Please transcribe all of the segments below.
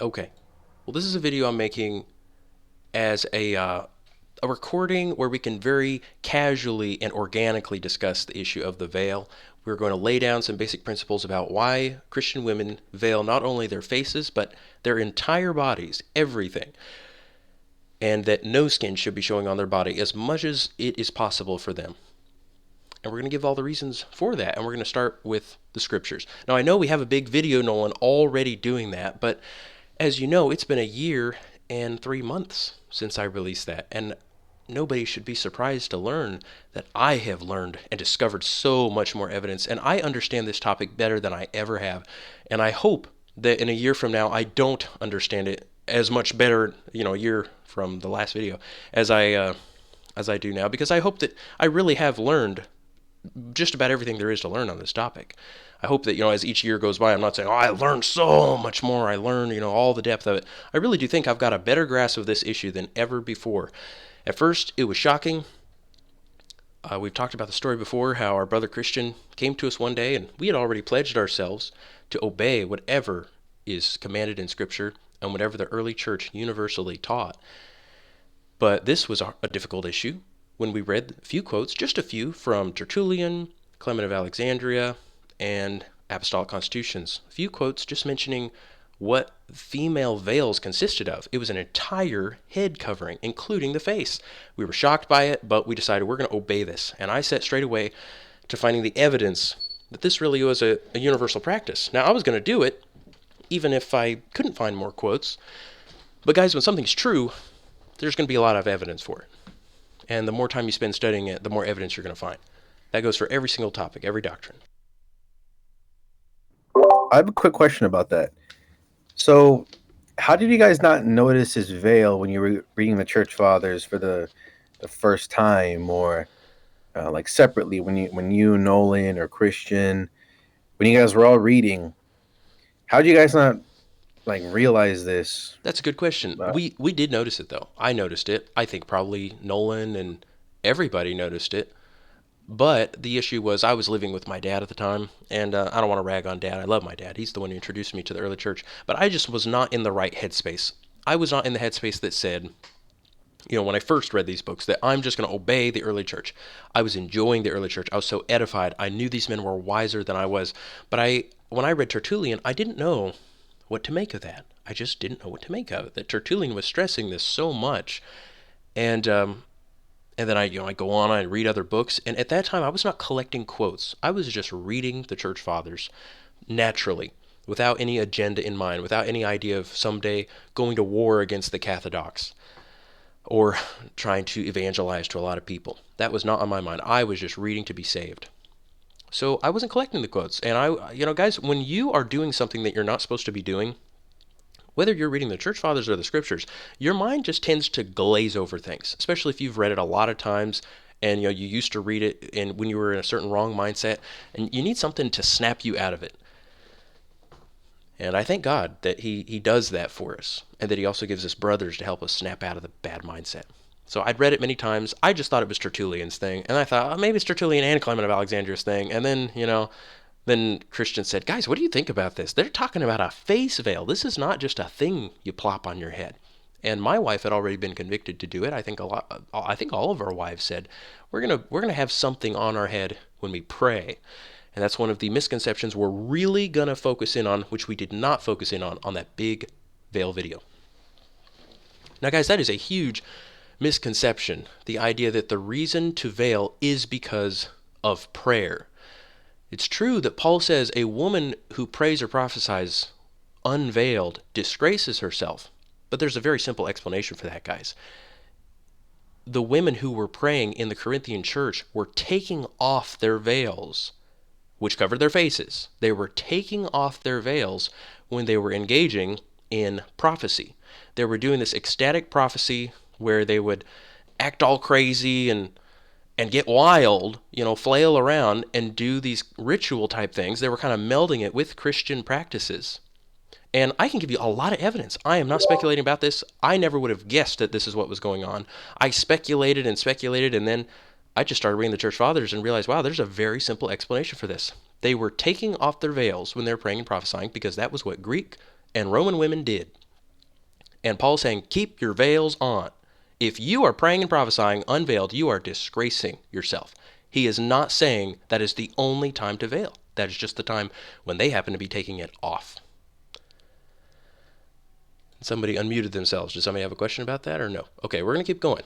Okay. Well, this is a video I'm making as a recording where we can very casually and organically discuss the issue of the veil. We're going to lay down some basic principles about why Christian women veil not only their faces, but their entire bodies, everything, and that no skin should be showing on their body as much as it is possible for them. And we're going to give all the reasons for that, and we're going to start with the scriptures. Now, I know we have a big video, Nolan, already doing that, but as you know, it's been a year and 3 months since I released that, and nobody should be surprised to learn that I have learned and discovered so much more evidence, and I understand this topic better than I ever have. And I hope that in a year from now, I don't understand it as much better, a year from the last video, as I do now, because I hope that I really have learned just about everything there is to learn on this topic. I hope that, as each year goes by, I'm not saying, oh, I learned so much more. I learned, all the depth of it. I really do think I've got a better grasp of this issue than ever before. At first, it was shocking. We've talked about the story before, how our brother Christian came to us one day, and we had already pledged ourselves to obey whatever is commanded in Scripture and whatever the early church universally taught. But this was a difficult issue when we read a few quotes, just a few, from Tertullian, Clement of Alexandria, and Apostolic Constitutions. A few quotes just mentioning what female veils consisted of. It was an entire head covering, including the face. We were shocked by it, but we decided we're going to obey this. And I set straight away to finding the evidence that this really was a universal practice. Now, I was going to do it, even if I couldn't find more quotes. But guys, when something's true, there's going to be a lot of evidence for it. And the more time you spend studying it, the more evidence you're going to find. That goes for every single topic, every doctrine. I have a quick question about that. So, how did you guys not notice his veil when you were reading the church fathers for the first time, or like separately when you Nolan or Christian, when you guys were all reading? How did you guys not like realize this? That's a good question. We did notice it though. I noticed it. I think probably Nolan and everybody noticed it. But the issue was I was living with my dad at the time, and I don't want to rag on dad. I love my dad. He's the one who introduced me to the early church. But I just was not in the right headspace. I was not in the headspace that said, when I first read these books, that I'm just going to obey the early church. I was enjoying the early church. I was so edified. I knew these men were wiser than I was. But when I read Tertullian, I didn't know what to make of that. I just didn't know what to make of it. That Tertullian was stressing this so much, and then I go on, I read other books, and at that time I was not collecting quotes. I was just reading the church fathers naturally, without any agenda in mind, without any idea of someday going to war against the Cathodox or trying to evangelize to a lot of people. That was not on my mind. I was just reading to be saved. So I wasn't collecting the quotes. And guys, when you are doing something that you're not supposed to be doing, whether you're reading the church fathers or the scriptures, your mind just tends to glaze over things, especially if you've read it a lot of times and you used to read it and when you were in a certain wrong mindset, and you need something to snap you out of it. And I thank God that he does that for us, and that he also gives us brothers to help us snap out of the bad mindset. So I'd read it many times. I just thought it was Tertullian's thing, and I thought, oh, maybe it's Tertullian and Clement of Alexandria's thing. And then Christian said, guys, what do you think about this? They're talking about a face veil. This is not just a thing you plop on your head. And my wife had already been convicted to do it. I think all of our wives said, we're gonna have something on our head when we pray. And that's one of the misconceptions we're really gonna focus in on, which we did not focus in on that big veil video. Now, guys, that is a huge misconception. The idea that the reason to veil is because of prayer. It's true that Paul says a woman who prays or prophesies unveiled disgraces herself, but there's a very simple explanation for that, guys. The women who were praying in the Corinthian church were taking off their veils, which covered their faces. They were taking off their veils when they were engaging in prophecy. They were doing this ecstatic prophecy where they would act all crazy and get wild, flail around and do these ritual type things. They were kind of melding it with Christian practices. And I can give you a lot of evidence. I am not speculating about this. I never would have guessed that this is what was going on. I speculated, and then I just started reading the church fathers and realized, wow, there's a very simple explanation for this. They were taking off their veils when they were praying and prophesying because that was what Greek and Roman women did. And Paul's saying, keep your veils on. If you are praying and prophesying unveiled, you are disgracing yourself. He is not saying that is the only time to veil. That is just the time when they happen to be taking it off. Somebody unmuted themselves. Does somebody have a question about that or no? Okay, we're going to keep going.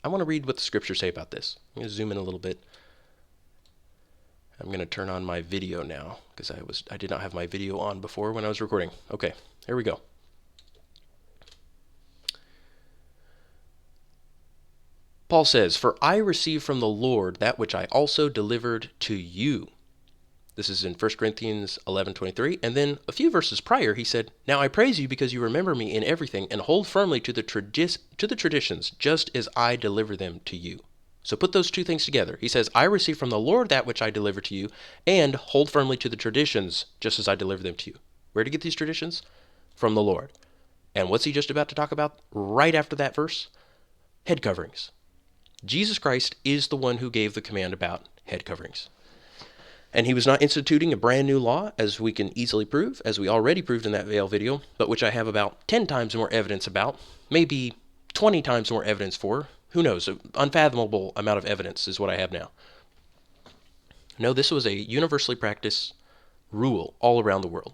I want to read what the scriptures say about this. I'm going to zoom in a little bit. I'm going to turn on my video now because I did not have my video on before when I was recording. Okay, here we go. Paul says, "For I received from the Lord that which I also delivered to you." This is in 1 Corinthians 11:23. And then a few verses prior, he said, "Now I praise you because you remember me in everything and hold firmly to the traditions just as I deliver them to you." So put those two things together. He says, I received from the Lord that which I delivered to you, and hold firmly to the traditions just as I deliver them to you. Where to get these traditions? From the Lord. And what's he just about to talk about right after that verse? Head coverings. Jesus Christ is the one who gave the command about head coverings. And he was not instituting a brand new law, as we can easily prove, as we already proved in that veil video, but which I have about 10 times more evidence about, maybe 20 times more evidence for. Who knows? An unfathomable amount of evidence is what I have now. No, this was a universally practiced rule all around the world,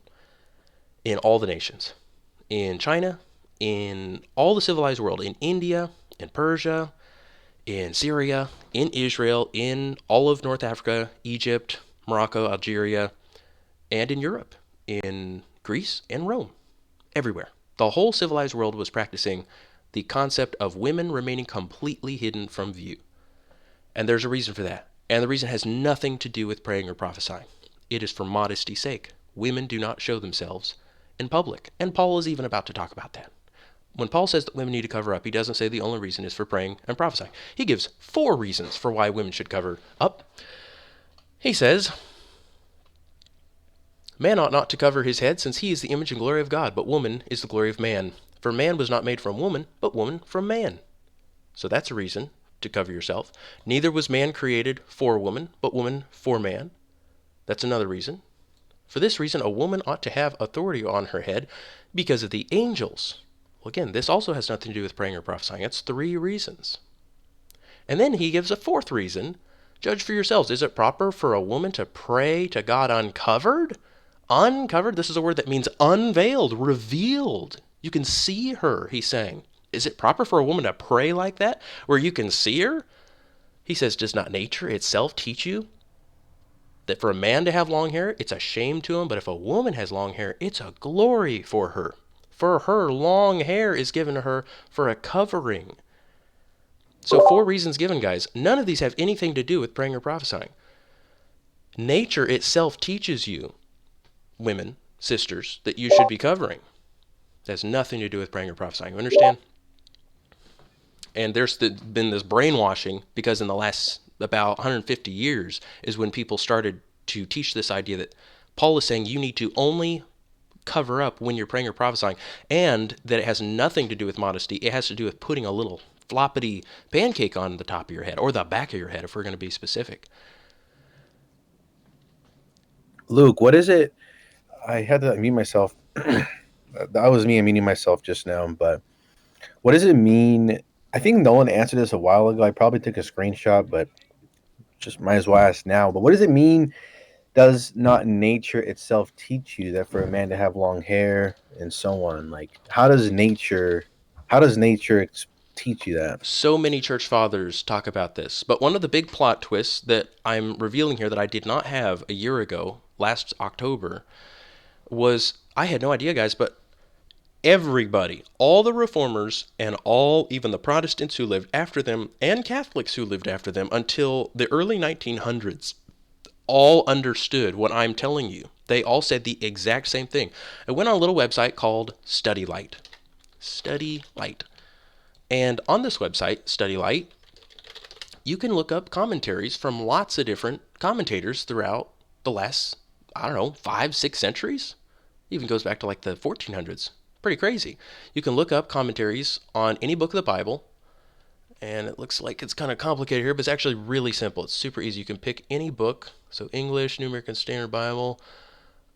in all the nations. In China, in all the civilized world, in India, in Persia, in Syria, in Israel, in all of North Africa, Egypt, Morocco, Algeria, and in Europe, in Greece and Rome, everywhere. The whole civilized world was practicing the concept of women remaining completely hidden from view. And there's a reason for that. And the reason has nothing to do with praying or prophesying. It is for modesty's sake. Women do not show themselves in public. And Paul is even about to talk about that. When Paul says that women need to cover up, he doesn't say the only reason is for praying and prophesying. He gives 4 reasons for why women should cover up. He says, "Man ought not to cover his head, since he is the image and glory of God, but woman is the glory of man. For man was not made from woman, but woman from man." So that's a reason to cover yourself. "Neither was man created for woman, but woman for man." That's another reason. "For this reason, a woman ought to have authority on her head because of the angels." Well, again, this also has nothing to do with praying or prophesying. That's 3 reasons. And then he gives a 4th reason. "Judge for yourselves. Is it proper for a woman to pray to God uncovered?" Uncovered, this is a word that means unveiled, revealed. You can see her, he's saying. Is it proper for a woman to pray like that, where you can see her? He says, does not nature itself teach you that for a man to have long hair, it's a shame to him, but if a woman has long hair, it's a glory for her. For her, long hair is given to her for a covering. So 4 reasons given, guys. None of these have anything to do with praying or prophesying. Nature itself teaches you, women, sisters, that you should be covering. That has nothing to do with praying or prophesying. You understand? And there's been this brainwashing because in the last about 150 years is when people started to teach this idea that Paul is saying you need to only cover up when you're praying or prophesying, and that it has nothing to do with modesty. It has to do with putting a little floppity pancake on the top of your head, or the back of your head if we're going to be specific. Luke, what is it? I had to mute myself. That was me muting myself just now. But what does it mean? I think Nolan answered this a while ago. I probably took a screenshot, but just might as well ask now. But what does it mean? Does not nature itself teach you that for a man to have long hair and so on? Like, how does nature teach you that? So many church fathers talk about this, but one of the big plot twists that I'm revealing here that I did not have a year ago, last October, was I had no idea, guys, but everybody, all the reformers and all, even the Protestants who lived after them and Catholics who lived after them until the early 1900s, all understood what I'm telling you. They all said the exact same thing. I went on a little website called Study Light. Study Light. And on this website, Study Light, you can look up commentaries from lots of different commentators throughout the last, 5, 6 centuries. Even goes back to like the 1400s. Pretty crazy. You can look up commentaries on any book of the Bible, and it looks like it's kind of complicated here, but it's actually really simple. It's super easy. You can pick any book. So English, New American Standard Bible.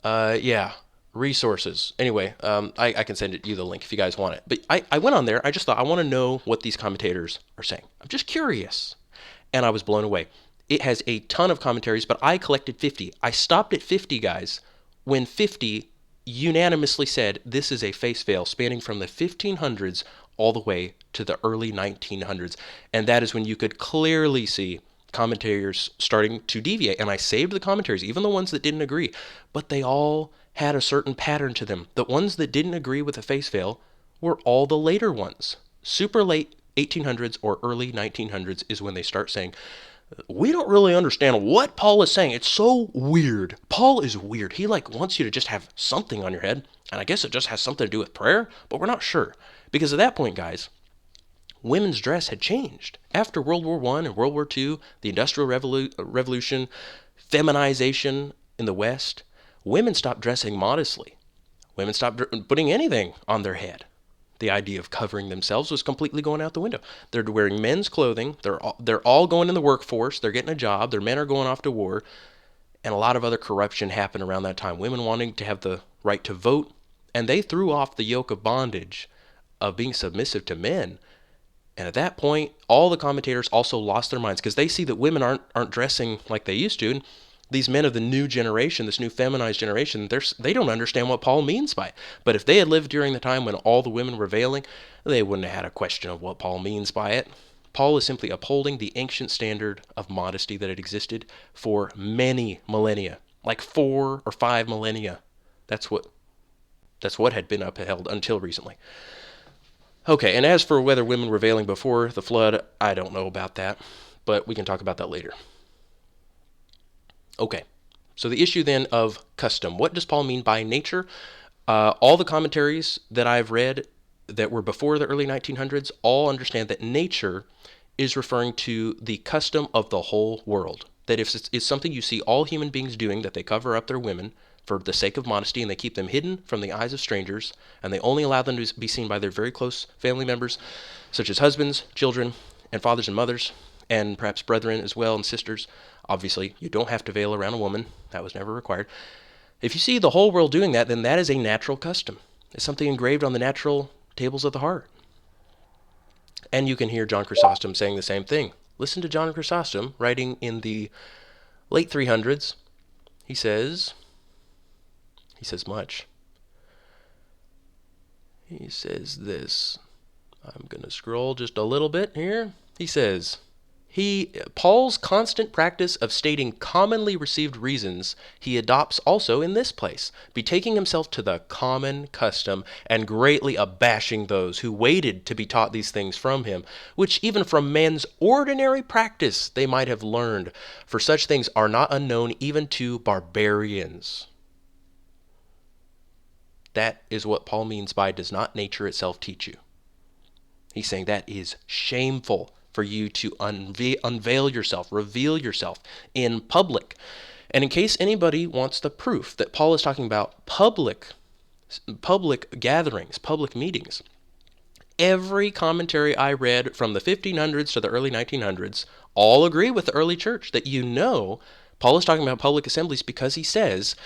Yeah. Resources. Anyway, I can send you the link if you guys want it. But I went on there. I just thought, I want to know what these commentators are saying. I'm just curious. And I was blown away. It has a ton of commentaries, but I collected 50. I stopped at 50, guys, when 50 unanimously said this is a face veil spanning from the 1500s all the way to the early 1900s. And that is when you could clearly see commentators starting to deviate. And I saved the commentaries, even the ones that didn't agree, but they all had a certain pattern to them. The ones that didn't agree with the face veil were all the later ones. Super late 1800s or early 1900s is when they start saying, we don't really understand what Paul is saying. It's so weird. Paul is weird. He wants you to just have something on your head, and I guess it just has something to do with prayer, but we're not sure. Because at that point, guys, women's dress had changed. After World War I and World War II, the Industrial Revolution, feminization in the West, women stopped dressing modestly. Women stopped putting anything on their head. The idea of covering themselves was completely going out the window. They're wearing men's clothing. They're all going in the workforce. They're getting a job. Their men are going off to war. And a lot of other corruption happened around that time. Women wanting to have the right to vote. And they threw off the yoke of bondage of being submissive to men. And at that point, all the commentators also lost their minds because they see that women aren't dressing like they used to. And these men of the new generation, this new feminized generation, they don't understand what Paul means by it. But if they had lived during the time when all the women were veiling, they wouldn't have had a question of what Paul means by it. Paul is simply upholding the ancient standard of modesty that had existed for many millennia, like 4 or 5 millennia. That's what had been upheld until recently. Okay, and as for whether women were veiling before the flood, I don't know about that, but we can talk about that later. Okay, so the issue then of custom. What does Paul mean by nature? All the commentaries that I've read that were before the early 1900s all understand that nature is referring to the custom of the whole world. That if it's something you see all human beings doing, that they cover up their women for the sake of modesty and they keep them hidden from the eyes of strangers, and they only allow them to be seen by their very close family members, such as husbands, children, and fathers and mothers, and perhaps brethren as well and sisters. Obviously, you don't have to veil around a woman. That was never required. If you see the whole world doing that, then that is a natural custom. It's something engraved on the natural tables of the heart. And you can hear John Chrysostom saying the same thing. Listen to John Chrysostom writing in the late 300s. He says much. He says this. I'm going to scroll just a little bit here. He says, Paul's constant practice of stating commonly received reasons he adopts also in this place, betaking himself to the common custom and greatly abashing those who waited to be taught these things from him, which even from men's ordinary practice they might have learned, for such things are not unknown even to barbarians. That is what Paul means by does not nature itself teach you. He's saying that is shameful for you to unveil yourself, reveal yourself in public. And in case anybody wants the proof that Paul is talking about public gatherings, public meetings, every commentary I read from the 1500s to the early 1900s all agree with the early church that Paul is talking about public assemblies because he says,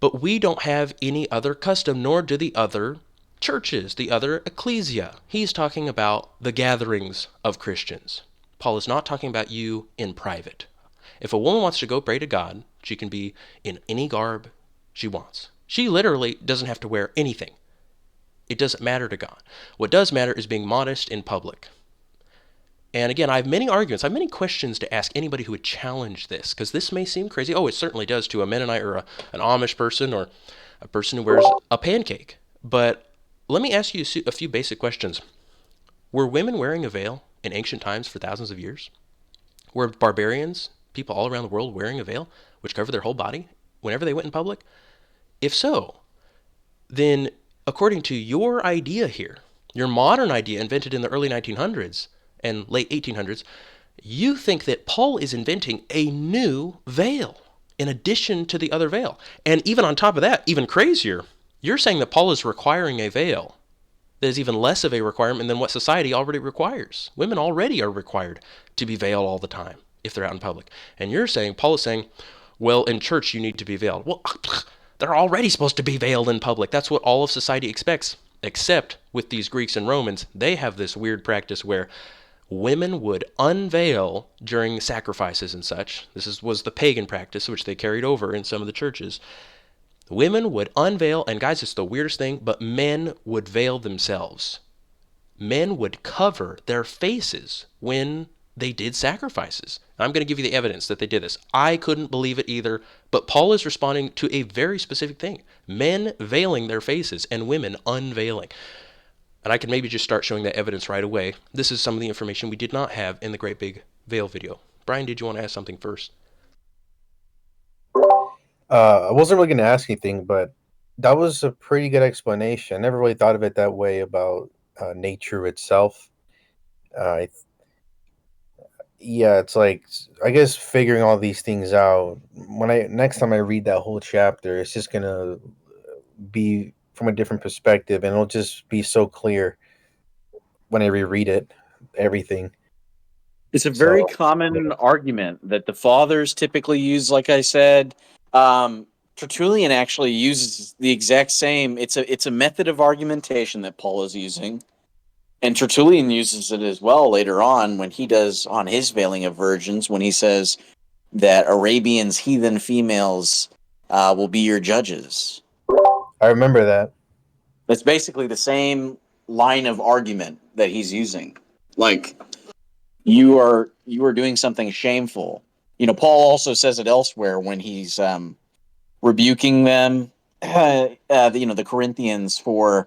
but we don't have any other custom, nor do the other churches, the other ecclesia. He's talking about the gatherings of Christians. Paul is not talking about you in private. If a woman wants to go pray to God, she can be in any garb she wants. She literally doesn't have to wear anything. It doesn't matter to God. What does matter is being modest in public. And again, I have many arguments, I have many questions to ask anybody who would challenge this, because this may seem crazy. Oh, it certainly does to a Mennonite or an Amish person or a person who wears a pancake. But let me ask you a few basic questions. Were women wearing a veil in ancient times for thousands of years? Were barbarians, people all around the world, wearing a veil which covered their whole body whenever they went in public? If so, then according to your idea here, your modern idea invented in the early 1900s and late 1800s, you think that Paul is inventing a new veil in addition to the other veil. And even on top of that, even crazier, you're saying that Paul is requiring a veil that is even less of a requirement than what society already requires. Women already are required to be veiled all the time if they're out in public. And you're saying, Paul is saying, well, in church you need to be veiled. Well, They're already supposed to be veiled in public. That's what all of society expects. Except with these Greeks and Romans, they have this weird practice where women would unveil during sacrifices and such. Was the pagan practice, which they carried over in some of the churches. Women would unveil, and guys, it's the weirdest thing, but men would veil themselves. Men would cover their faces when they did sacrifices. I'm going to give you the evidence that they did this. I couldn't believe it either, but Paul is responding to a very specific thing: men veiling their faces and women unveiling. And I can maybe just start showing that evidence right away. This is some of the information we did not have in the Great Big Veil video. Brian, did you want to ask something first? I wasn't really going to ask anything, but that was a pretty good explanation. I never really thought of it that way about nature itself. Uh, yeah, it's like I guess figuring all these things out. When I next time I read that whole chapter, it's just gonna be from a different perspective, and it'll just be so clear when I reread it, everything. It's a So very yeah. common argument that the fathers typically use, like I said. Tertullian actually uses the exact same. It's a method of argumentation that Paul is using, and Tertullian uses it as well later on when he does on his veiling of virgins, when he says that Arabians, heathen females, will be your judges. I remember that. That's basically the same line of argument that he's using. Like, you are doing something shameful. Paul also says it elsewhere when he's rebuking them, the Corinthians for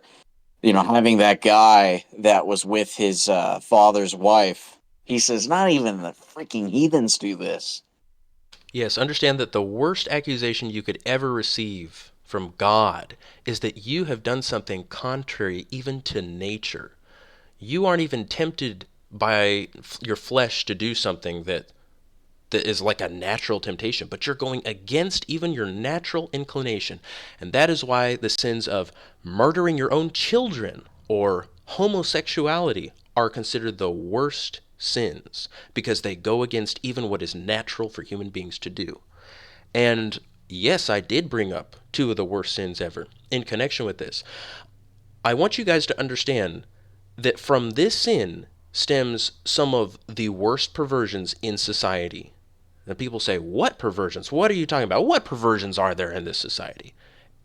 having that guy that was with his father's wife. He says, not even the freaking heathens do this. Yes, understand that the worst accusation you could ever receive from God is that you have done something contrary even to nature. You aren't even tempted by your flesh to do something that is like a natural temptation, but you're going against even your natural inclination. And that is why the sins of murdering your own children or homosexuality are considered the worst sins, because they go against even what is natural for human beings to do. And yes, I did bring up two of the worst sins ever in connection with this. I want you guys to understand that from this sin stems some of the worst perversions in society. And people say, what perversions? What are you talking about? What perversions are there in this society?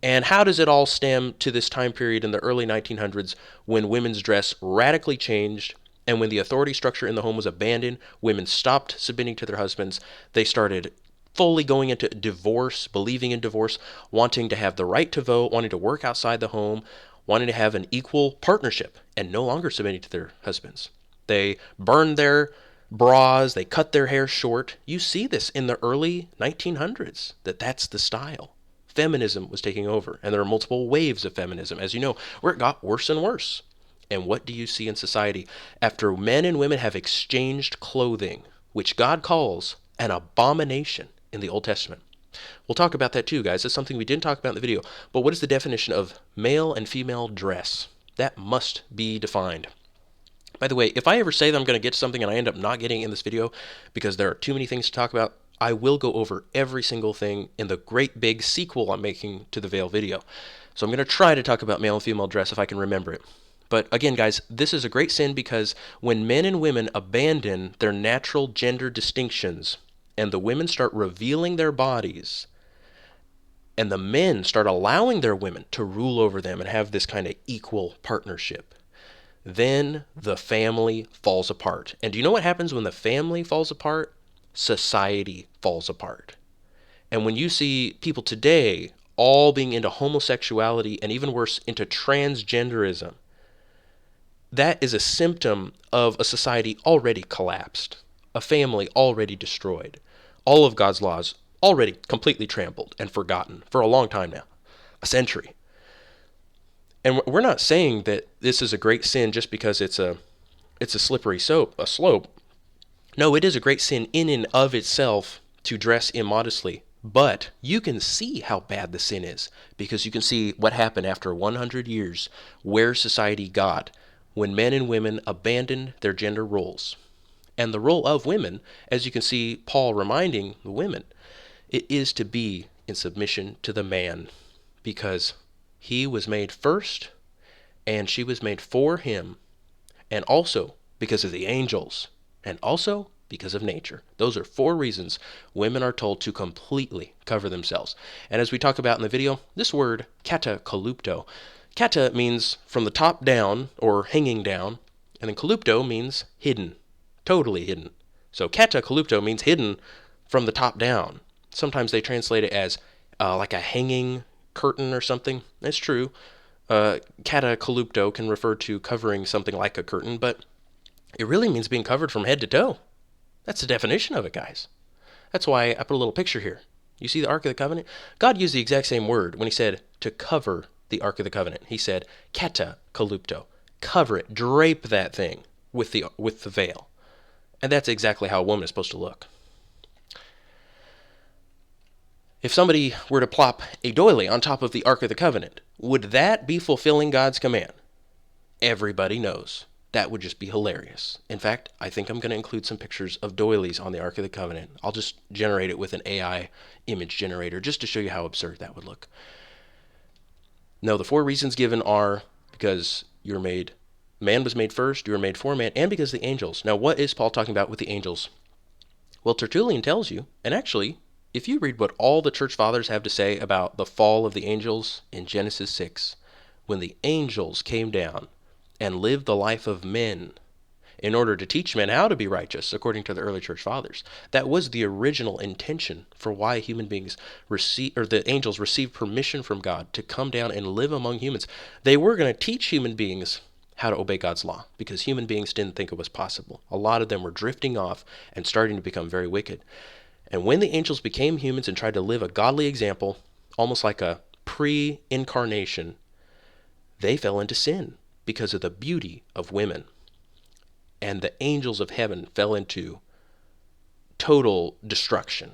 And how does it all stem to this time period in the early 1900s when women's dress radically changed, and when the authority structure in the home was abandoned? Women stopped submitting to their husbands. They started fully going into divorce, believing in divorce, wanting to have the right to vote, wanting to work outside the home, wanting to have an equal partnership, and no longer submitting to their husbands. They burned their bras, they cut their hair short. You see this in the early 1900s, that's the style. Feminism was taking over, and there are multiple waves of feminism, as you know, where it got worse and worse. And what do you see in society after men and women have exchanged clothing, which God calls an abomination in the Old Testament? We'll talk about that too, guys. That's something we didn't talk about in the video. But what is the definition of male and female dress? That must be defined. By the way, if I ever say that I'm going to get to something and I end up not getting in this video because there are too many things to talk about, I will go over every single thing in the great big sequel I'm making to the Veil video. So I'm going to try to talk about male and female dress if I can remember it. But again, guys, this is a great sin because when men and women abandon their natural gender distinctions and the women start revealing their bodies, and the men start allowing their women to rule over them and have this kind of equal partnership, then the family falls apart. And do you know what happens when the family falls apart? Society falls apart. And when you see people today all being into homosexuality and even worse, into transgenderism, that is a symptom of a society already collapsed, a family already destroyed, all of God's laws already completely trampled and forgotten for a long time now, a century. And we're not saying that this is a great sin just because it's a slippery slope. No, it is a great sin in and of itself to dress immodestly. But you can see how bad the sin is because you can see what happened after 100 years, where society got when men and women abandoned their gender roles. And the role of women, as you can see Paul reminding the women, it is to be in submission to the man. because he was made first and she was made for him, and also because of the angels, and also because of nature. Those are 4 reasons women are told to completely cover themselves. And as we talk about in the video, this word kata kata means from the top down or hanging down, and then kalupto means hidden, totally hidden. So kata means hidden from the top down. Sometimes they translate it as like a hanging curtain or something. That's true. Kata can refer to covering something like a curtain, but it really means being covered from head to toe. That's the definition of it, guys. That's why I put a little picture here. You see the Ark of the Covenant? God used the exact same word when he said to cover the Ark of the Covenant. He said kata cover it, drape that thing with the veil. And that's exactly how a woman is supposed to look. If somebody were to plop a doily on top of the Ark of the Covenant, would that be fulfilling God's command? Everybody knows. That would just be hilarious. In fact, I think I'm going to include some pictures of doilies on the Ark of the Covenant. I'll just generate it with an AI image generator just to show you how absurd that would look. No, the 4 reasons given are because man was made first, you were made for man, and because of the angels. Now, what is Paul talking about with the angels? Well, Tertullian tells you, and actually, if you read what all the church fathers have to say about the fall of the angels in Genesis 6, when the angels came down and lived the life of men in order to teach men how to be righteous, according to the early church fathers. That was the original intention for why human beings the angels received permission from God to come down and live among humans. They were going to teach human beings how to obey God's law because human beings didn't think it was possible. A lot of them were drifting off and starting to become very wicked. And when the angels became humans and tried to live a godly example, almost like a pre-incarnation, they fell into sin because of the beauty of women. And the angels of heaven fell into total destruction.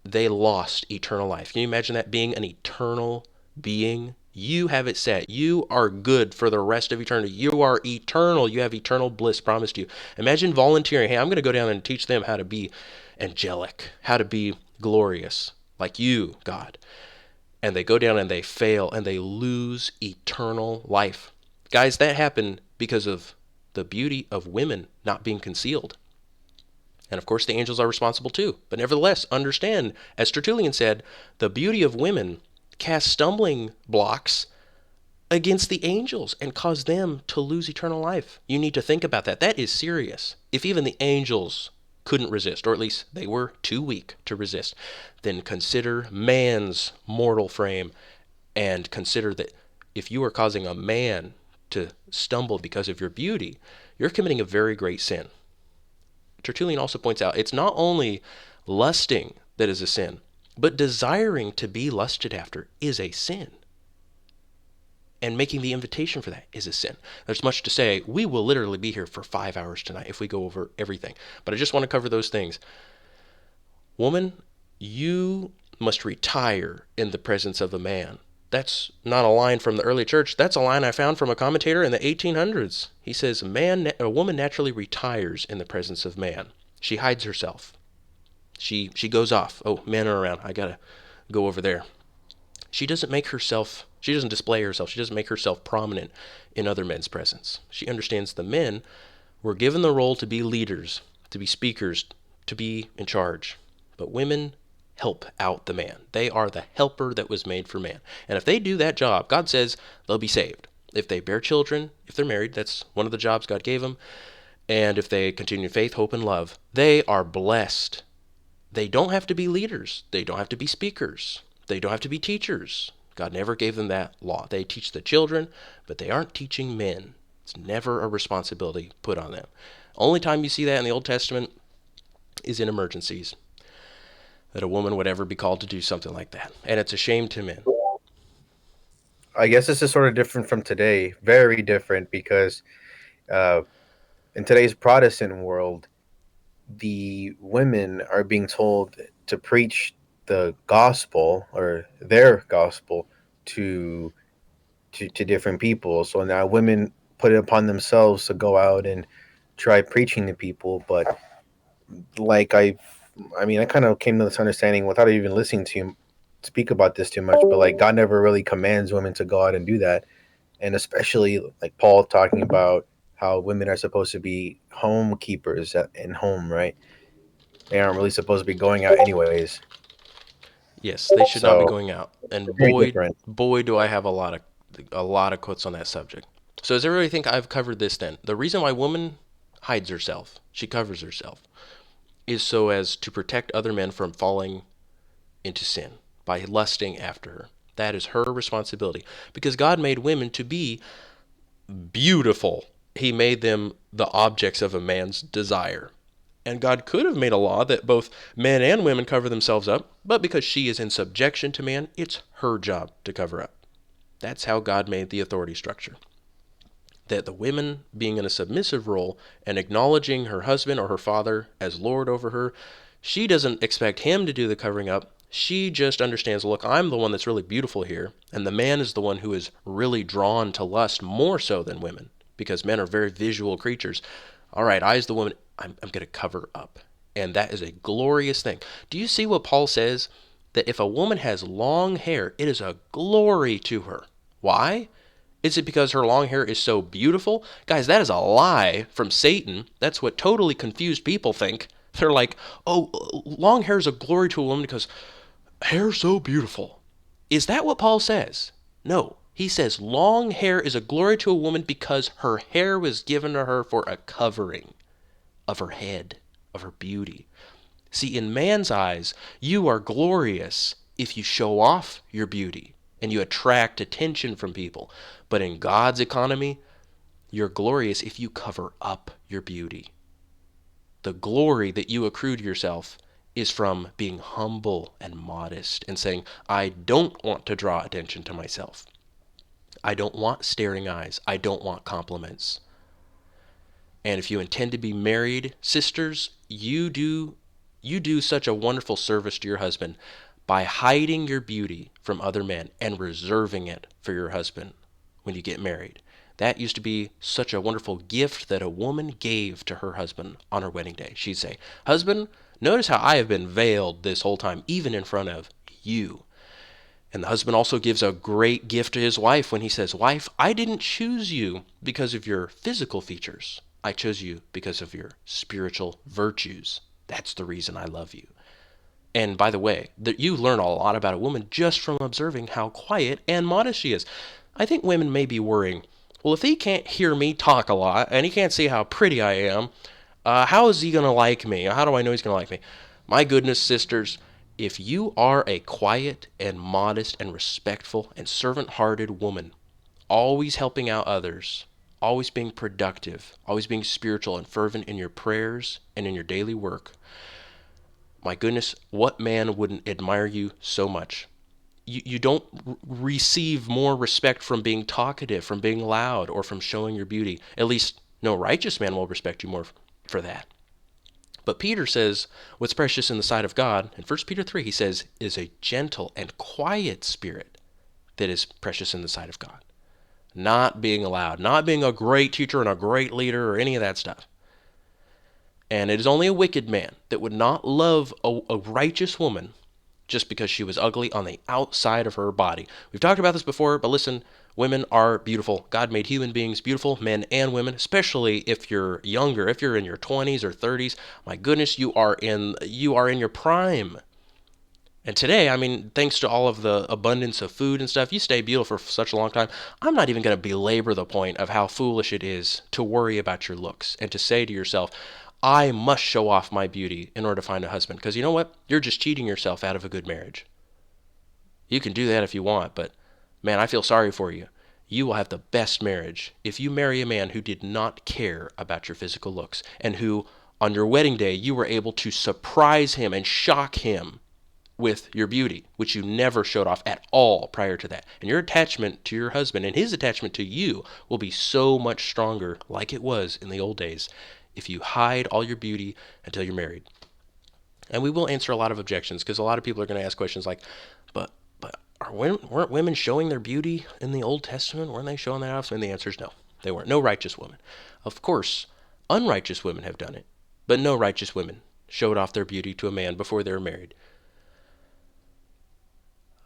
They lost eternal life. Can you imagine that, being an eternal being? You have it set. You are good for the rest of eternity. You are eternal. You have eternal bliss promised you. Imagine volunteering. Hey, I'm going to go down and teach them how to be angelic, how to be glorious, like you, God. And they go down and they fail and they lose eternal life. Guys, that happened because of the beauty of women not being concealed. And of course, the angels are responsible too. But nevertheless, understand, as Tertullian said, the beauty of women cast stumbling blocks against the angels and cause them to lose eternal life. You need to think about that. That is serious. If even the angels couldn't resist, or at least they were too weak to resist, then consider man's mortal frame and consider that if you are causing a man to stumble because of your beauty, you're committing a very great sin. Tertullian also points out it's not only lusting that is a sin, but desiring to be lusted after is a sin. And making the invitation for that is a sin. There's much to say. We will literally be here for 5 hours tonight if we go over everything. But I just want to cover those things. Woman, you must retire in the presence of a man. That's not a line from the early church. That's a line I found from a commentator in the 1800s. He says, a woman naturally retires in the presence of man. She hides herself. She goes off. Oh, men are around. I gotta go over there. She doesn't display herself. She doesn't make herself prominent in other men's presence. She understands the men were given the role to be leaders, to be speakers, to be in charge. But women help out the man. They are the helper that was made for man. And if they do that job, God says they'll be saved. If they bear children, if they're married, that's one of the jobs God gave them. And if they continue faith, hope, and love, they are blessed. They don't have to be leaders. They don't have to be speakers. They don't have to be teachers. God never gave them that law. They teach the children, but they aren't teaching men. It's never a responsibility put on them. Only time you see that in the Old Testament is in emergencies, that a woman would ever be called to do something like that. And it's a shame to men. I guess this is sort of different from today, very different, because in today's Protestant world, the women are being told to preach the gospel or their gospel to different people. So now women put it upon themselves to go out and try preaching to people. But like I kind of came to this understanding without even listening to speak about this too much, but like God never really commands women to go out and do that. And especially like Paul talking about how women are supposed to be home keepers in home, right? They aren't really supposed to be going out anyways. Yes, they should not be So going out. And very boy, different. boy, do I have a lot of quotes on that subject. So does everybody think I've covered this then? The reason why woman hides herself, she covers herself, is so as to protect other men from falling into sin by lusting after her. That is her responsibility because God made women to be beautiful. He made them the objects of a man's desire. And God could have made a law that both men and women cover themselves up, but because she is in subjection to man, it's her job to cover up. That's how God made the authority structure. That the women being in a submissive role and acknowledging her husband or her father as Lord over her, she doesn't expect him to do the covering up. She just understands, look, I'm the one that's really beautiful here, and the man is the one who is really drawn to lust more so than women, because men are very visual creatures. All right, I, as the woman, I'm going to cover up. And that is a glorious thing. Do you see what Paul says? That if a woman has long hair, it is a glory to her. Why? Is it because her long hair is so beautiful? Guys, that is a lie from Satan. That's what totally confused people think. They're like, oh, long hair is a glory to a woman because hair's so beautiful. Is that what Paul says? No. He says long hair is a glory to a woman because her hair was given to her for a covering of her head, of her beauty. See, in man's eyes, you are glorious if you show off your beauty and you attract attention from people. But in God's economy, you're glorious if you cover up your beauty. The glory that you accrue to yourself is from being humble and modest and saying, I don't want to draw attention to myself. I don't want staring eyes. I don't want compliments. And if you intend to be married, sisters, you do such a wonderful service to your husband by hiding your beauty from other men and reserving it for your husband when you get married. That used to be such a wonderful gift that a woman gave to her husband on her wedding day. She'd say, husband, notice how I have been veiled this whole time, even in front of you. And the husband also gives a great gift to his wife when he says, wife, I didn't choose you because of your physical features. I chose you because of your spiritual virtues. That's the reason I love you. And by the way, that you learn a lot about a woman just from observing how quiet and modest she is. I think women may be worrying, well, if he can't hear me talk a lot and he can't see how pretty I am, how is he going to like me? How do I know he's going to like me? My goodness, sisters, if you are a quiet and modest and respectful and servant-hearted woman, always helping out others, always being productive, always being spiritual and fervent in your prayers and in your daily work, my goodness, what man wouldn't admire you so much? You don't receive more respect from being talkative, from being loud, or from showing your beauty. At least no righteous man will respect you more for that. But Peter says what's precious in the sight of God, in 1 Peter 3, he says, is a gentle and quiet spirit that is precious in the sight of God. Not being loud, not being a great teacher and a great leader or any of that stuff. And it is only a wicked man that would not love a righteous woman just because she was ugly on the outside of her body. We've talked about this before, but listen, women are beautiful. God made human beings beautiful, men and women, especially if you're younger, if you're in your 20s or 30s. My goodness, you are in your prime. And today, I mean, thanks to all of the abundance of food and stuff, you stay beautiful for such a long time. I'm not even going to belabor the point of how foolish it is to worry about your looks and to say to yourself, I must show off my beauty in order to find a husband. Because you know what? You're just cheating yourself out of a good marriage. You can do that if you want, but man, I feel sorry for you. You will have the best marriage if you marry a man who did not care about your physical looks and who, on your wedding day, you were able to surprise him and shock him with your beauty, which you never showed off at all prior to that. And your attachment to your husband and his attachment to you will be so much stronger, like it was in the old days, if you hide all your beauty until you're married. And we will answer a lot of objections because a lot of people are going to ask questions like, but weren't women showing their beauty in the Old Testament? Weren't they showing that off? And the answer is no. They weren't. No righteous women. Of course, unrighteous women have done it, but no righteous women showed off their beauty to a man before they were married.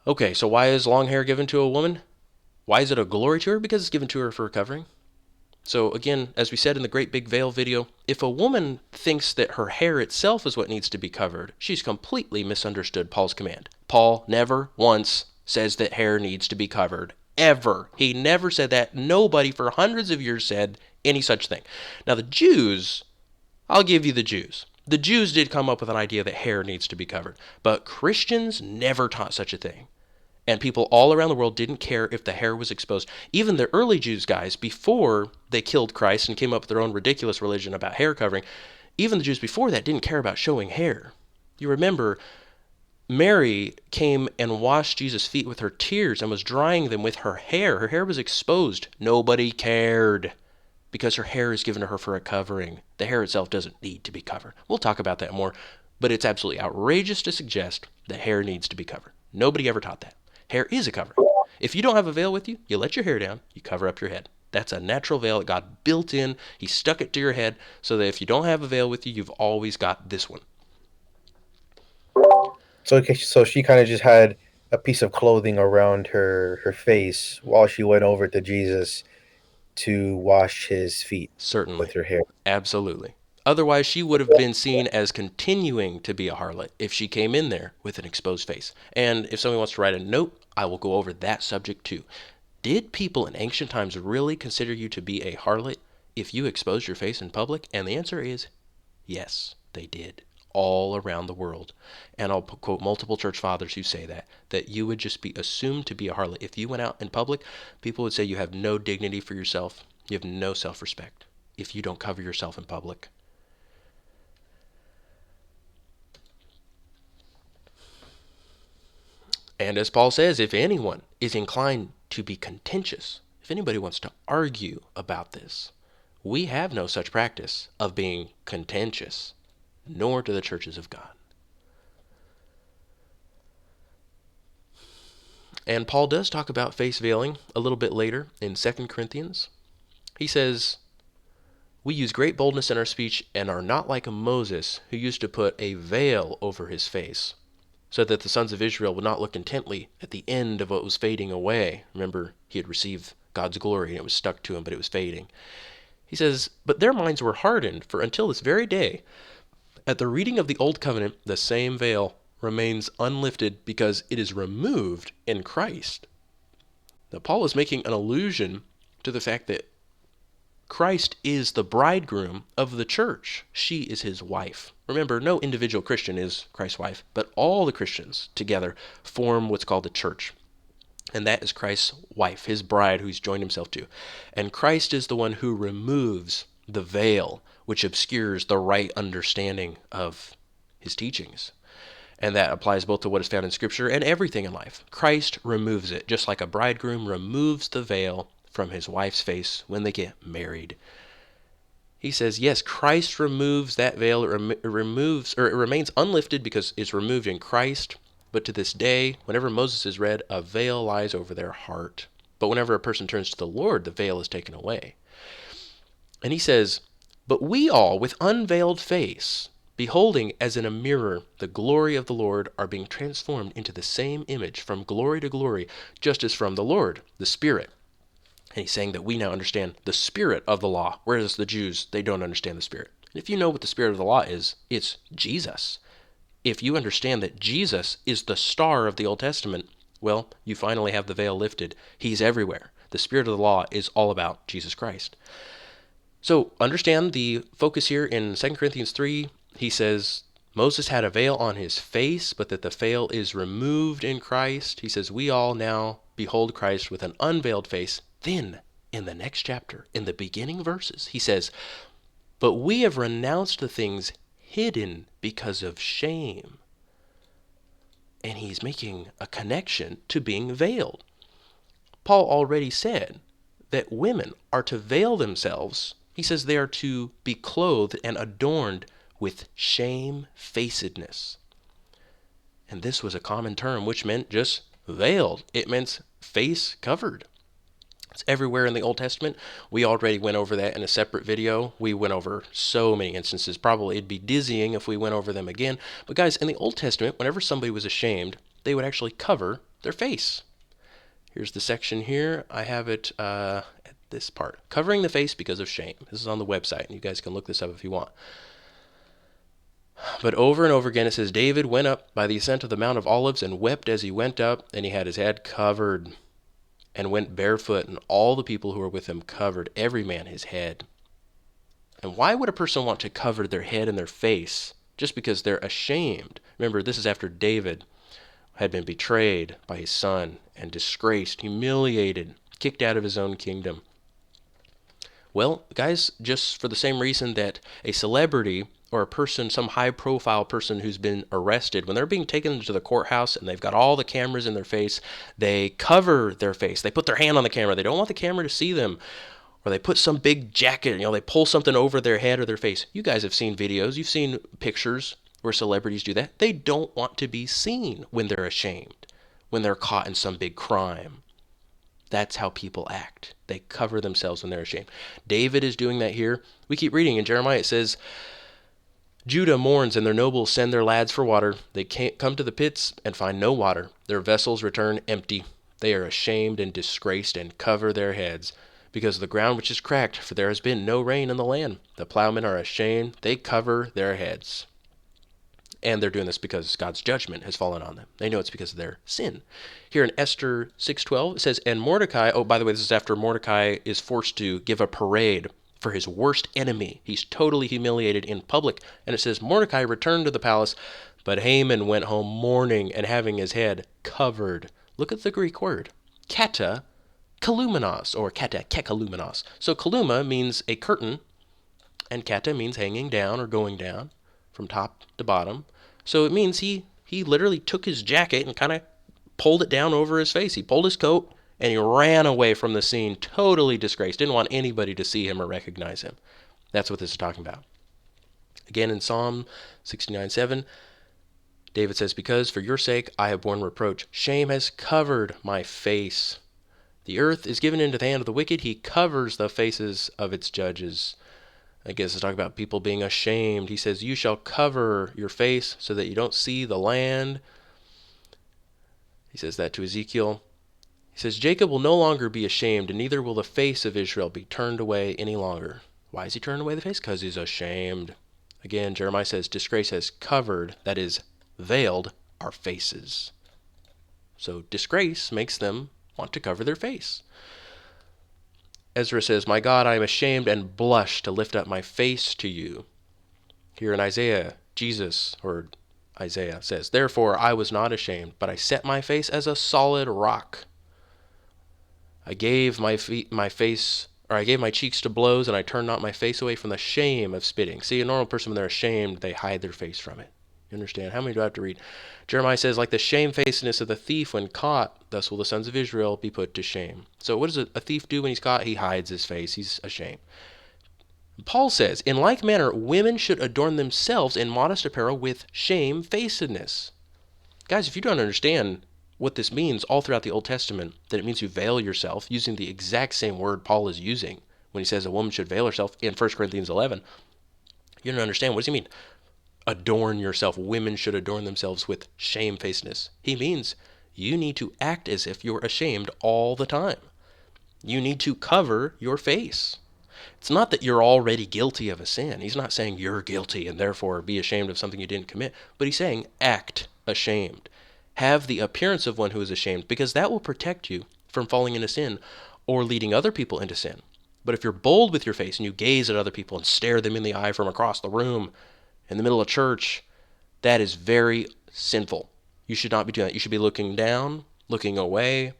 Okay, so why is long hair given to a woman? Why is it a glory to her? Because it's given to her for a covering. So again, as we said in the Great Big Veil video, if a woman thinks that her hair itself is what needs to be covered, she's completely misunderstood Paul's command. Paul never once says that hair needs to be covered. Ever. He never said that. Nobody for hundreds of years said any such thing. Now the Jews, I'll give you the Jews. The Jews did come up with an idea that hair needs to be covered, but Christians never taught such a thing. And people all around the world didn't care if the hair was exposed. Even the early Jews, guys, before they killed Christ and came up with their own ridiculous religion about hair covering, even the Jews before that didn't care about showing hair. You remember, Mary came and washed Jesus' feet with her tears and was drying them with her hair. Her hair was exposed. Nobody cared because her hair is given to her for a covering. The hair itself doesn't need to be covered. We'll talk about that more, but it's absolutely outrageous to suggest that hair needs to be covered. Nobody ever taught that. Hair is a covering. If you don't have a veil with you, you let your hair down, you cover up your head. That's a natural veil that God built in. He stuck it to your head so that if you don't have a veil with you, you've always got this one. So okay, so she kind of just had a piece of clothing around her face while she went over to Jesus to wash his feet Certainly. with her hair. Absolutely. Otherwise, she would have been seen as continuing to be a harlot if she came in there with an exposed face. And if somebody wants to write a note, I will go over that subject too. Did people in ancient times really consider you to be a harlot if you exposed your face in public? And the answer is yes, they did. All around the world. And I'll quote multiple church fathers who say that you would just be assumed to be a harlot. If you went out in public, people would say you have no dignity for yourself. You have no self-respect if you don't cover yourself in public. And as Paul says, if anyone is inclined to be contentious, if anybody wants to argue about this, we have no such practice of being contentious, nor do the churches of God. And Paul does talk about face veiling a little bit later in 2 Corinthians. He says, "We use great boldness in our speech and are not like Moses, who used to put a veil over his face, so that the sons of Israel would not look intently at the end of what was fading away." Remember, he had received God's glory and it was stuck to him, but it was fading. He says, "But their minds were hardened, for until this very day, at the reading of the Old Covenant, the same veil remains unlifted because it is removed in Christ." Now, Paul is making an allusion to the fact that Christ is the bridegroom of the church. She is his wife. Remember, no individual Christian is Christ's wife, but all the Christians together form what's called the church. And that is Christ's wife, his bride, who he's joined himself to. And Christ is the one who removes the veil, which obscures the right understanding of his teachings. And that applies both to what is found in Scripture and everything in life. Christ removes it, just like a bridegroom removes the veil from his wife's face when they get married. He says, yes, Christ removes that veil. It remains unlifted because it's removed in Christ. But to this day, whenever Moses is read, a veil lies over their heart. But whenever a person turns to the Lord, the veil is taken away. And he says, "But we all, with unveiled face, beholding as in a mirror the glory of the Lord, are being transformed into the same image from glory to glory, just as from the Lord, the Spirit." And he's saying that we now understand the spirit of the law, whereas the Jews, they don't understand the spirit. And if you know what the spirit of the law is, it's Jesus. If you understand that Jesus is the star of the Old Testament, well, you finally have the veil lifted. He's everywhere. The spirit of the law is all about Jesus Christ. So understand the focus here in 2 Corinthians 3. He says Moses had a veil on his face, but that the veil is removed in Christ. He says we all now behold Christ with an unveiled face. Then, in the next chapter, in the beginning verses, he says, "But we have renounced the things hidden because of shame." And he's making a connection to being veiled. Paul already said that women are to veil themselves. He says they are to be clothed and adorned with shamefacedness. And this was a common term which meant just veiled. It meant face covered. It's everywhere in the Old Testament. We already went over that in a separate video. We went over so many instances. Probably it'd be dizzying if we went over them again. But guys, in the Old Testament, whenever somebody was ashamed, they would actually cover their face. Here's the section here. I have it at this part. Covering the face because of shame. This is on the website. You guys can look this up if you want. But over and over again it says, David went up by the ascent of the Mount of Olives and wept as he went up, and he had his head covered and went barefoot, and all the people who were with him covered, every man his head. And why would a person want to cover their head and their face? Just because they're ashamed. Remember, this is after David had been betrayed by his son and disgraced, humiliated, kicked out of his own kingdom. Well, guys, just for the same reason that a celebrity or a person, some high-profile person who's been arrested, when they're being taken to the courthouse and they've got all the cameras in their face, they cover their face. They put their hand on the camera. They don't want the camera to see them. Or they put some big jacket, they pull something over their head or their face. You guys have seen videos. You've seen pictures where celebrities do that. They don't want to be seen when they're ashamed, when they're caught in some big crime. That's how people act. They cover themselves when they're ashamed. David is doing that here. We keep reading in Jeremiah. It says, Judah mourns, and their nobles send their lads for water. They can't come to the pits and find no water. Their vessels return empty. They are ashamed and disgraced and cover their heads because of the ground which is cracked, for there has been no rain in the land. The plowmen are ashamed. They cover their heads. And they're doing this because God's judgment has fallen on them. They know it's because of their sin. Here in Esther 6:12, it says, and Mordecai, oh, by the way, this is after Mordecai is forced to give a parade for his worst enemy. He's totally humiliated in public. And it says, Mordecai returned to the palace, but Haman went home mourning and having his head covered. Look at the Greek word, kata kalumenos, or kata kekalumenos. So kaluma means a curtain, and kata means hanging down or going down from top to bottom. So it means he literally took his jacket and kind of pulled it down over his face. He pulled his coat and he ran away from the scene, totally disgraced. Didn't want anybody to see him or recognize him. That's what this is talking about. Again, in Psalm 69:7, David says, because for your sake I have borne reproach. Shame has covered my face. The earth is given into the hand of the wicked. He covers the faces of its judges. I guess it's talking about people being ashamed. He says, you shall cover your face so that you don't see the land. He says that to Ezekiel. He says, Jacob will no longer be ashamed, and neither will the face of Israel be turned away any longer. Why is he turned away the face? Because he's ashamed. Again, Jeremiah says, disgrace has covered, that is, veiled, our faces. So disgrace makes them want to cover their face. Ezra says, my God, I am ashamed and blush to lift up my face to you. Here in Isaiah, Isaiah says, therefore I was not ashamed, but I set my face as a solid rock. I gave my cheeks to blows, and I turned not my face away from the shame of spitting. See, a normal person, when they're ashamed, they hide their face from it. You understand? How many do I have to read? Jeremiah says, like the shamefacedness of the thief when caught, thus will the sons of Israel be put to shame. So what does a thief do when he's caught? He hides his face. He's ashamed. Paul says, in like manner, women should adorn themselves in modest apparel with shamefacedness. Guys, if you don't understand what this means all throughout the Old Testament, that it means you veil yourself, using the exact same word Paul is using when he says a woman should veil herself in 1 Corinthians 11, you don't understand. What does he mean? Adorn yourself. Women should adorn themselves with shamefacedness. He means you need to act as if you're ashamed all the time. You need to cover your face. It's not that you're already guilty of a sin. He's not saying you're guilty and therefore be ashamed of something you didn't commit, but he's saying act ashamed. Have the appearance of one who is ashamed, because that will protect you from falling into sin or leading other people into sin. But if you're bold with your face and you gaze at other people and stare them in the eye from across the room, in the middle of church, that is very sinful. You should not be doing that. You should be looking down, looking away.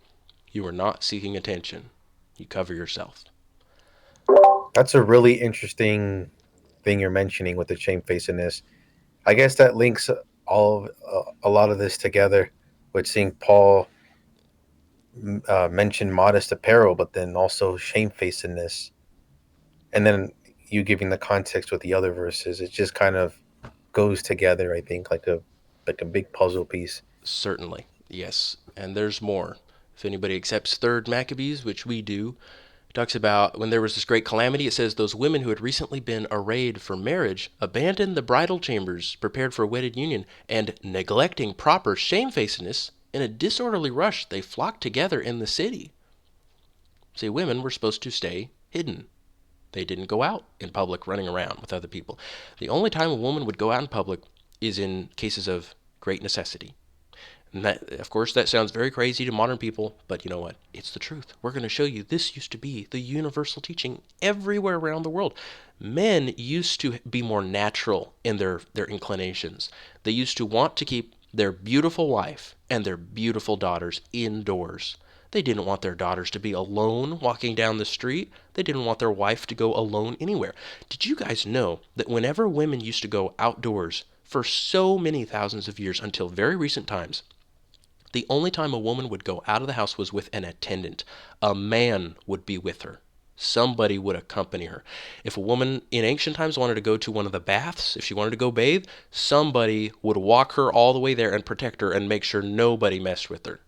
You are not seeking attention. You cover yourself. That's a really interesting thing you're mentioning with the shamefacedness. I guess that links a lot of this together with seeing Paul mention modest apparel, but then also shamefacedness. And then you giving the context with the other verses, it just kind of goes together, I think, like a big puzzle piece. Certainly, yes. And there's more. If anybody accepts 3rd Maccabees, which we do, it talks about when there was this great calamity, it says those women who had recently been arrayed for marriage abandoned the bridal chambers prepared for a wedded union, and neglecting proper shamefacedness, In a disorderly rush, they flocked together in the city. See, women were supposed to stay hidden. They didn't go out in public running around with other people. The only time a woman would go out in public is in cases of great necessity. And that, of course, that sounds very crazy to modern people, but you know what? It's the truth. We're going to show you this used to be the universal teaching everywhere around the world. Men used to be more natural in their inclinations. They used to want to keep their beautiful wife and their beautiful daughters indoors. They didn't want their daughters to be alone walking down the street. They didn't want their wife to go alone anywhere. Did you guys know that whenever women used to go outdoors for so many thousands of years until very recent times, the only time a woman would go out of the house was with an attendant. A man would be with her. Somebody would accompany her. If a woman in ancient times wanted to go to one of the baths, if she wanted to go bathe, somebody would walk her all the way there and protect her and make sure nobody messed with her.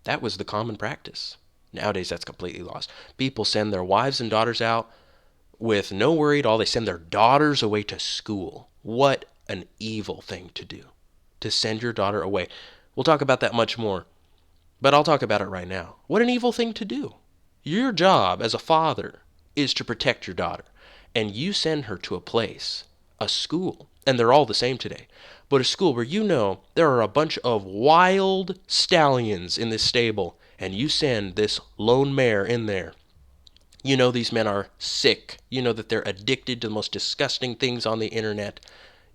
That was the common practice. Nowadays, that's completely lost. People send their wives and daughters out with no worry at all. They send their daughters away to school. What an evil thing to do, to send your daughter away. We'll talk about that much more, but I'll talk about it right now. What an evil thing to do. Your job as a father is to protect your daughter, and you send her to a place, a school, and they're all the same today, but a school where you know there are a bunch of wild stallions in this stable, and you send this lone mare in there. You know these men are sick. You know that they're addicted to the most disgusting things on the internet.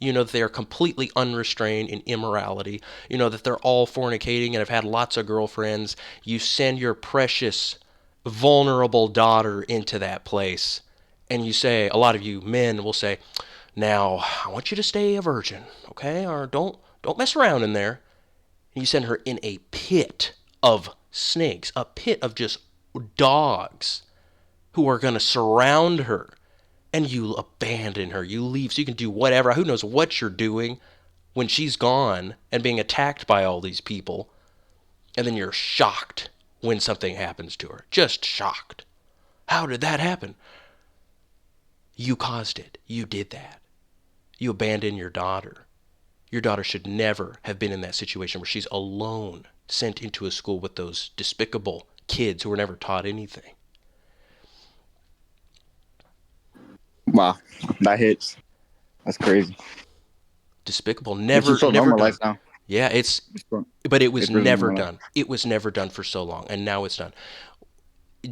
You know that they are completely unrestrained in immorality. You know that they're all fornicating and have had lots of girlfriends. You send your precious, vulnerable daughter into that place. And you say, a lot of you men will say, now, I want you to stay a virgin, okay? Or don't mess around in there. And you send her in a pit of snakes, a pit of just dogs who are going to surround her. And you abandon her. You leave so you can do whatever. Who knows what you're doing when she's gone and being attacked by all these people. And then you're shocked when something happens to her. Just shocked. How did that happen? You caused it. You did that. You abandoned your daughter. Your daughter should never have been in that situation where she's alone, sent into a school with those despicable kids who were never taught anything. Wow, that hits. That's crazy. Despicable. Which Never is so done. normalized now. Yeah, but it was It's really never normalized. done. It was never done for so long, and now it's done.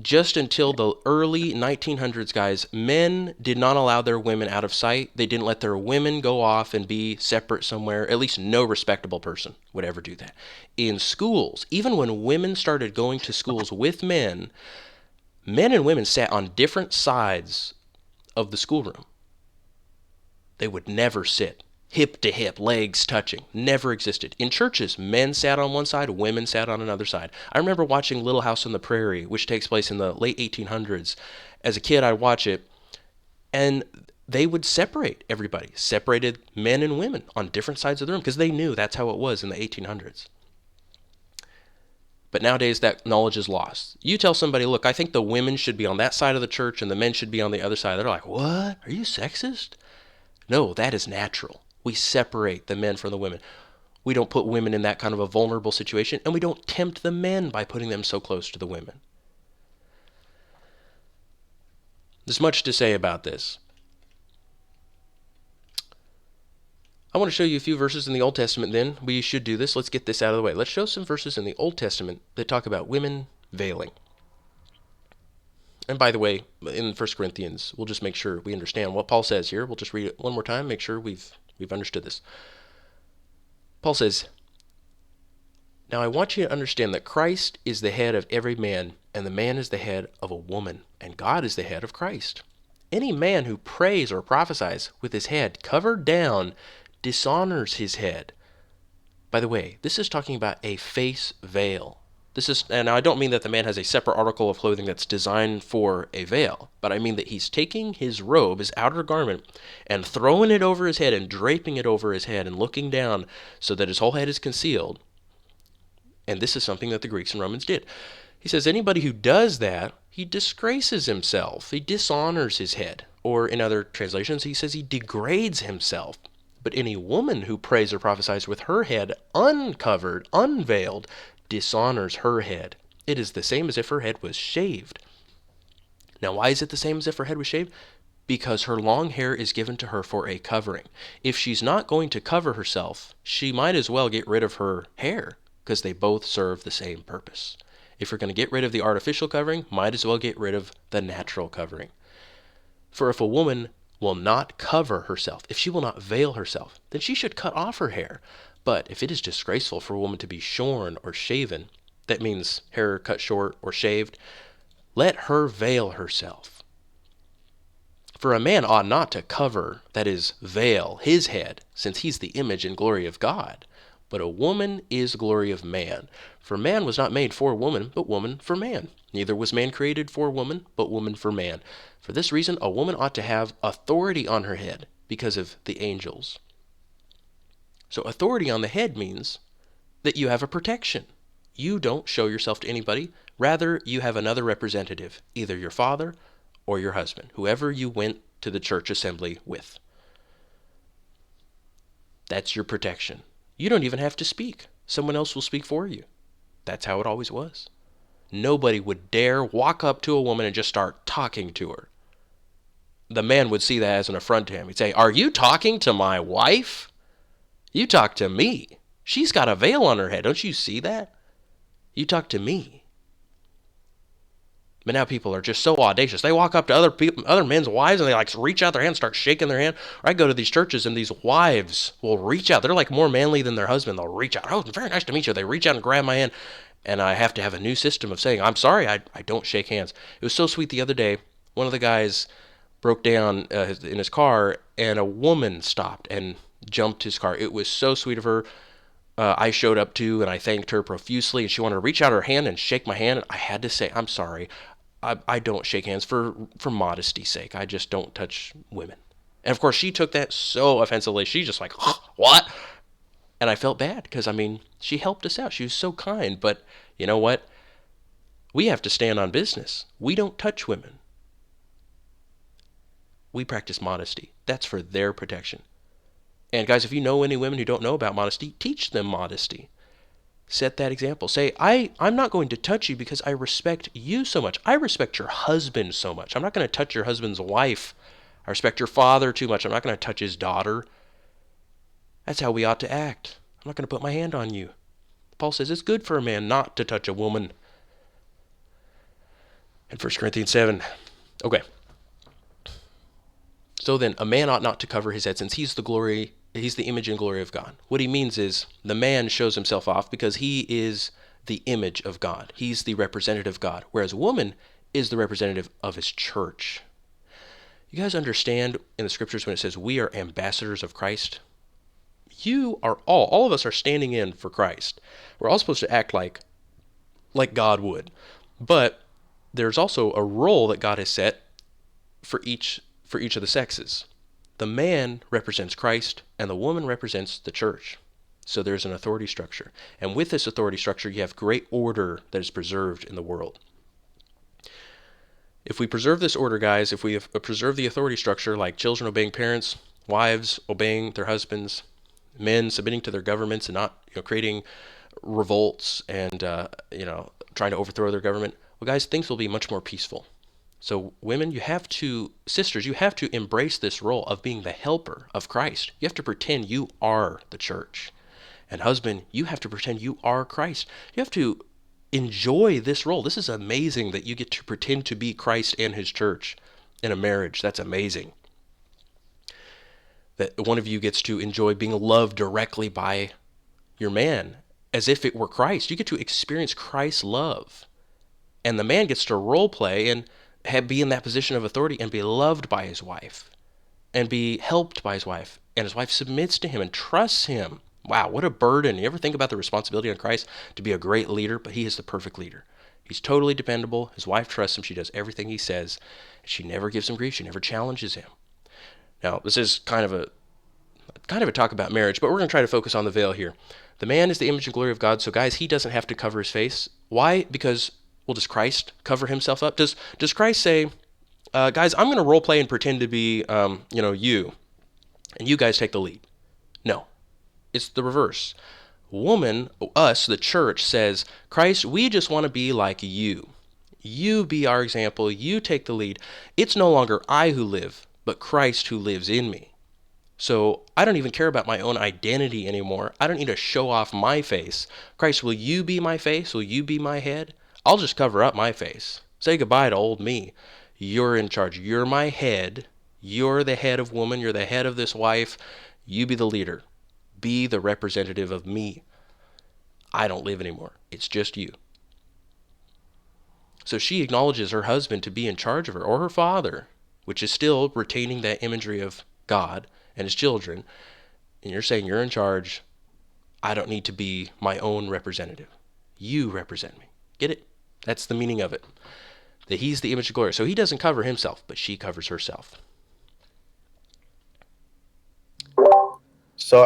Just until the early 1900s, guys, men did not allow their women out of sight. They didn't let their women go off and be separate somewhere. At least no respectable person would ever do that. In schools, even when women started going to schools with men, men and women sat on different sides of the schoolroom. They would never sit hip to hip, legs touching. Never existed. In churches, men sat on one side, women sat on another side. I remember watching Little House on the Prairie, which takes place in the late 1800s. As a kid, I'd watch it, and they would separate everybody, separated men and women on different sides of the room, because they knew that's how it was in the 1800s. But nowadays, that knowledge is lost. You tell somebody, look, I think the women should be on that side of the church and the men should be on the other side. They're like, what? Are you sexist? No, that is natural. We separate the men from the women. We don't put women in that kind of a vulnerable situation, and we don't tempt the men by putting them so close to the women. There's much to say about this. I want to show you a few verses in the Old Testament then. We should do this. Let's get this out of the way. Let's show some verses in the Old Testament that talk about women veiling. And by the way, in 1 Corinthians, we'll just make sure we understand what Paul says here. We'll just read it one more time, make sure we've understood this. Paul says, now I want you to understand that Christ is the head of every man, and the man is the head of a woman, and God is the head of Christ. Any man who prays or prophesies with his head covered down dishonors his head. By the way, this is talking about a face veil. And I don't mean that the man has a separate article of clothing that's designed for a veil, but I mean that he's taking his robe, his outer garment, and throwing it over his head and draping it over his head and looking down so that his whole head is concealed. And this is something that the Greeks and Romans did. He says anybody who does that, he disgraces himself. He dishonors his head. Or in other translations, he says he degrades himself. But any woman who prays or prophesies with her head uncovered, unveiled, dishonors her head. It is the same as if her head was shaved. Now, why is it the same as if her head was shaved? Because her long hair is given to her for a covering. If she's not going to cover herself, she might as well get rid of her hair, because they both serve the same purpose. If you're going to get rid of the artificial covering, might as well get rid of the natural covering. For if a woman will not cover herself, if she will not veil herself, then she should cut off her hair. But if it is disgraceful for a woman to be shorn or shaven, that means hair cut short or shaved, let her veil herself. For a man ought not to cover, that is, veil, his head, since he's the image and glory of God. But a woman is the glory of man. For man was not made for woman, but woman for man. Neither was man created for woman, but woman for man. For this reason, a woman ought to have authority on her head, because of the angels. So authority on the head means that you have a protection. You don't show yourself to anybody. Rather, you have another representative, either your father or your husband, whoever you went to the church assembly with. That's your protection. You don't even have to speak. Someone else will speak for you. That's how it always was. Nobody would dare walk up to a woman and just start talking to her. The man would see that as an affront to him. He'd say, "Are you talking to my wife? You talk to me. She's got a veil on her head. Don't you see that? You talk to me." But now people are just so audacious. They walk up to other men's wives, and they like reach out their hand, start shaking their hand. Or I go to these churches, and these wives will reach out. They're like more manly than their husband. They'll reach out. "Oh, very nice to meet you." They reach out and grab my hand, and I have to have a new system of saying, "I'm sorry, I don't shake hands." It was so sweet the other day. One of the guys broke down in his car, and a woman stopped and jumped his car. It was so sweet of her. I showed up too, and I thanked her profusely, and she wanted to reach out her hand and shake my hand. And I had to say, "I'm sorry. I don't shake hands for modesty's sake. I just don't touch women." And of course, she took that so offensively. She's just like, "What?" And I felt bad because, I mean, she helped us out. She was so kind. But you know what? We have to stand on business. We don't touch women. We practice modesty. That's for their protection. And guys, if you know any women who don't know about modesty, teach them modesty. Set that example. Say, I'm not going to touch you because I respect you so much. I respect your husband so much. I'm not going to touch your husband's wife. I respect your father too much. I'm not going to touch his daughter. That's how we ought to act. I'm not going to put my hand on you. Paul says it's good for a man not to touch a woman. In 1 Corinthians 7. Okay. So then, a man ought not to cover his head, since he's the image and glory of God. What he means is the man shows himself off because he is the image of God. He's the representative of God, whereas a woman is the representative of his church. You guys understand in the scriptures when it says we are ambassadors of Christ? You are all of us are standing in for Christ. We're all supposed to act like God would. But there's also a role that God has set for each of the sexes. The man represents Christ, and the woman represents the church. So there's an authority structure. And with this authority structure, you have great order that is preserved in the world. If we preserve this order, guys, if we preserve the authority structure, like children obeying parents, wives obeying their husbands, men submitting to their governments and not creating revolts and trying to overthrow their government, well, guys, things will be much more peaceful. So women, sisters, you have to embrace this role of being the helper of Christ. You have to pretend you are the church. And husband, you have to pretend you are Christ. You have to enjoy this role. This is amazing that you get to pretend to be Christ and his church in a marriage. That's amazing. That one of you gets to enjoy being loved directly by your man as if it were Christ. You get to experience Christ's love. And the man gets to role play and be in that position of authority and be loved by his wife and be helped by his wife. And his wife submits to him and trusts him. Wow, what a burden. You ever think about the responsibility on Christ to be a great leader? But he is the perfect leader. He's totally dependable. His wife trusts him. She does everything he says. She never gives him grief. She never challenges him. Now, this is kind of a talk about marriage, but we're going to try to focus on the veil here. The man is the image and glory of God. So guys, he doesn't have to cover his face. Why? Because, well, does Christ cover himself up? Does Christ say, guys, I'm going to role play and pretend to be, you, and you guys take the lead? No, it's the reverse. Woman, us, the church, says, Christ, we just want to be like you. You be our example. You take the lead. It's no longer I who live, but Christ who lives in me. So I don't even care about my own identity anymore. I don't need to show off my face. Christ, will you be my face? Will you be my head? I'll just cover up my face. Say goodbye to old me. You're in charge. You're my head. You're the head of woman. You're the head of this wife. You be the leader. Be the representative of me. I don't live anymore. It's just you. So she acknowledges her husband to be in charge of her, or her father, which is still retaining that imagery of God and his children. And you're saying you're in charge. I don't need to be my own representative. You represent me. Get it? That's the meaning of it. That he's the image of glory. So he doesn't cover himself, but she covers herself. So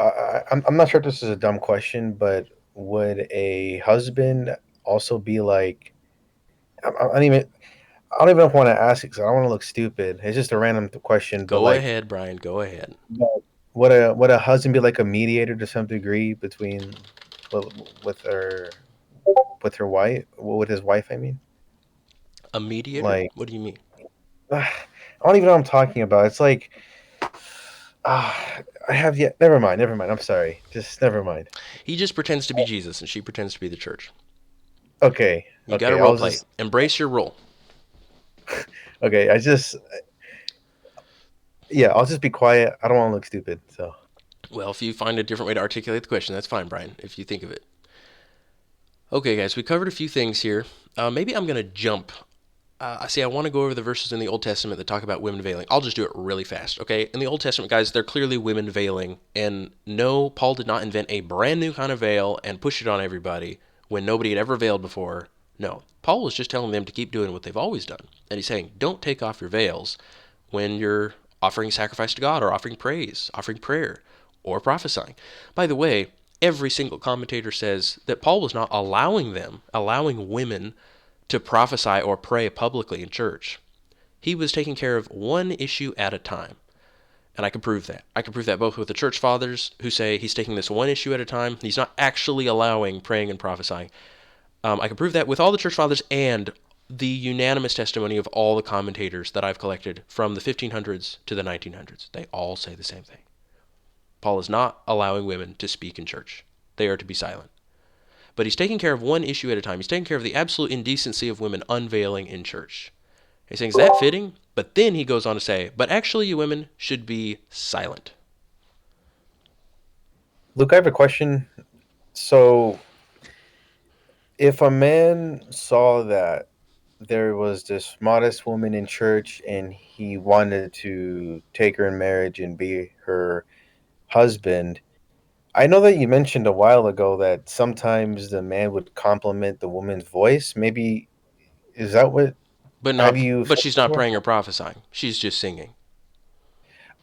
I'm not sure if this is a dumb question, but would a husband also be like? I don't even. I don't even know if I want to ask it because I don't want to look stupid. It's just a random question, but Go like, ahead, Brian. Go ahead. would a husband be like a mediator to some degree between with with her with her wife, with his wife? I mean, A mediator? like, What do you mean? I don't even know what I'm talking about. It's like, I have yet. Never mind. Never mind. I'm sorry. Just never mind. He just pretends to be Jesus and she pretends to be the church. Okay. You got to Okay. role play. Embrace your role. Okay. Yeah. I'll just be quiet. I don't want to look stupid. So. Well, if you find a different way to articulate the question, that's fine, Brian, if you think of it. Okay, guys, we covered a few things here. Maybe I'm going to jump. I want to go over the verses in the Old Testament that talk about women veiling. I'll just do it really fast, okay? In the Old Testament, guys, they're clearly women veiling. And no, Paul did not invent a brand new kind of veil and push it on everybody when nobody had ever veiled before. No, Paul was just telling them to keep doing what they've always done. And he's saying, don't take off your veils when you're offering sacrifice to God or offering praise, offering prayer, or prophesying. By the way, every single commentator says that Paul was not allowing women to prophesy or pray publicly in church. He was taking care of one issue at a time. And I can prove that. I can prove that both with the church fathers who say he's taking this one issue at a time. He's not actually allowing praying and prophesying. I can prove that with all the church fathers and the unanimous testimony of all the commentators that I've collected from the 1500s to the 1900s. They all say the same thing. Paul is not allowing women to speak in church. They are to be silent. But he's taking care of one issue at a time. He's taking care of the absolute indecency of women unveiling in church. He's saying, is that fitting? But then he goes on to say, but actually you women should be silent. Luke, I have a question. So, if a man saw that there was this modest woman in church and he wanted to take her in marriage and be her husband, I know that you mentioned a while ago that sometimes the man would compliment the woman's voice. Maybe is that what have you But said she's not before? praying or prophesying. She's just singing.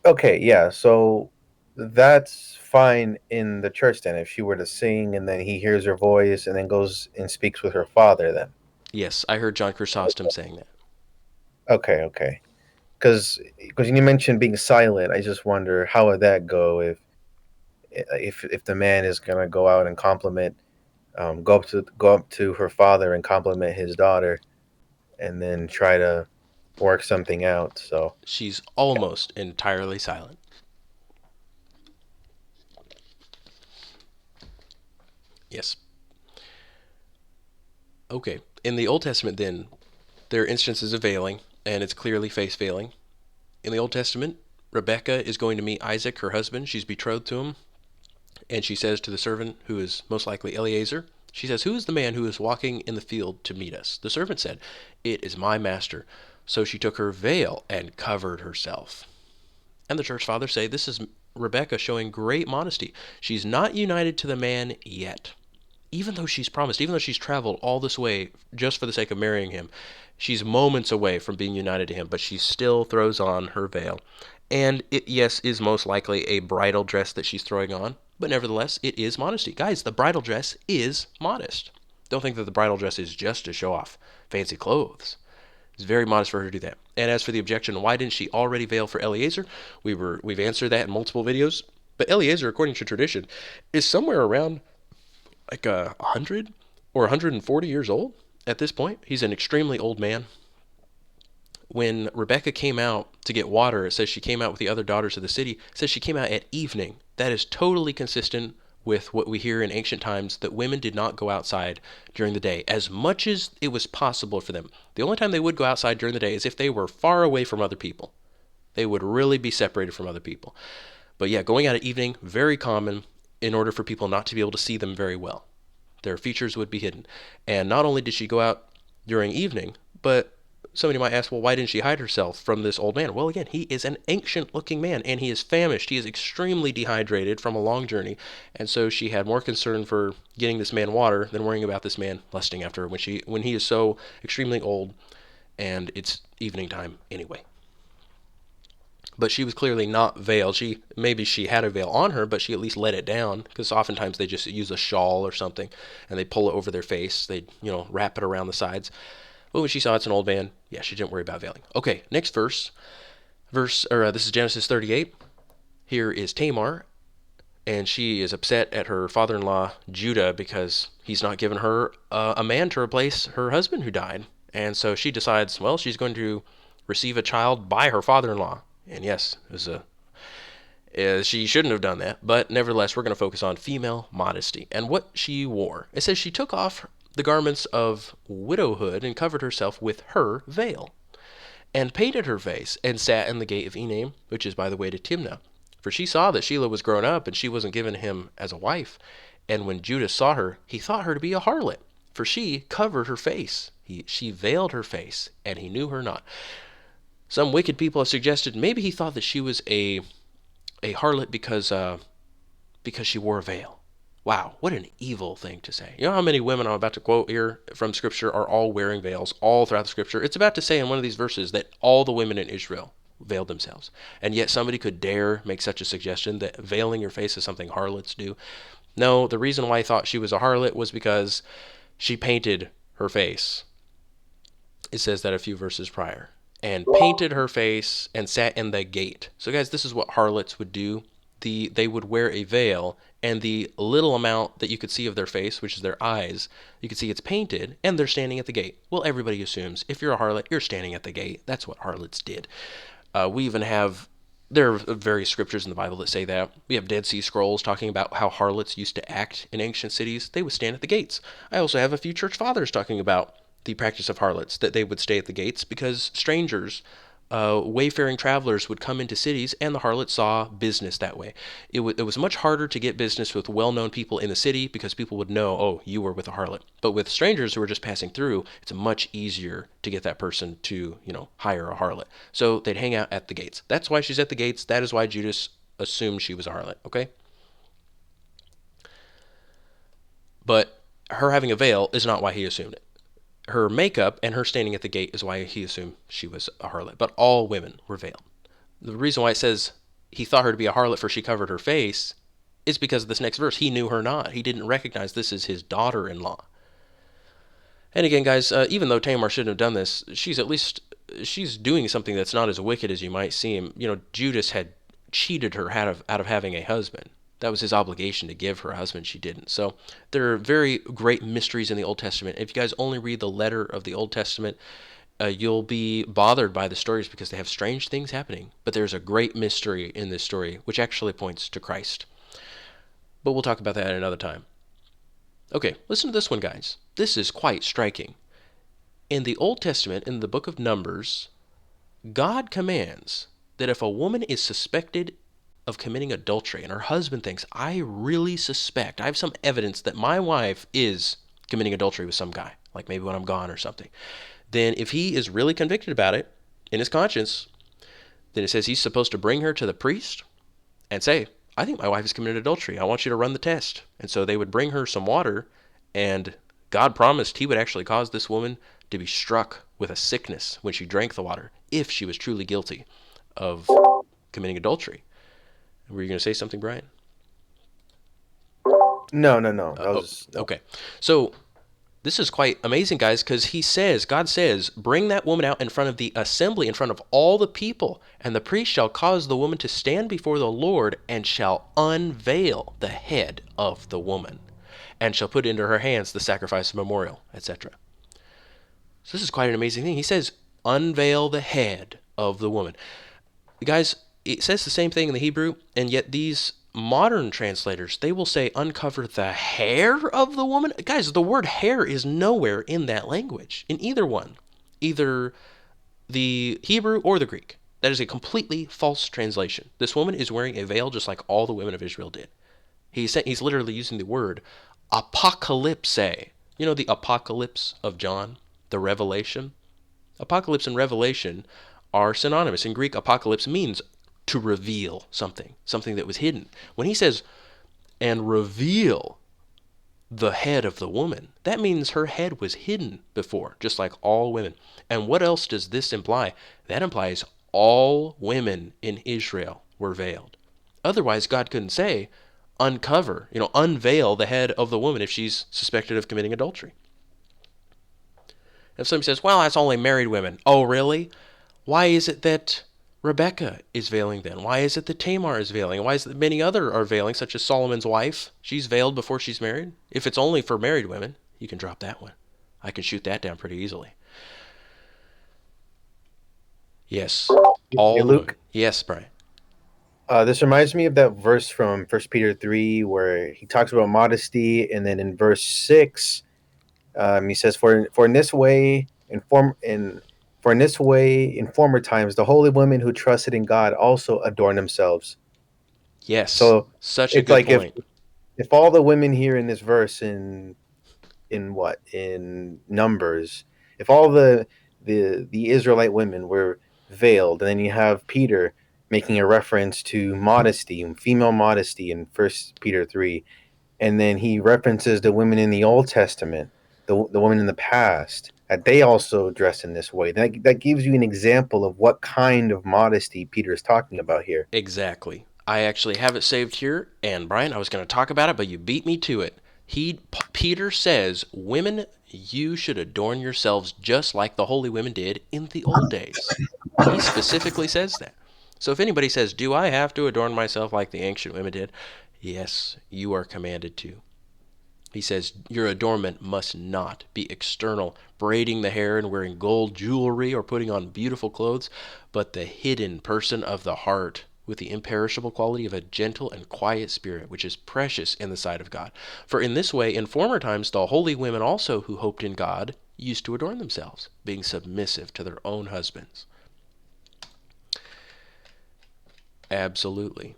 Okay, yeah. So that's fine in the church then if she were to sing and then he hears her voice and then goes and speaks with her father then. Yes, I heard John Chrysostom saying that. Okay, okay. Because you mentioned being silent, I just wonder how would that go if the man is gonna go out and compliment, go up to her father and compliment his daughter, and then try to work something out. So She's almost entirely silent. Yes. Okay. In the Old Testament, then, there are instances of veiling, and it's clearly face veiling. In the Old Testament, Rebecca is going to meet Isaac, her husband. She's betrothed to him. And she says to the servant, who is most likely Eliezer, she says, who is the man who is walking in the field to meet us? The servant said, it is my master. So she took her veil and covered herself. And the church fathers say this is Rebecca showing great modesty. She's not united to the man yet. Even though she's promised, even though she's traveled all this way just for the sake of marrying him, she's moments away from being united to him, but she still throws on her veil. And it, yes, is most likely a bridal dress that she's throwing on, but nevertheless, it is modesty. Guys, the bridal dress is modest. Don't think that the bridal dress is just to show off fancy clothes. It's very modest for her to do that. And as for the objection, why didn't she already veil for Eliezer? We've answered that in multiple videos. But Eliezer, according to tradition, is somewhere around like 100 or 140 years old at this point. He's an extremely old man. When Rebecca came out to get water, it says she came out with the other daughters of the city. It says she came out at evening. That is totally consistent with what we hear in ancient times, that women did not go outside during the day as much as it was possible for them. The only time they would go outside during the day is if they were far away from other people. They would really be separated from other people. But yeah, going out at evening, very common in order for people not to be able to see them very well. Their features would be hidden. And not only did she go out during evening, but somebody might ask, well, why didn't she hide herself from this old man? Well, again, he is an ancient looking man and he is famished. He is extremely dehydrated from a long journey. And so she had more concern for getting this man water than worrying about this man lusting after her when he is so extremely old and it's evening time anyway. But she was clearly not veiled. Maybe she had a veil on her, but she at least let it down, because oftentimes they just use a shawl or something and they pull it over their face. They wrap it around the sides. But when she saw it's an old man, yeah, she didn't worry about veiling. Okay, next verse. This is Genesis 38. Here is Tamar, and she is upset at her father-in-law Judah because he's not given her a man to replace her husband who died. And so she decides, well, she's going to receive a child by her father-in-law. And yes, she shouldn't have done that, but nevertheless, we're going to focus on female modesty and what she wore. It says she took off the garments of widowhood and covered herself with her veil, and painted her face, and sat in the gate of Enaim, which is by the way to Timnah. For she saw that Shelah was grown up, and she wasn't given him as a wife. And when Judah saw her, he thought her to be a harlot, for she covered her face. She veiled her face, and he knew her not. Some wicked people have suggested maybe he thought that she was a harlot because she wore a veil. Wow, what an evil thing to say. You know how many women I'm about to quote here from Scripture are all wearing veils all throughout the Scripture? It's about to say in one of these verses that all the women in Israel veiled themselves. And yet somebody could dare make such a suggestion that veiling your face is something harlots do. No, the reason why I thought she was a harlot was because she painted her face. It says that a few verses prior. And painted her face and sat in the gate. So guys, this is what harlots would do. They would wear a veil, and the little amount that you could see of their face, which is their eyes, you could see it's painted, and they're standing at the gate. Well, everybody assumes if you're a harlot, you're standing at the gate. That's what harlots did. We even have, there are various scriptures in the Bible that say that. We have Dead Sea Scrolls talking about how harlots used to act in ancient cities. They would stand at the gates. I also have a few church fathers talking about the practice of harlots, that they would stay at the gates because strangers, wayfaring travelers would come into cities, and the harlots saw business that way. It was much harder to get business with well-known people in the city because people would know, oh, you were with a harlot. But with strangers who were just passing through, it's much easier to get that person to, hire a harlot. So they'd hang out at the gates. That's why she's at the gates. That is why Judas assumed she was a harlot, okay? But her having a veil is not why he assumed it. Her makeup and her standing at the gate is why he assumed she was a harlot. But all women were veiled. The reason why it says he thought her to be a harlot for she covered her face is because of this next verse. He knew her not. He didn't recognize this as his daughter-in-law. And again, guys, even though Tamar shouldn't have done this, she's doing something that's not as wicked as you might seem. Judas had cheated her out of having a husband. That was his obligation to give her a husband. She didn't. So there are very great mysteries in the Old Testament. If you guys only read the letter of the Old Testament, you'll be bothered by the stories because they have strange things happening. But there's a great mystery in this story, which actually points to Christ. But we'll talk about that another time. Okay, listen to this one, guys. This is quite striking. In the Old Testament, in the book of Numbers, God commands that if a woman is suspected of committing adultery and her husband thinks, I really suspect, I have some evidence that my wife is committing adultery with some guy, like maybe when I'm gone or something, then if he is really convicted about it in his conscience, then it says he's supposed to bring her to the priest and say, I think my wife has committed adultery. I want you to run the test. And so they would bring her some water, and God promised he would actually cause this woman to be struck with a sickness when she drank the water, if she was truly guilty of committing adultery. Were you going to say something, Brian? No. That was Okay. So This is quite amazing, guys, because God says, bring that woman out in front of the assembly, in front of all the people, and the priest shall cause the woman to stand before the Lord, and shall unveil the head of the woman, and shall put into her hands the sacrifice of memorial, etc. So this is quite an amazing thing. He says, unveil the head of the woman. Guys, it says the same thing in the Hebrew, and yet these modern translators, they will say uncover the hair of the woman. Guys, the word hair is nowhere in that language, in either one, either the Hebrew or the Greek. That is a completely false translation. This woman is wearing a veil just like all the women of Israel did. He's literally using the word apocalypse. You know, the apocalypse of John, the revelation. Apocalypse and revelation are synonymous. In Greek, apocalypse means to reveal something, something that was hidden. When he says, and reveal the head of the woman, that means her head was hidden before, just like all women. And what else does this imply? That implies all women in Israel were veiled. Otherwise, God couldn't say, unveil the head of the woman if she's suspected of committing adultery. If somebody says, well, that's only married women. Oh, really? Why is it that Rebecca is veiling then? Why is it that Tamar is veiling? Why is it that many other are veiling, such as Solomon's wife? She's veiled before she's married. If it's only for married women, you can drop that one. I can shoot that down pretty easily. Yes, Hey, all the women. Luke, Yes, Brian. this reminds me of that verse from First Peter 3 where he talks about modesty, and then in verse 6, he says, For in this way, for in this way, in former times, the holy women who trusted in God also adorned themselves. Yes, So such a it's good like point. if all the women here in this verse in Numbers, if all the Israelite women were veiled, and then you have Peter making a reference to modesty and female modesty in First Peter 3, and then he references the women in the Old Testament, the women in the past, that they also dress in this way. That gives you an example of what kind of modesty Peter is talking about here. Exactly. I actually have it saved here, and Brian, I was going to talk about it, but you beat me to it. Peter says, "Women, you should adorn yourselves just like the holy women did in the old days." He specifically says that. So if anybody says, "Do I have to adorn myself like the ancient women did?" Yes, you are commanded to. He says, your adornment must not be external, braiding the hair and wearing gold jewelry or putting on beautiful clothes, but the hidden person of the heart, with the imperishable quality of a gentle and quiet spirit, which is precious in the sight of God. For in this way, in former times, the holy women also who hoped in God used to adorn themselves, being submissive to their own husbands. Absolutely.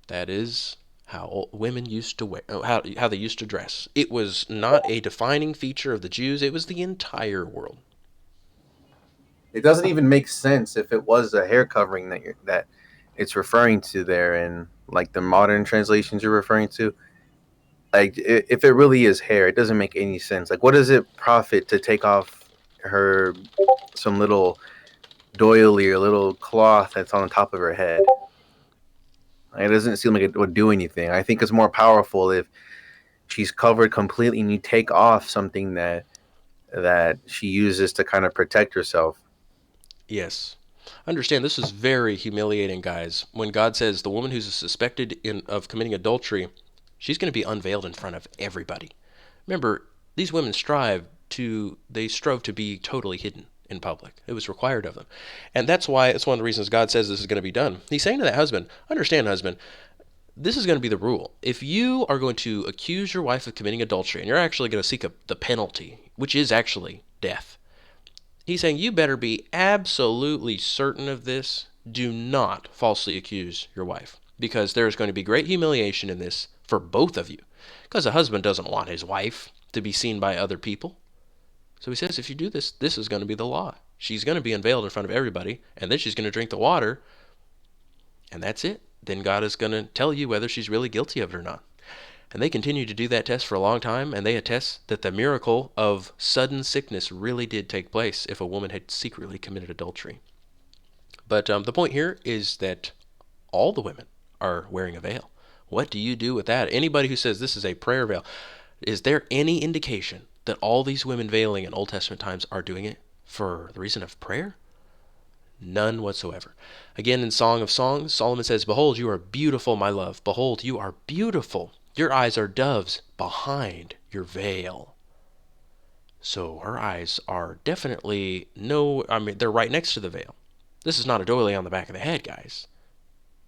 That is how women used to wear, how they used to dress. It was not a defining feature of the Jews, it was the entire world. It doesn't even make sense if it was a hair covering that it's referring to there, and like the modern translations you're referring to. Like if it really is hair, it doesn't make any sense. Like, what does it profit to take off her some little doily or little cloth that's on the top of her head? Like, it doesn't seem like it would do anything. I think it's more powerful if she's covered completely and you take off something that she uses to kind of protect herself. Yes. Understand, this is very humiliating, guys. When God says the woman who's suspected of committing adultery, she's going to be unveiled in front of everybody. Remember, these women strove to be totally hidden in public. It was required of them. And that's why it's one of the reasons God says this is going to be done. He's saying to that husband, understand, husband, this is going to be the rule. If you are going to accuse your wife of committing adultery and you're actually going to seek the penalty, which is actually death, he's saying you better be absolutely certain of this. Do not falsely accuse your wife, because there is going to be great humiliation in this for both of you. Because a husband doesn't want his wife to be seen by other people. So he says, if you do this, this is going to be the law. She's going to be unveiled in front of everybody, and then she's going to drink the water, and that's it. Then God is going to tell you whether she's really guilty of it or not. And they continue to do that test for a long time, and they attest that the miracle of sudden sickness really did take place if a woman had secretly committed adultery. But the point here is that all the women are wearing a veil. What do you do with that? Anybody who says this is a prayer veil, is there any indication that all these women veiling in Old Testament times are doing it for the reason of prayer? None whatsoever. Again, in Song of Songs, Solomon says, "Behold, you are beautiful, my love. Behold, you are beautiful. Your eyes are doves behind your veil." So her eyes are definitely they're right next to the veil. This is not a doily on the back of the head, guys.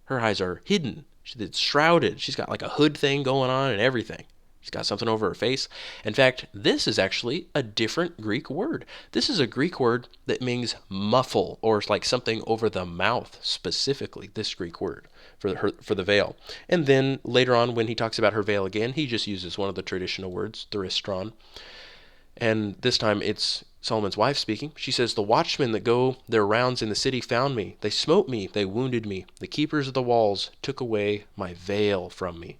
Her eyes are hidden. It's shrouded. She's got like a hood thing going on and everything. She's got something over her face. In fact, this is actually a different Greek word. This is a Greek word that means muffle, or it's like something over the mouth, specifically, this Greek word for the veil. And then later on, when he talks about her veil again, he just uses one of the traditional words, theristron. And this time it's Solomon's wife speaking. She says, "The watchmen that go their rounds in the city found me. They smote me, they wounded me. The keepers of the walls took away my veil from me."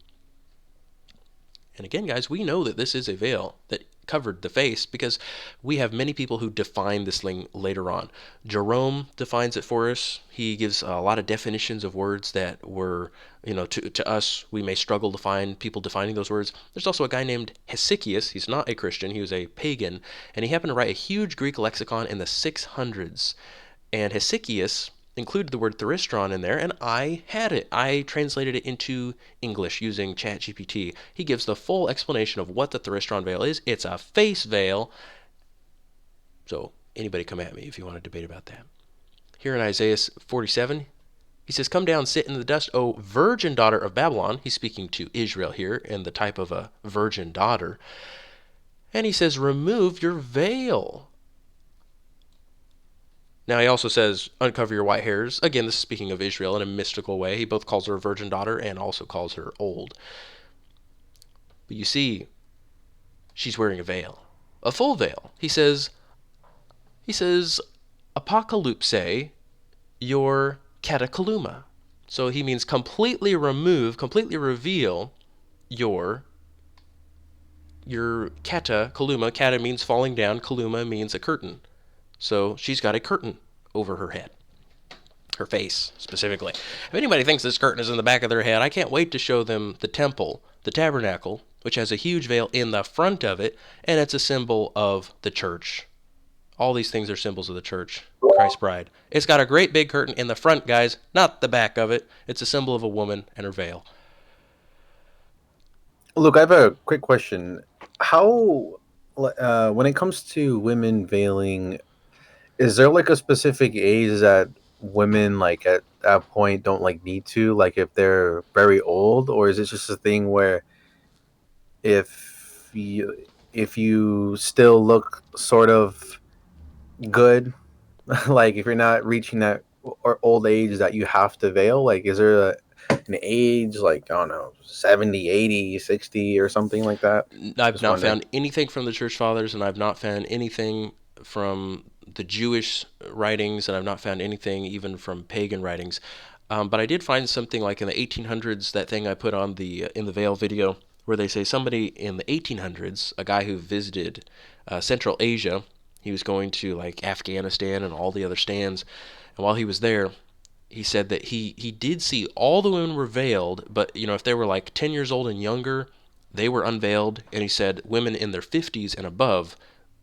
And again, guys, we know that this is a veil that covered the face because we have many people who define this thing later on. Jerome defines it for us. He gives a lot of definitions of words that were, to us, we may struggle to find people defining those words. There's also a guy named Hesychius. He's not a Christian. He was a pagan, and he happened to write a huge Greek lexicon in the 600s. And Hesychius included the word theristron in there, and I had it. I translated it into English using ChatGPT. He gives the full explanation of what the theristron veil is. It's a face veil. So anybody come at me if you want to debate about that. Here in Isaiah 47, he says, "Come down, sit in the dust, O virgin daughter of Babylon." He's speaking to Israel here in the type of a virgin daughter. And he says, "Remove your veil." Now he also says, "Uncover your white hairs." Again, this is speaking of Israel in a mystical way. He both calls her a virgin daughter and also calls her old. But you see, she's wearing a veil, a full veil. He says, "Apocalypse your catakaluma." So he means completely remove, completely reveal your kata kaluma. Kata means falling down. Kaluma means a curtain. So she's got a curtain over her head. Her face, specifically. If anybody thinks this curtain is in the back of their head, I can't wait to show them the temple, the tabernacle, which has a huge veil in the front of it, and it's a symbol of the church. All these things are symbols of the church, Christ's bride. It's got a great big curtain in the front, guys, not the back of it. It's a symbol of a woman and her veil. Look, I have a quick question. How, when it comes to women veiling, is there like a specific age that women like at that point don't like need to, like if they're very old, or is it just a thing where if you still look sort of good, like if you're not reaching that or old age that you have to veil, like is there an age like I don't know 70, 80, 60 or something like that? I've Just not wondering. found anything from the church fathers, and I've not found anything from the Jewish writings, and I've not found anything even from pagan writings. But I did find something like in the 1800s, that thing I put on the in the veil video, where they say somebody in the 1800s, a guy who visited Central Asia, he was going to like Afghanistan and all the other stands, and while he was there, he said that he did see all the women were veiled, but if they were like 10 years old and younger, they were unveiled. And he said women in their 50s and above,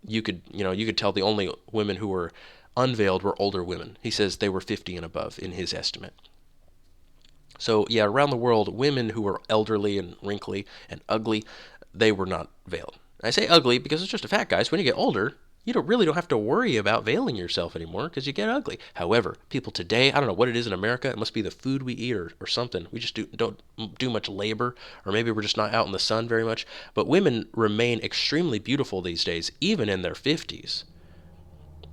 you could tell the only women who were unveiled were older women. He says they were 50 and above in his estimate. So yeah, around the world, women who were elderly and wrinkly and ugly, they were not veiled. I say ugly because it's just a fact, guys. When you get older, you don't have to worry about veiling yourself anymore because you get ugly. However, people today, I don't know what it is in America. It must be the food we eat or something. We just don't do much labor, or maybe we're just not out in the sun very much. But women remain extremely beautiful these days, even in their 50s.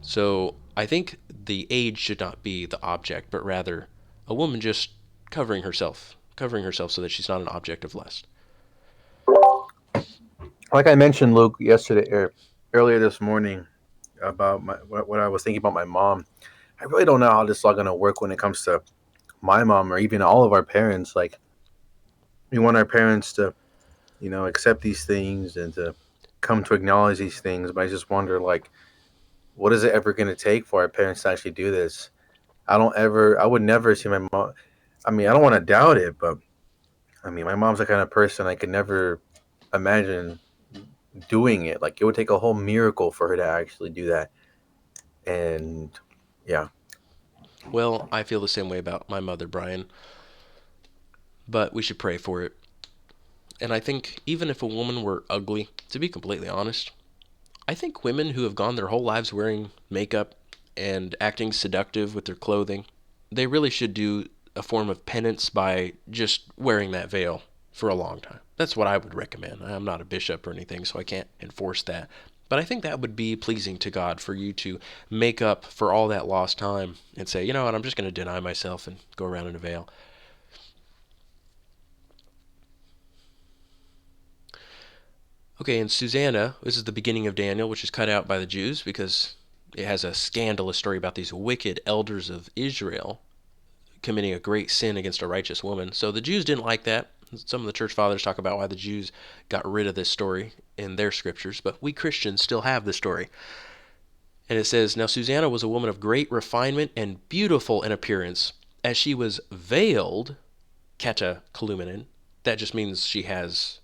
So I think the age should not be the object, but rather a woman just covering herself so that she's not an object of lust. Like I mentioned, Luke, yesterday or earlier this morning about what I was thinking about my mom. I really don't know how this is all gonna work when it comes to my mom or even all of our parents. Like we want our parents to, accept these things and to come to acknowledge these things. But I just wonder, like, what is it ever gonna take for our parents to actually do this? I would never see my mom. I mean, I don't want to doubt it, but I mean, my mom's the kind of person I could never imagine doing it. Like it would take a whole miracle for her to actually do that. And yeah, Well, I feel the same way about my mother, Brian, but we should pray for it. And I think even if a woman were ugly, to be completely honest, I think women who have gone their whole lives wearing makeup and acting seductive with their clothing, they really should do a form of penance by just wearing that veil for a long time. That's what I would recommend. I'm not a bishop or anything, so I can't enforce that. But I think that would be pleasing to God for you to make up for all that lost time and say, you know what, I'm just going to deny myself and go around in a veil. Okay, and Susanna, this is the beginning of Daniel, which is cut out by the Jews because it has a scandalous story about these wicked elders of Israel committing a great sin against a righteous woman. So the Jews didn't like that. Some of the church fathers talk about why the Jews got rid of this story in their scriptures, but we Christians still have the story. And it says, now Susanna was a woman of great refinement and beautiful in appearance. As she was veiled, kata kalumenen, that just means she has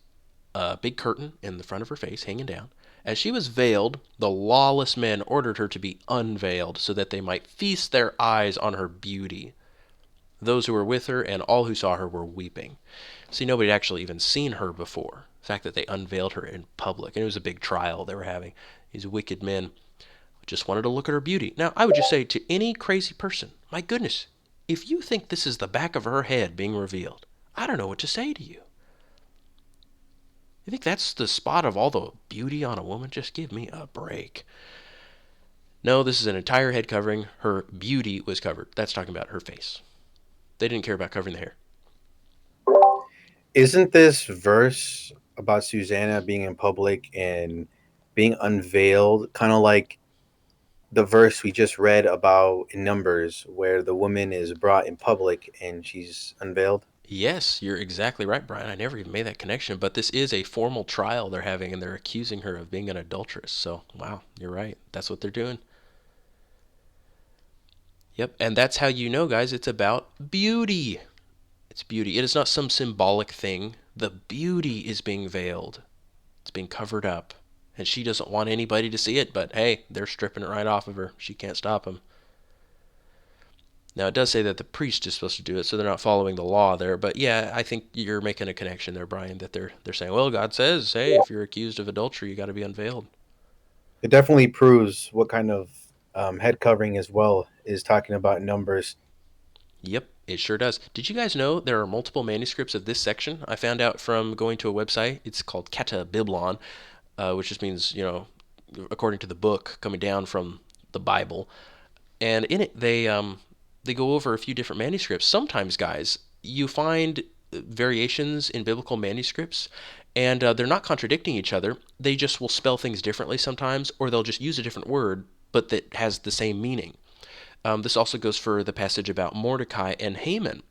a big curtain in the front of her face hanging down. As she was veiled, the lawless men ordered her to be unveiled so that they might feast their eyes on her beauty. Those who were with her and all who saw her were weeping. See, nobody had actually even seen her before. The fact that they unveiled her in public, and it was a big trial they were having. These wicked men just wanted to look at her beauty. Now, I would just say to any crazy person, my goodness, if you think this is the back of her head being revealed, I don't know what to say to you. You think that's the spot of all the beauty on a woman? Just give me a break. No, this is an entire head covering. Her beauty was covered. That's talking about her face. They didn't care about covering the hair. isn't this verse about Susanna being in public and being unveiled kind of like the verse we just read about in Numbers, where the woman is brought in public and she's unveiled? Yes, you're exactly right, Brian. I never even made that connection, but this is a formal trial they're having, and they're accusing her of being an adulteress. So, wow, you're right. That's what they're doing. Yep, and that's how you know, guys, it's about beauty. It's beauty. It is not some symbolic thing. The beauty is being veiled, it's being covered up. And she doesn't want anybody to see it, but hey, they're stripping it right off of her. She can't stop them. Now, it does say that the priest is supposed to do it, so they're not following the law there. But yeah, I think you're making a connection there, Brian, that they're saying, well, God says, hey, if you're accused of adultery, you got to be unveiled. It definitely proves what kind of head covering as well is talking about in Numbers. Yep, it sure does. Did you guys know there are multiple manuscripts of this section? I found out from going to a website. It's called Kata Biblon, which just means, according to the book, coming down from the Bible. And in it, they go over a few different manuscripts. Sometimes, guys, you find variations in biblical manuscripts, and they're not contradicting each other. They just will spell things differently sometimes, or they'll just use a different word, but that has the same meaning. This also goes for the passage about Mordecai and Haman.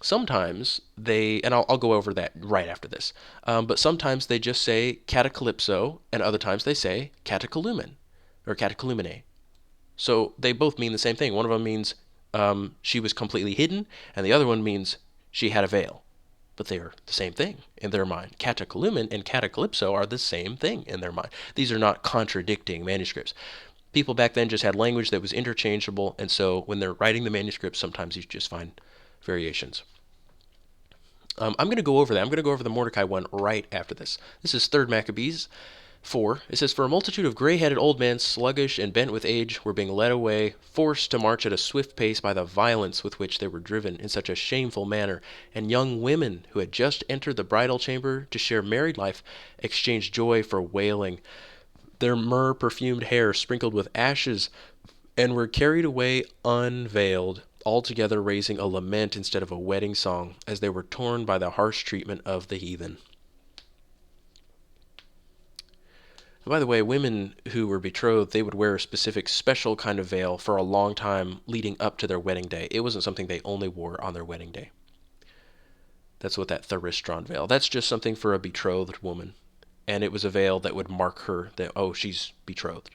Sometimes and I'll go over that right after this, but sometimes they just say catacalypso, and other times they say catacolumen, or catacalumene. So they both mean the same thing. One of them means she was completely hidden, and the other one means she had a veil. But they are the same thing in their mind. Catacolumen and catacalypso are the same thing in their mind. These are not contradicting manuscripts. People back then just had language that was interchangeable, and so when they're writing the manuscripts, sometimes you just find variations. I'm going to go over that. I'm going to go over the Mordecai one right after this. This is 3rd Maccabees 4. It says, for a multitude of gray-headed old men, sluggish and bent with age, were being led away, forced to march at a swift pace by the violence with which they were driven in such a shameful manner, and young women who had just entered the bridal chamber to share married life exchanged joy for wailing, their myrrh-perfumed hair sprinkled with ashes, and were carried away unveiled, altogether raising a lament instead of a wedding song, as they were torn by the harsh treatment of the heathen. By the way, women who were betrothed, they would wear a specific special kind of veil for a long time leading up to their wedding day. It wasn't something they only wore on their wedding day. That's what that tharistron veil. That's just something for a betrothed woman. And it was a veil that would mark her that, oh, she's betrothed.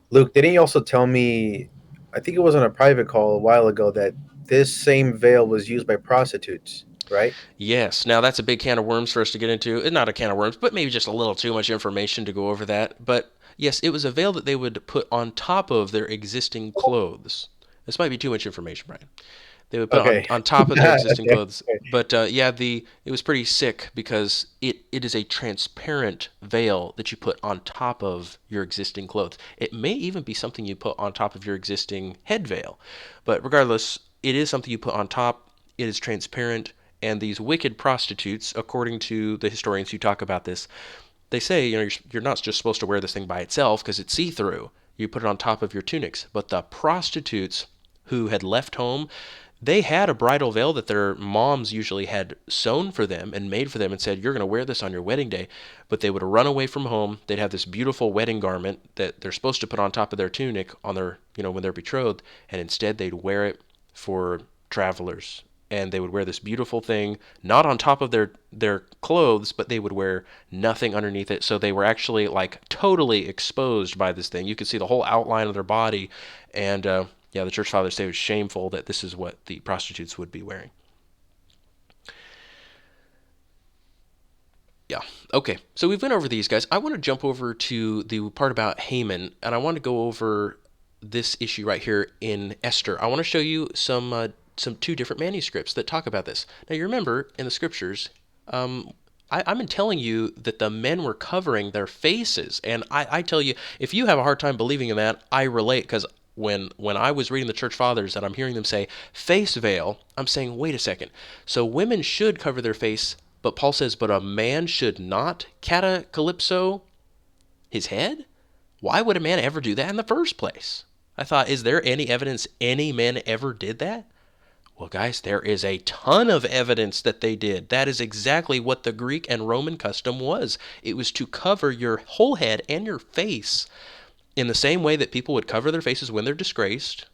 Luke, didn't you also tell me, I think it was on a private call a while ago, that this same veil was used by prostitutes? right? Yes. Now that's a big can of worms for us to get into. Not a can of worms, but maybe just a little too much information to go over that. But yes, it was a veil that they would put on top of their existing clothes. This might be too much information, Brian. They would put Okay. on top of their existing Okay. clothes. But yeah, it was pretty sick because it is a transparent veil that you put on top of your existing clothes. It may even be something you put on top of your existing head veil, but regardless, it is something you put on top. It is transparent, and these wicked prostitutes, according to the historians who talk about this, they say, you're not just supposed to wear this thing by itself because it's see-through. You put it on top of your tunics. But the prostitutes who had left home, they had a bridal veil that their moms usually had sewn for them and made for them and said, you're going to wear this on your wedding day. But they would run away from home. They'd have this beautiful wedding garment that they're supposed to put on top of their tunic on their, when they're betrothed. And instead they'd wear it for travelers. And they would wear this beautiful thing, not on top of their clothes, but they would wear nothing underneath it. So they were actually like totally exposed by this thing. You could see the whole outline of their body. And yeah, the church fathers say it was shameful that this is what the prostitutes would be wearing. Yeah. Okay. So we've went over these guys. I want to jump over to the part about Haman, and I want to go over this issue right here in Esther. I want to show you some two different manuscripts that talk about this. Now you remember in the scriptures, I've been telling you that the men were covering their faces, and I tell you, if you have a hard time believing in that, I relate because when I was reading the church fathers and I'm hearing them say face veil, I'm saying, wait a second. So women should cover their face, but Paul says, but a man should not catacalypso his head? Why would a man ever do that in the first place? I thought, is there any evidence any men ever did that? Well, guys, there is a ton of evidence that they did. That is exactly what the Greek and Roman custom was. It was to cover your whole head and your face in the same way that people would cover their faces when they're disgraced,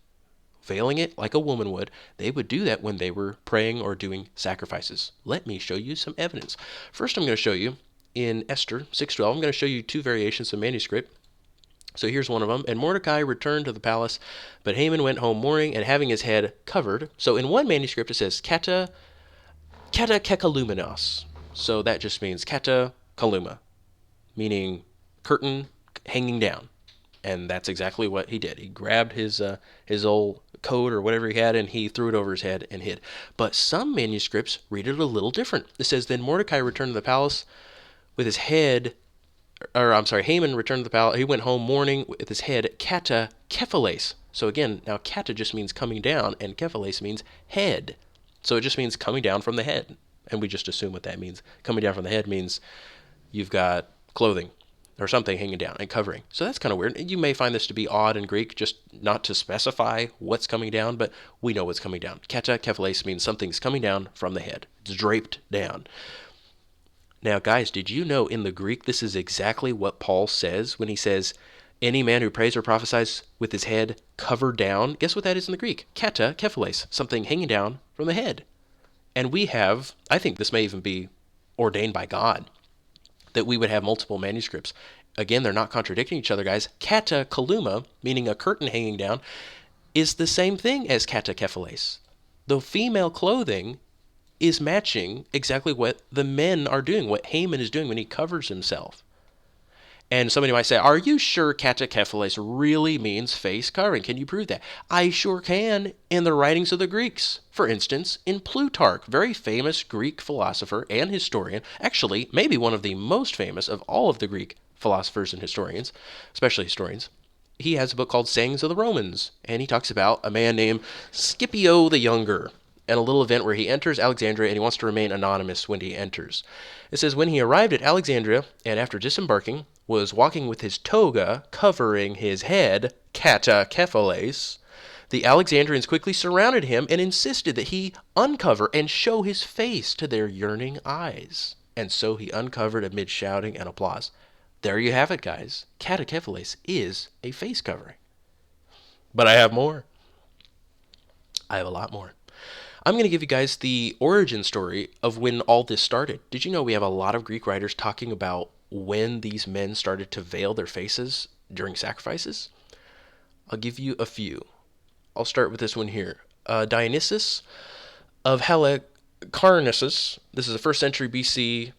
veiling it like a woman would. They would do that when they were praying or doing sacrifices. Let me show you some evidence. First, I'm going to show you in Esther 6:12. I'm going to show you two variations of manuscript. So here's one of them. And Mordecai returned to the palace, but Haman went home mourning and having his head covered. So in one manuscript it says kata kekaluminos. So that just means kata kaluma, meaning curtain hanging down. And that's exactly what he did. He grabbed his old coat or whatever he had and he threw it over his head and hid. But some manuscripts read it a little different. It says, then Mordecai returned to the palace with his head, or I'm sorry, Haman returned to the palace. He went home mourning with his head kata kephales. So again, now kata just means coming down, and kephales means head. So it just means coming down from the head. And we just assume what that means. Coming down from the head means you've got clothing or something hanging down and covering. So that's kind of weird. You may find this to be odd in Greek, just not to specify what's coming down, but we know what's coming down. Kata kephales means something's coming down from the head. It's draped down. Now, guys, did you know in the Greek this is exactly what Paul says when he says, any man who prays or prophesies with his head covered down? Guess what that is in the Greek? Kata kephales, something hanging down from the head. And we have, I think this may even be ordained by God, that we would have multiple manuscripts. Again, they're not contradicting each other, guys. Kata kaluma, meaning a curtain hanging down, is the same thing as kata kephales. The female clothing is matching exactly what the men are doing, what Haman is doing when he covers himself. And somebody might say, are you sure katakephales really means face covering? Can you prove that? I sure can in the writings of the Greeks. For instance, in Plutarch, very famous Greek philosopher and historian, actually maybe one of the most famous of all of the Greek philosophers and historians, especially historians. He has a book called Sayings of the Romans, and he talks about a man named Scipio the Younger and a little event where he enters Alexandria and he wants to remain anonymous when he enters. It says, when he arrived at Alexandria and after disembarking, was walking with his toga covering his head, katakephales, the Alexandrians quickly surrounded him and insisted that he uncover and show his face to their yearning eyes. And so he uncovered amid shouting and applause. There you have it, guys. Katakephales is a face covering. But I have more. I have a lot more. I'm going to give you guys the origin story of when all this started. Did you know we have a lot of Greek writers talking about when these men started to veil their faces during sacrifices? I'll give you a few. I'll start with this one here. Dionysius of Carnessus, this is a 1st century BC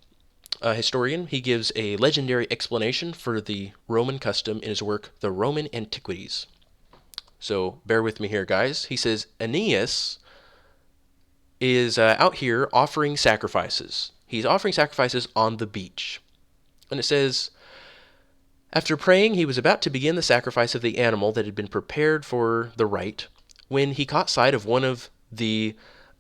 historian. He gives a legendary explanation for the Roman custom in his work, The Roman Antiquities. So bear with me here, guys. He says Aeneas is out here offering sacrifices. He's offering sacrifices on the beach. And it says, after praying, he was about to begin the sacrifice of the animal that had been prepared for the rite, when he caught sight of one of the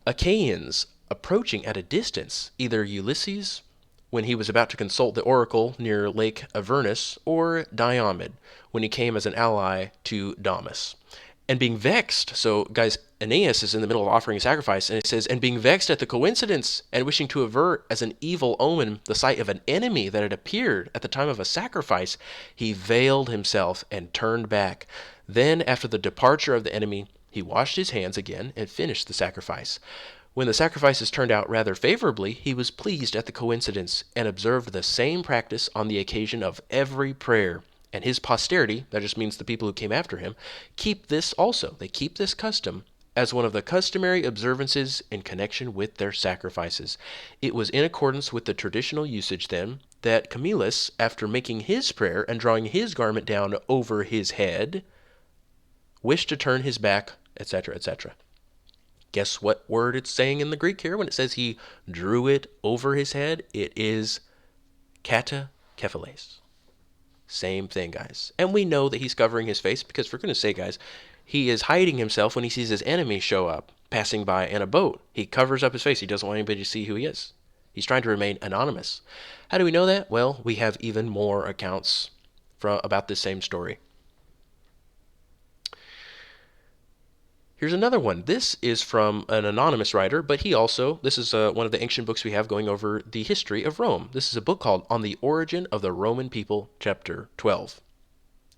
Achaeans approaching at a distance, either Ulysses, when he was about to consult the oracle near Lake Avernus, or Diomed, when he came as an ally to Damis. And being vexed, so guys, Aeneas is in the middle of offering a sacrifice, and it says, and being vexed at the coincidence, and wishing to avert as an evil omen the sight of an enemy that had appeared at the time of a sacrifice, he veiled himself and turned back. Then, after the departure of the enemy, he washed his hands again and finished the sacrifice. When the sacrifices turned out rather favorably, he was pleased at the coincidence, and observed the same practice on the occasion of every prayer. And his posterity, that just means the people who came after him, keep this also. They keep this custom as one of the customary observances in connection with their sacrifices. It was in accordance with the traditional usage, then, that Camillus, after making his prayer and drawing his garment down over his head, wished to turn his back, etc., etc. Guess what word it's saying in the Greek here when it says he drew it over his head? It is katakephiles. Same thing, guys. And we know that he's covering his face because, for goodness sake, guys, he is hiding himself when he sees his enemy show up, passing by in a boat. He covers up his face. He doesn't want anybody to see who he is. He's trying to remain anonymous. How do we know that? Well, we have even more accounts about this same story. Here's another one. This is from an anonymous writer, but this is one of the ancient books we have going over the history of Rome. This is a book called On the Origin of the Roman People, chapter 12.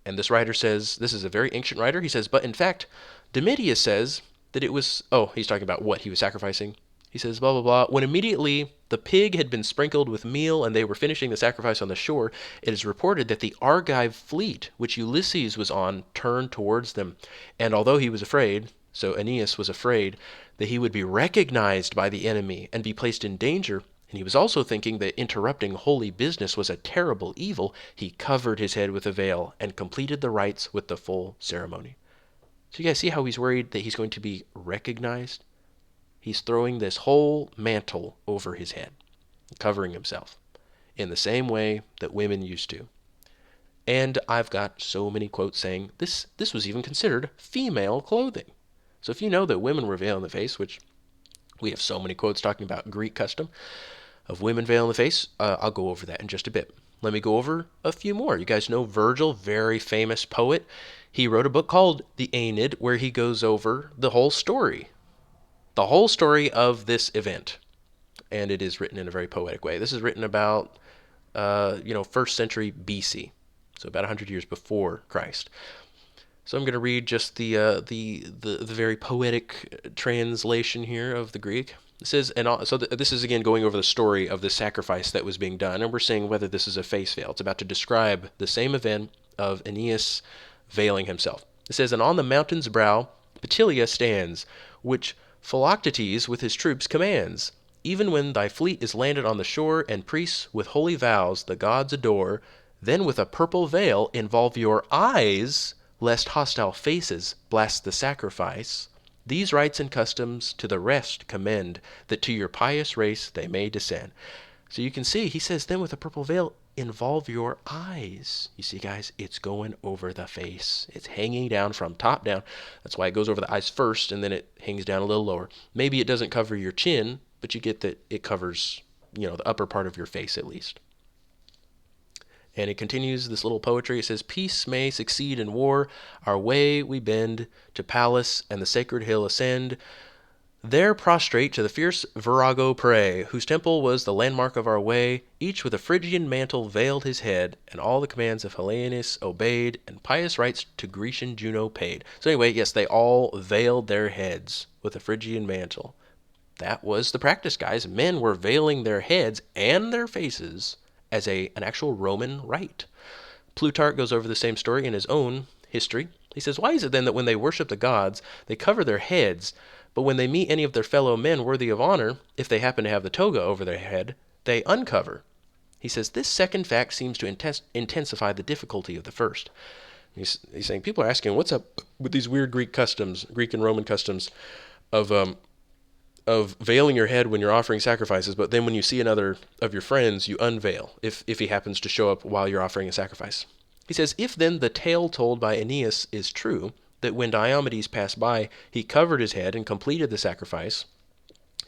And this writer says, this is a very ancient writer, he says, but in fact, Domitius says that it was, he's talking about what he was sacrificing. He says, blah, blah, blah. When immediately the pig had been sprinkled with meal and they were finishing the sacrifice on the shore, it is reported that the Argive fleet, which Ulysses was on, turned towards them. And although he was afraid, so Aeneas was afraid that he would be recognized by the enemy and be placed in danger, and he was also thinking that interrupting holy business was a terrible evil, he covered his head with a veil and completed the rites with the full ceremony. So you guys see how he's worried that he's going to be recognized? He's throwing this whole mantle over his head, covering himself, in the same way that women used to. And I've got so many quotes saying this was even considered female clothing. So if you know that women were veiling the face, which we have so many quotes talking about Greek custom of women veiling the face, I'll go over that in just a bit. Let me go over a few more. You guys know Virgil, very famous poet. He wrote a book called The Aeneid, where he goes over the whole story of this event. And it is written in a very poetic way. This is written about, 1st century BC, so about 100 years before Christ. So I'm going to read just the very poetic translation here of the Greek. It says, this is again going over the story of the sacrifice that was being done, and we're saying whether this is a face veil. It's about to describe the same event of Aeneas veiling himself. It says, and on the mountain's brow Petilia stands, which Philoctetes with his troops commands. Even when thy fleet is landed on the shore, and priests with holy vows the gods adore, then with a purple veil involve your eyes, lest hostile faces blast the sacrifice. These rites and customs to the rest commend, that to your pious race they may descend. So you can see, he says, then with a purple veil, involve your eyes. You see, guys, it's going over the face. It's hanging down from top down. That's why it goes over the eyes first, and then it hangs down a little lower. Maybe it doesn't cover your chin, but you get that it covers, the upper part of your face at least. And it continues this little poetry. It says, peace may succeed in war. Our way we bend to Pallas and the sacred hill ascend. There prostrate to the fierce Virago pray, whose temple was the landmark of our way. Each with a Phrygian mantle veiled his head, and all the commands of Hellenes obeyed, and pious rites to Grecian Juno paid. So anyway, yes, they all veiled their heads with a Phrygian mantle. That was the practice, guys. Men were veiling their heads and their faces as an actual Roman rite. Plutarch goes over the same story in his own history. He says, why is it then that when they worship the gods, they cover their heads, But when they meet any of their fellow men worthy of honor, if they happen to have the toga over their head, they uncover. He says this second fact seems to intensify the difficulty of the first. He's saying people are asking, what's up with these weird Greek customs, Greek and Roman customs of veiling your head when you're offering sacrifices, but then when you see another of your friends, you unveil if he happens to show up while you're offering a sacrifice. He says, if then the tale told by Aeneas is true, that when Diomedes passed by, he covered his head and completed the sacrifice,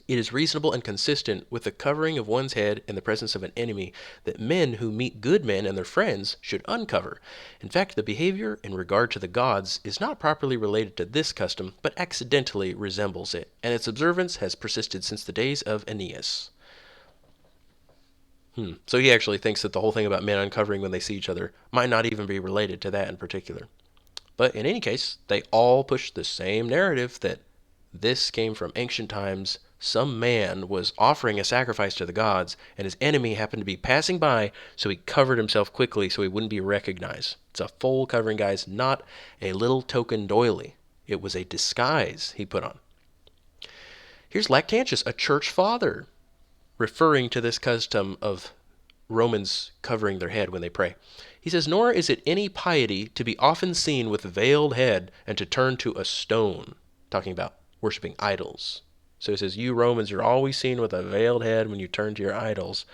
it is reasonable and consistent with the covering of one's head in the presence of an enemy that men who meet good men and their friends should uncover. In fact, the behavior in regard to the gods is not properly related to this custom, but accidentally resembles it, and its observance has persisted since the days of Aeneas. So he actually thinks that the whole thing about men uncovering when they see each other might not even be related to that in particular. But in any case, they all push the same narrative that this came from ancient times. Some man was offering a sacrifice to the gods, and his enemy happened to be passing by, so he covered himself quickly so he wouldn't be recognized. It's a full covering, guys, not a little token doily. It was a disguise he put on. Here's Lactantius, a church father, referring to this custom of Romans covering their head when they pray. He says, nor is it any piety to be often seen with veiled head and to turn to a stone, talking about worshiping idols. So he says, you Romans, you're always seen with a veiled head when you turn to your idols.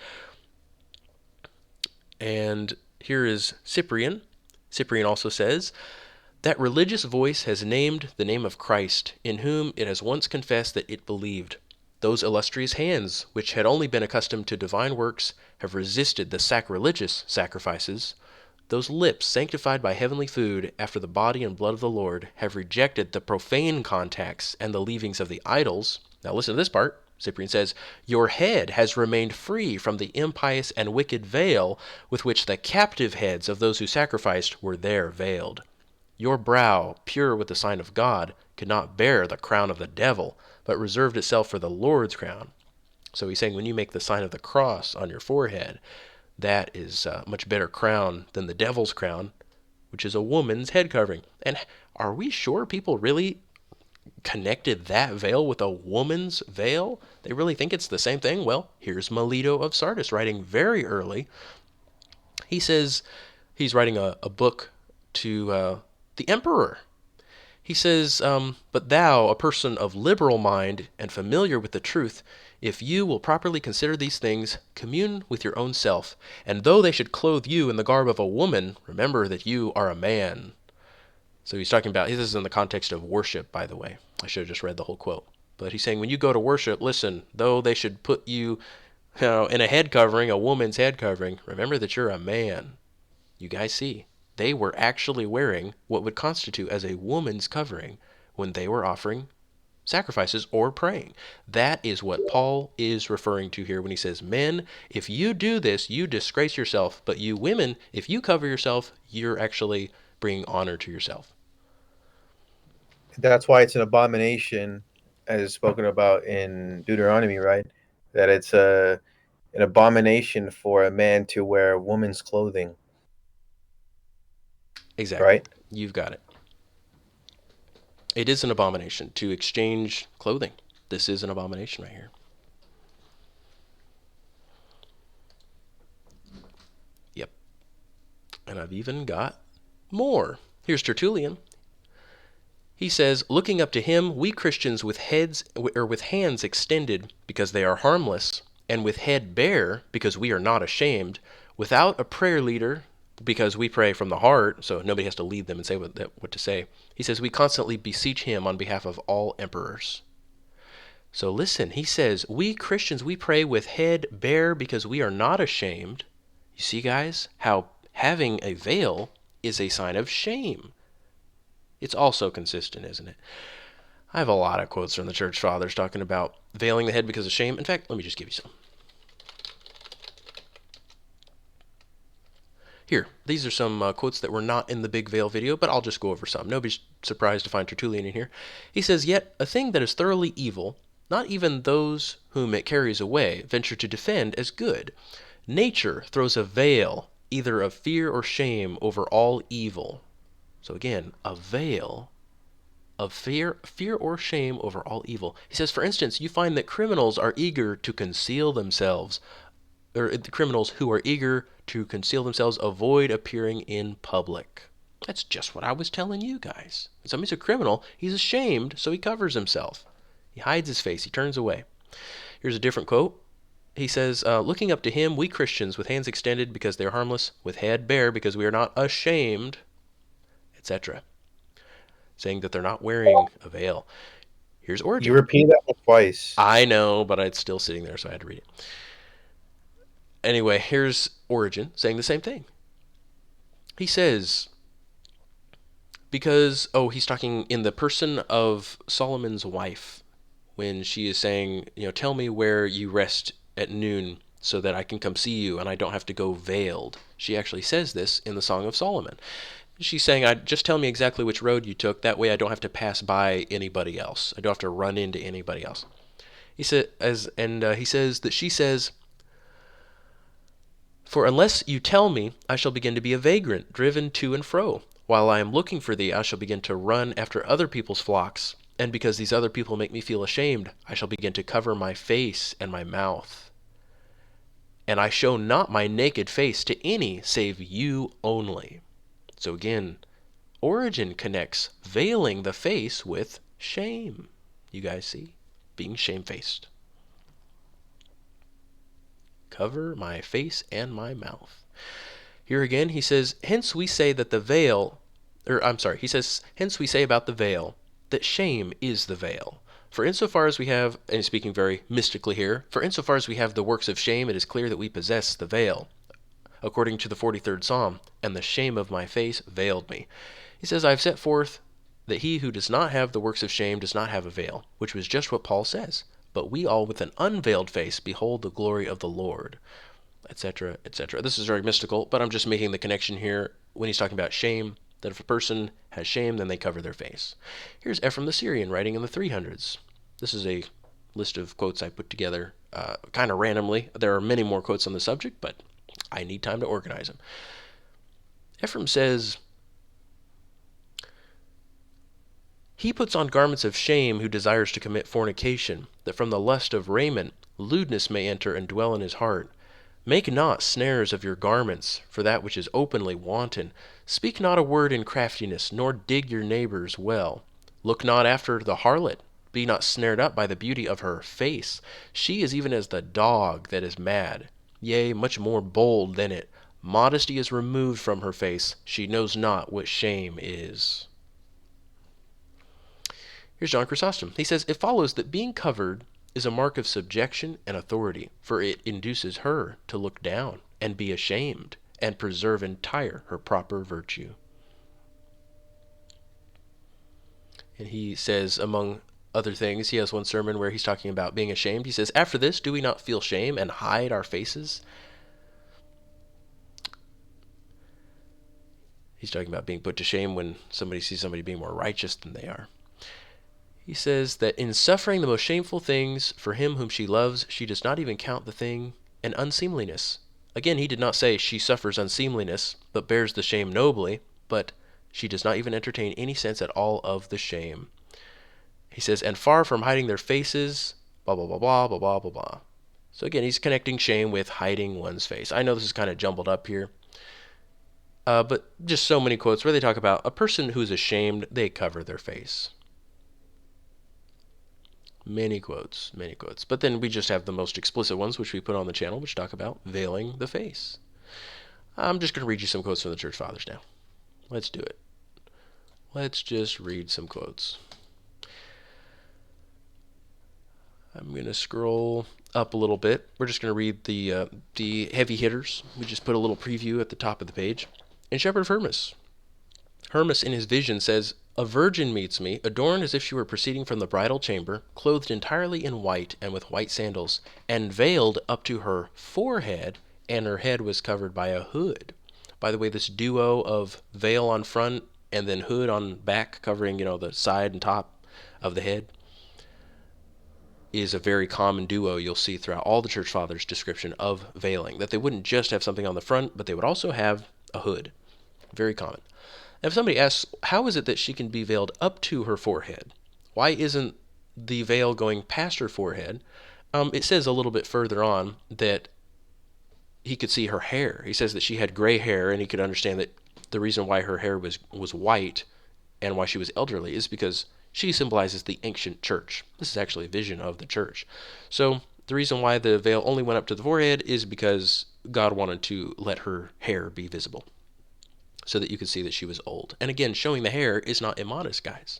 And here is Cyprian. Cyprian also says, that religious voice has named the name of Christ, in whom it has once confessed that it believed. Those illustrious hands, which had only been accustomed to divine works, have resisted the sacrilegious sacrifices. Those lips, sanctified by heavenly food after the body and blood of the Lord, have rejected the profane contacts and the leavings of the idols. Now listen to this part. Cyprian says, your head has remained free from the impious and wicked veil with which the captive heads of those who sacrificed were there veiled. Your brow, pure with the sign of God, could not bear the crown of the devil, but reserved itself for the Lord's crown. So he's saying when you make the sign of the cross on your forehead, that is a much better crown than the devil's crown, which is a woman's head covering. And are we sure people really connected that veil with a woman's veil? They really think it's the same thing? Well, here's Melito of Sardis writing very early. He says he's writing a book to the emperor. He says, but thou, a person of liberal mind and familiar with the truth, if you will properly consider these things, commune with your own self, and though they should clothe you in the garb of a woman, remember that you are a man. So he's talking about, this is in the context of worship, by the way. I should have just read the whole quote. But he's saying, when you go to worship, listen, though they should put you, in a head covering, a woman's head covering, remember that you're a man. You guys see, they were actually wearing what would constitute as a woman's covering when they were offering sacrifices or praying. That is what Paul is referring to here when he says, men, if you do this, you disgrace yourself. But you women, if you cover yourself, you're actually bringing honor to yourself. That's why it's an abomination, as spoken about in Deuteronomy, right? That it's an abomination for a man to wear woman's clothing. Exactly. Right? You've got it. It is an abomination to exchange clothing. This is an abomination right here. Yep. And I've even got more. Here's Tertullian. He says, looking up to him, we Christians with hands extended because they are harmless, and with head bare because we are not ashamed, without a prayer leader because we pray from the heart, so nobody has to lead them and say what to say. He says, we constantly beseech him on behalf of all emperors. So listen, he says, we Christians, we pray with head bare because we are not ashamed. You see, guys, how having a veil is a sign of shame. It's also consistent, isn't it? I have a lot of quotes from the church fathers talking about veiling the head because of shame. In fact, let me just give you some. Here, these are some quotes that were not in the big veil video, but I'll just go over some. Nobody's surprised to find Tertullian in here. He says, yet a thing that is thoroughly evil, not even those whom it carries away venture to defend as good. Nature throws a veil, either of fear or shame, over all evil. So again, a veil of fear or shame over all evil. He says, for instance, you find that criminals are eager to conceal themselves, or the criminals who are eager to conceal themselves avoid appearing in public. That's just what I was telling you guys. Somebody's a criminal, he's ashamed, so he covers himself. He hides his face, he turns away. Here's a different quote. He says, looking up to him, we Christians, with hands extended because they are harmless, with head bare because we are not ashamed, etc., saying that they're not wearing a veil. Here's You Origen. repeat that one twice. I know, but it's still sitting there, so I had to read it. Anyway, here's Origen saying the same thing. He says, because, he's talking in the person of Solomon's wife when she is saying, tell me where you rest at noon so that I can come see you and I don't have to go veiled. She actually says this in the Song of Solomon. She's saying, just tell me exactly which road you took. That way I don't have to pass by anybody else. I don't have to run into anybody else. He says that she says, for unless you tell me, I shall begin to be a vagrant, driven to and fro. While I am looking for thee, I shall begin to run after other people's flocks. And because these other people make me feel ashamed, I shall begin to cover my face and my mouth. And I show not my naked face to any save you only. So again, Origen connects veiling the face with shame. You guys see? Being shamefaced. Cover my face and my mouth. Here again, he says, hence we say that the veil, he says, hence we say about the veil, that shame is the veil. For insofar as we have, and speaking very mystically here, for insofar as we have the works of shame, it is clear that we possess the veil. According to the 43rd Psalm, and the shame of my face veiled me. He says, I have set forth that he who does not have the works of shame does not have a veil, which was just what Paul says. But we all with an unveiled face behold the glory of the Lord, etc., etc. This is very mystical, but I'm just making the connection here when he's talking about shame, that if a person has shame, then they cover their face. Here's Ephraim the Syrian writing in the 300s. This is a list of quotes I put together kind of randomly. There are many more quotes on the subject, but I need time to organize them. Ephraim says, he puts on garments of shame who desires to commit fornication, that from the lust of raiment lewdness may enter and dwell in his heart. Make not snares of your garments for that which is openly wanton. Speak not a word in craftiness, nor dig your neighbor's well. Look not after the harlot. Be not snared up by the beauty of her face. She is even as the dog that is mad, yea, much more bold than it. Modesty is removed from her face. She knows not what shame is. Here's John Chrysostom. He says, it follows that being covered is a mark of subjection and authority, for it induces her to look down and be ashamed and preserve entire her proper virtue. And he says, among other things, he has one sermon where he's talking about being ashamed. He says, after this, do we not feel shame and hide our faces? He's talking about being put to shame when somebody sees somebody being more righteous than they are. He says that in suffering the most shameful things for him whom she loves, she does not even count the thing an unseemliness. Again, he did not say she suffers unseemliness, but bears the shame nobly, but she does not even entertain any sense at all of the shame. He says, and far from hiding their faces, blah, blah, blah, blah, blah, blah, blah, blah. So again, he's connecting shame with hiding one's face. I know this is kind of jumbled up here, but just so many quotes where they talk about a person who's ashamed, they cover their face. Many quotes, many quotes. But then we just have the most explicit ones, which we put on the channel, which talk about veiling the face. I'm just going to read you some quotes from the Church Fathers now. Let's do it. Let's just read some quotes. I'm going to scroll up a little bit. We're just going to read the heavy hitters. We just put a little preview at the top of the page. In Shepherd of Hermas, Hermas in his vision says, a virgin meets me, adorned as if she were proceeding from the bridal chamber, clothed entirely in white and with white sandals, and veiled up to her forehead, and her head was covered by a hood. By the way, this duo of veil on front and then hood on back covering, the side and top of the head is a very common duo you'll see throughout all the Church Fathers' description of veiling, that they wouldn't just have something on the front, but they would also have a hood. Very common. If somebody asks, how is it that she can be veiled up to her forehead? Why isn't the veil going past her forehead? It says a little bit further on that he could see her hair. He says that she had gray hair, and he could understand that the reason why her hair was white and why she was elderly is because she symbolizes the ancient church. This is actually a vision of the church. So the reason why the veil only went up to the forehead is because God wanted to let her hair be visible so that you could see that she was old. And again, showing the hair is not immodest, guys.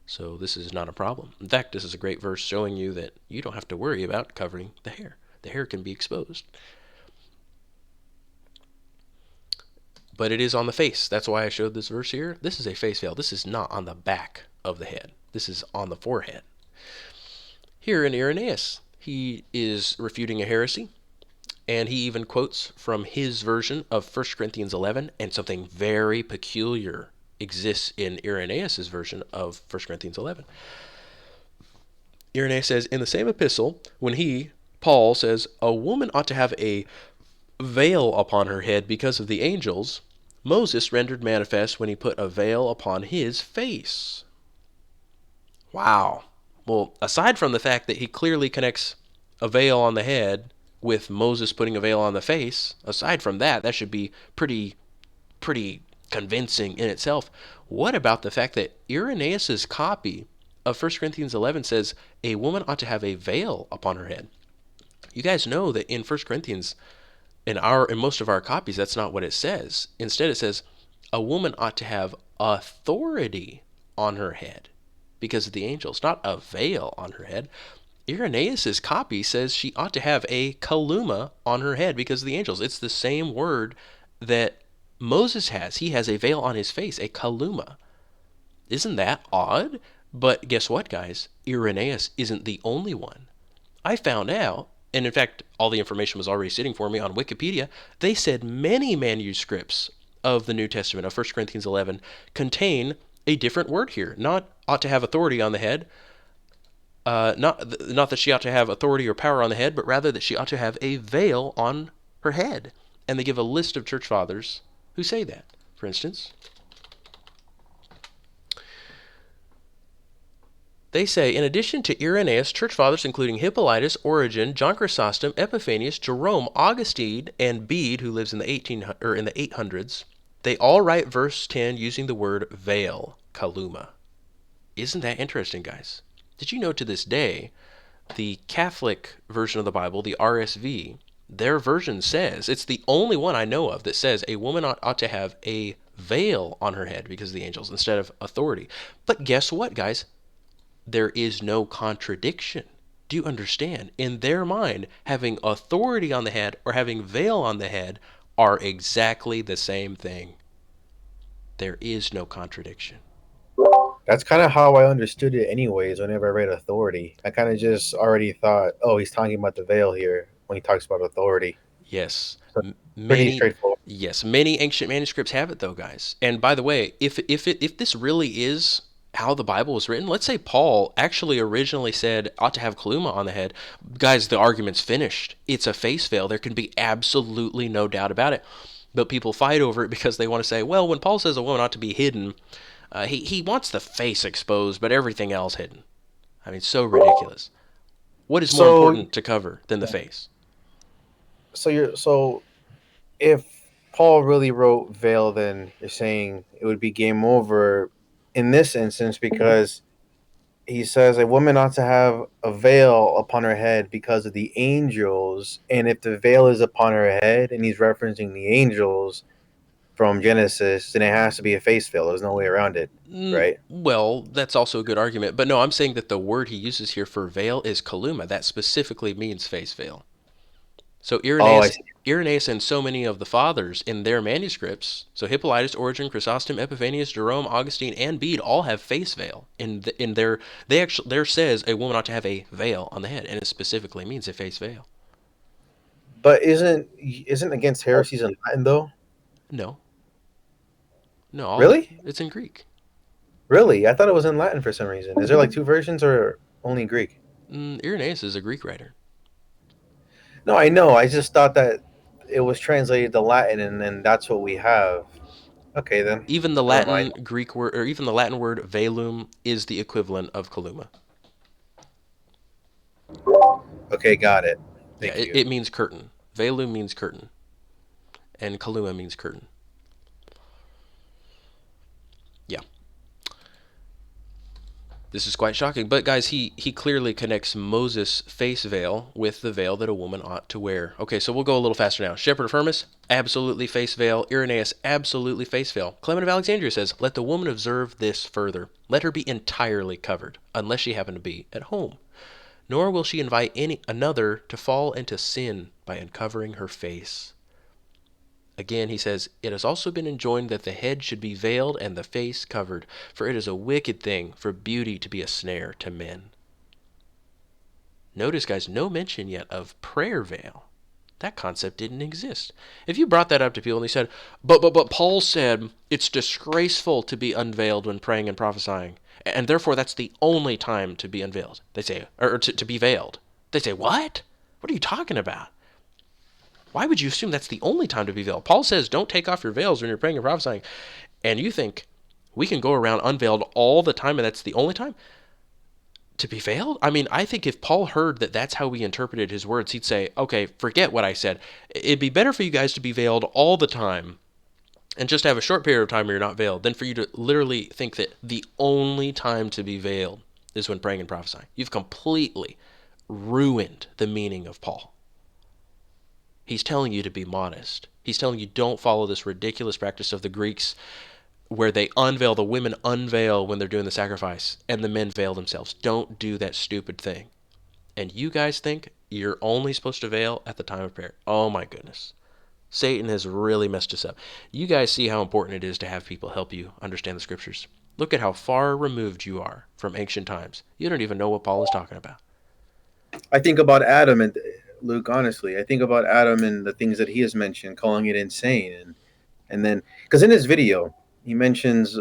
So this is not a problem. In fact, this is a great verse showing you that you don't have to worry about covering the hair. The hair can be exposed. But it is on the face. That's why I showed this verse here. This is a face veil. This is not on the back of the head. This is on the forehead. Here in Irenaeus, he is refuting a heresy, and he even quotes from his version of 1 Corinthians 11, and something very peculiar exists in Irenaeus' version of 1 Corinthians 11. Irenaeus says, in the same epistle, when Paul, says, a woman ought to have a veil upon her head because of the angels, Moses rendered manifest when he put a veil upon his face. Wow. Well, aside from the fact that he clearly connects a veil on the head with Moses putting a veil on the face, aside from that, that should be pretty convincing in itself. What about the fact that Irenaeus' copy of 1 Corinthians 11 says a woman ought to have a veil upon her head? You guys know that in 1 Corinthians, in most of our copies, that's not what it says. Instead, it says a woman ought to have authority on her head because of the angels, not a veil on her head. Irenaeus' copy says she ought to have a kaluma on her head because of the angels. It's the same word that Moses has. He has a veil on his face, a kaluma. Isn't that odd? But guess what, guys? Irenaeus isn't the only one. I found out, and in fact, all the information was already sitting for me on Wikipedia. They said many manuscripts of the New Testament, of 1 Corinthians 11, contain a different word here. Not ought to have authority on the head, not that she ought to have authority or power on the head, but rather that she ought to have a veil on her head. And they give a list of church fathers who say that. For instance, they say, in addition to Irenaeus, church fathers including Hippolytus, Origen, John Chrysostom, Epiphanius, Jerome, Augustine, and Bede, who lives in the 800s, they all write verse 10 using the word veil, kaluma. Isn't that interesting, guys? Did you know to this day, the Catholic version of the Bible, the RSV, their version says, it's the only one I know of that says a woman ought to have a veil on her head because of the angels instead of authority. But guess what, guys? There is no contradiction. Do you understand? In their mind, having authority on the head or having veil on the head are exactly the same thing. There is no contradiction. That's kind of how I understood it, anyways. Whenever I read authority, I kind of just already thought, "Oh, he's talking about the veil here when he talks about authority." Yes, So pretty many straightforward. many ancient manuscripts have it though, guys. And by the way, if this really is how the Bible was written, let's say Paul actually originally said ought to have kaluma on the head, guys, the argument's finished. It's a face veil. There can be absolutely no doubt about it. But people fight over it because they want to say, well, when Paul says a woman ought to be hidden, he wants the face exposed, but everything else hidden. I mean, so ridiculous. What is more So, important to cover than the face? so if Paul really wrote veil, then you're saying it would be game over in this instance because he says a woman ought to have a veil upon her head because of the angels, and if the veil is upon her head, and he's referencing the angels from Genesis, then it has to be a face veil. There's no way around it, right? Well, that's also a good argument. But no, I'm saying that the word he uses here for veil is kaluma. That specifically means face veil. So Oh, I Irenaeus, see. Irenaeus and so many of the fathers in their manuscripts, so Hippolytus, Origen, Chrysostom, Epiphanius, Jerome, Augustine, and Bede all have face veil. In their there says a woman ought to have a veil on the head, and it specifically means a face veil. But isn't against heresies in Latin though? No, no, all Really? it's in Greek. Really? I thought it was in Latin for some reason. Is there like two versions or only in Greek? Irenaeus is a Greek writer. No, I know. I just thought that it was translated to Latin and then that's what we have. Okay, then. Even the Never mind. Latin Greek word, or even the Latin word velum, is the equivalent of kaluma. Okay, got it. Yeah, Thank you. it means curtain. Velum means curtain, and kaluma means curtain. Yeah. This is quite shocking. But guys, he clearly connects Moses' face veil with the veil that a woman ought to wear. Okay, so we'll go a little faster now. Shepherd of Hermas, absolutely face veil. Irenaeus, absolutely face veil. Clement of Alexandria says, let the woman observe this further. Let her be entirely covered, unless she happen to be at home. Nor will she invite another to fall into sin by uncovering her face. Again, he says, it has also been enjoined that the head should be veiled and the face covered, for it is a wicked thing for beauty to be a snare to men. Notice, guys, no mention yet of prayer veil. That concept didn't exist. If you brought that up to people and they said, but Paul said it's disgraceful to be unveiled when praying and prophesying, and therefore that's the only time to be unveiled. They say, or to be veiled. They say, what? What are you talking about? Why would you assume that's the only time to be veiled? Paul says, don't take off your veils when you're praying and prophesying. And you think we can go around unveiled all the time and that's the only time to be veiled? I mean, I think if Paul heard that that's how we interpreted his words, he'd say, okay, forget what I said. It'd be better for you guys to be veiled all the time and just have a short period of time where you're not veiled than for you to literally think that the only time to be veiled is when praying and prophesying. You've completely ruined the meaning of Paul. He's telling you to be modest. He's telling you don't follow this ridiculous practice of the Greeks where they unveil, the women unveil when they're doing the sacrifice, and the men veil themselves. Don't do that stupid thing. And you guys think you're only supposed to veil at the time of prayer. Oh my goodness. Satan has really messed us up. You guys see how important it is to have people help you understand the scriptures. Look at how far removed you are from ancient times. You don't even know what Paul is talking about. I think about Adam and Luke. Honestly, I think about Adam and the things that he has mentioned, calling it insane, and then because in his video he mentions,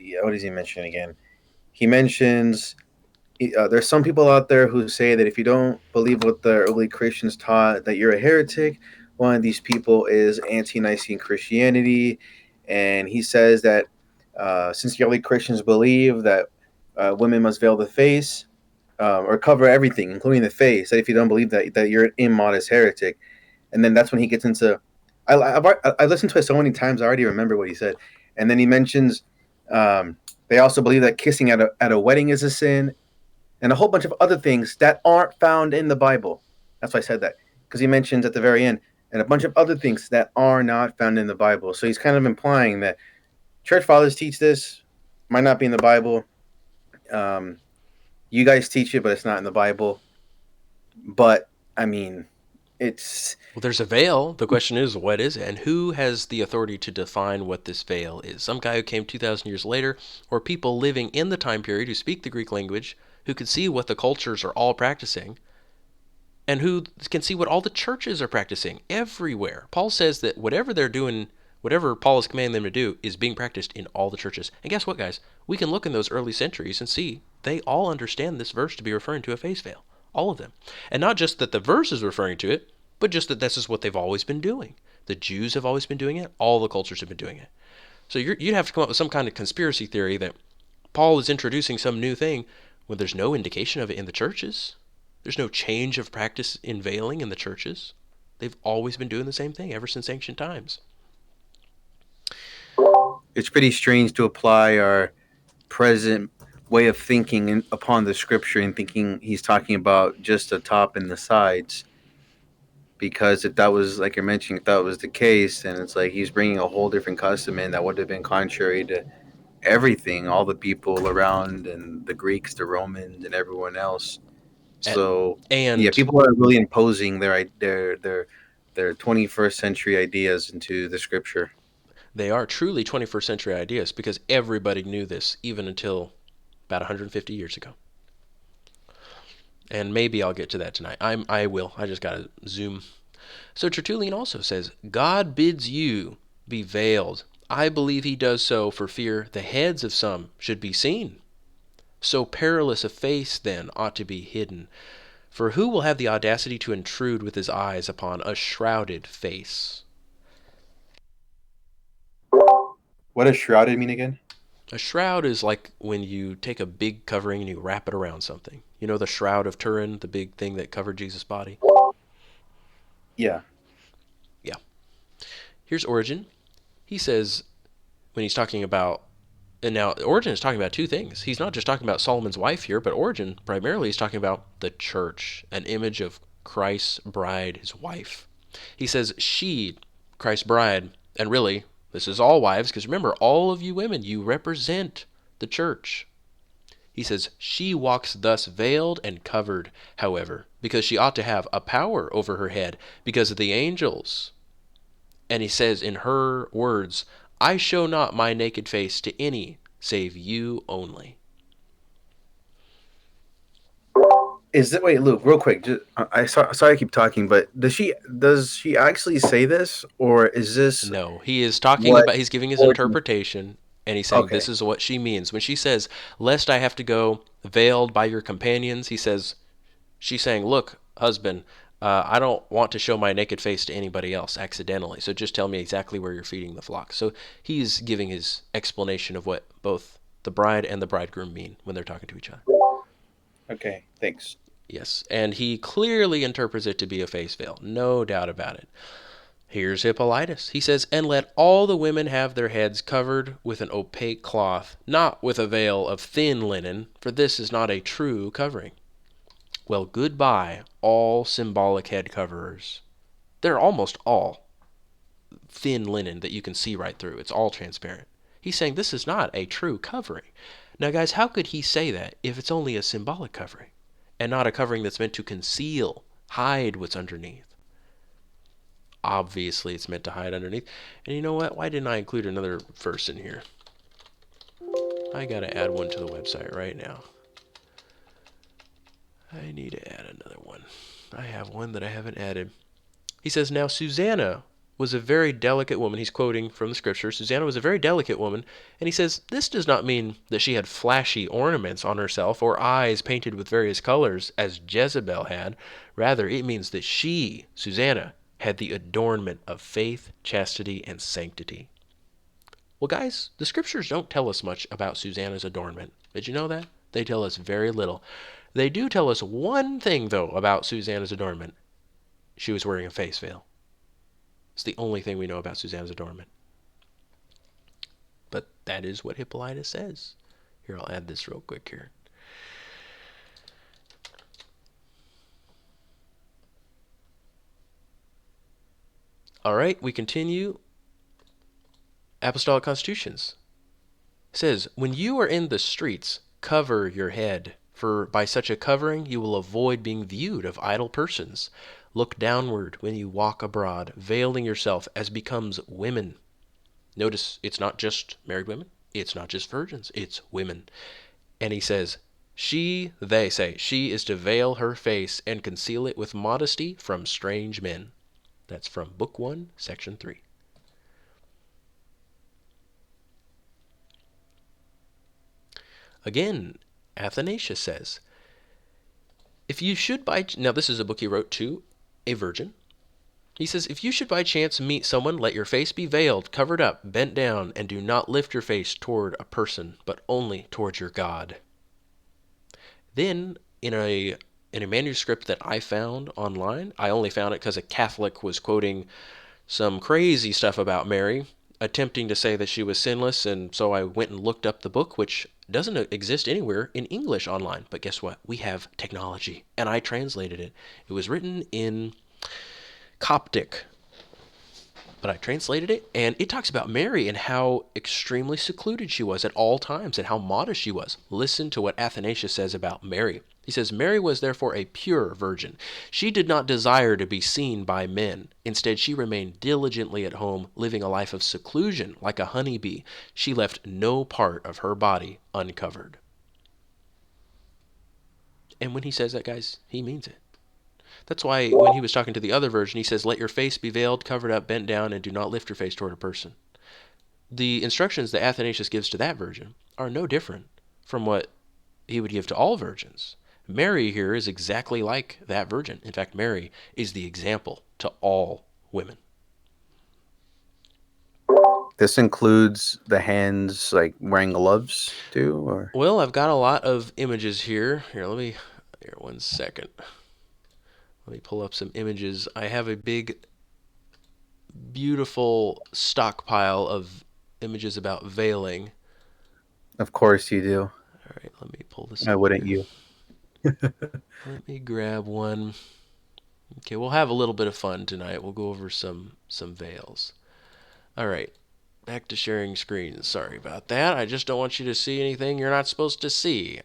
yeah, what does he mention again? He mentions there's some people out there who say that if you don't believe what the early Christians taught, that you're a heretic. One of these people is Ante-Nicene Christianity, and he says that since the early Christians believe that women must veil the face or cover everything, including the face, that if you don't believe that, that you're an immodest heretic. And then that's when he gets into. I listened to it so many times, I already remember what he said. And then he mentions they also believe that kissing at a wedding is a sin, and a whole bunch of other things that aren't found in the Bible. That's why I said that, because he mentions at the very end, and a bunch of other things that are not found in the Bible. So he's kind of implying that church fathers teach this, might not be in the Bible. Um, you guys teach it, but it's not in the Bible. But I mean, it's Well, there's a veil. The question is, what is it? And who has the authority to define what this veil is? Some guy who came 2,000 years later, or people living in the time period who speak the Greek language, who could see what the cultures are all practicing, and who can see what all the churches are practicing everywhere. Paul says that whatever they're doing, whatever Paul is commanding them to do, is being practiced in all the churches. And guess what, guys? We can look in those early centuries and see they all understand this verse to be referring to a face veil. All of them. And not just that the verse is referring to it, but just that this is what they've always been doing. The Jews have always been doing it. All the cultures have been doing it. So you'd have to come up with some kind of conspiracy theory that Paul is introducing some new thing when there's no indication of it in the churches. There's no change of practice in veiling in the churches. They've always been doing the same thing ever since ancient times. it's pretty strange to apply our present way of thinking upon the scripture and thinking he's talking about just the top and the sides. Because if that was, like you're mentioning, if that was the case, then it's like he's bringing a whole different custom in that would have been contrary to everything, all the people around, and the Greeks, the Romans, and everyone else. So yeah, And people are really imposing their 21st century ideas into the scripture. they are truly 21st century ideas because everybody knew this even until about 150 years ago. And maybe I'll get to that tonight. I will. I just got to zoom. So Tertullian also says, God bids you be veiled. I believe he does so for fear the heads of some should be seen. So perilous a face, then, ought to be hidden. For who will have the audacity to intrude with his eyes upon a shrouded face? What does shrouded mean again? A shroud is like when you take a big covering and you wrap it around something. You know the shroud of Turin, the big thing that covered Jesus' body? Yeah. Yeah. Here's Origen. He says, when he's talking about, and now Origen is talking about two things. He's not just talking about Solomon's wife here, but Origen primarily is talking about the church, an image of Christ's bride, his wife. He says, she, Christ's bride, and really, this is all wives, because remember, all of you women, you represent the church. He says, she walks thus veiled and covered, however, because she ought to have a power over her head because of the angels. And he says in her words, I show not my naked face to any save you only. Is it wait, Luke, real quick? Sorry, I keep talking, but does she actually say this, or is this No, he is talking what? about, he's giving his Origin- interpretation, and he's saying Okay, this is what she means. When she says, lest I have to go veiled by your companions, he says, she's saying, look, husband, I don't want to show my naked face to anybody else accidentally, so just tell me exactly where you're feeding the flock. So he's giving his explanation of what both the bride and the bridegroom mean when they're talking to each other. okay, thanks. Yes, and he clearly interprets it to be a face veil, no doubt about it. Here's Hippolytus. He says, and let all the women have their heads covered with an opaque cloth, not with a veil of thin linen, for this is not a true covering. Well, goodbye, all symbolic head coverers. They're almost all thin linen that you can see right through. It's all transparent. He's saying this is not a true covering. Now, guys, how could he say that if it's only a symbolic covering and not a covering that's meant to conceal, hide what's underneath? Obviously, it's meant to hide underneath. And you know what? Why didn't I include another verse in here? I gotta add one to the website right now. I need to add another one. I have one that I haven't added. He says, now Susanna was a very delicate woman. He's quoting from the scripture. Susanna was a very delicate woman. And he says, this does not mean that she had flashy ornaments on herself or eyes painted with various colors as Jezebel had. Rather, it means that she, Susanna, had the adornment of faith, chastity, and sanctity. Well, guys, the scriptures don't tell us much about Susanna's adornment. Did you know that? They tell us very little. They do tell us one thing, though, about Susanna's adornment. She was wearing a face veil. It's the only thing we know about Susanna's adornment. But that is what Hippolytus says. Here, I'll add this real quick here. All right, we continue. Apostolic Constitutions. It says, when you are in the streets, cover your head, for by such a covering you will avoid being viewed of idle persons. Look downward when you walk abroad, veiling yourself as becomes women. Notice it's not just married women, it's not just virgins, it's women. And he says, they say, she is to veil her face and conceal it with modesty from strange men. That's from Book 1, Section 3. Again, Athanasius says, if you should now this is a book he wrote to a virgin. He says, if you should by chance meet someone, let your face be veiled, covered up, bent down, and do not lift your face toward a person, but only towards your God. Then, in a manuscript that I found online, I only found it because a Catholic was quoting some crazy stuff about Mary, attempting to say that she was sinless, and so I went and looked up the book, which doesn't exist anywhere in English online. But guess what? We have technology, and I translated it. It was written in Coptic, but I translated it, and it talks about Mary and how extremely secluded she was at all times and how modest she was. Listen to what Athanasius says about Mary. He says, Mary was therefore a pure virgin. She did not desire to be seen by men. Instead, she remained diligently at home, living a life of seclusion like a honeybee. She left no part of her body uncovered. And when he says that, guys, he means it. That's why when he was talking to the other virgin, he says, let your face be veiled, covered up, bent down, and do not lift your face toward a person. The instructions that Athanasius gives to that virgin are no different from what he would give to all virgins. Mary here is exactly like that virgin. In fact, Mary is the example to all women. This includes the hands like wearing gloves too, or Well, I've got a lot of images here. Here, 1 second. Let me pull up some images. I have a big, beautiful stockpile of images about veiling. of course you do. All right, let me pull this Why up wouldn't here. you? Let me grab one. Okay, we'll have a little bit of fun tonight. We'll go over some veils. All right, back to sharing screens. Sorry about that. I just don't want you to see anything you're not supposed to see.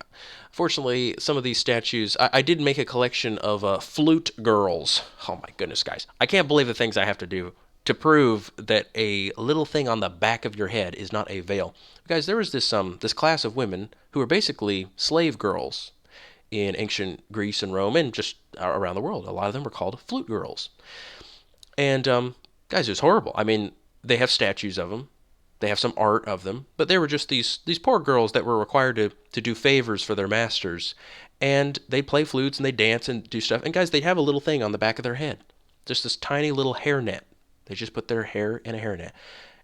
Fortunately, some of these statues, I did make a collection of flute girls. Oh my goodness, guys. I can't believe the things I have to do to prove that a little thing on the back of your head is not a veil. Guys, there was this class of women who were basically slave girls in ancient Greece and Rome and just around the world. A lot of them were called flute girls. And guys, it was horrible. I mean, they have statues of them. They have some art of them, but they were just these poor girls that were required to do favors for their masters, and they'd play flutes and they dance and do stuff. And guys, they'd have a little thing on the back of their head, just this tiny little hairnet. They just put their hair in a hairnet.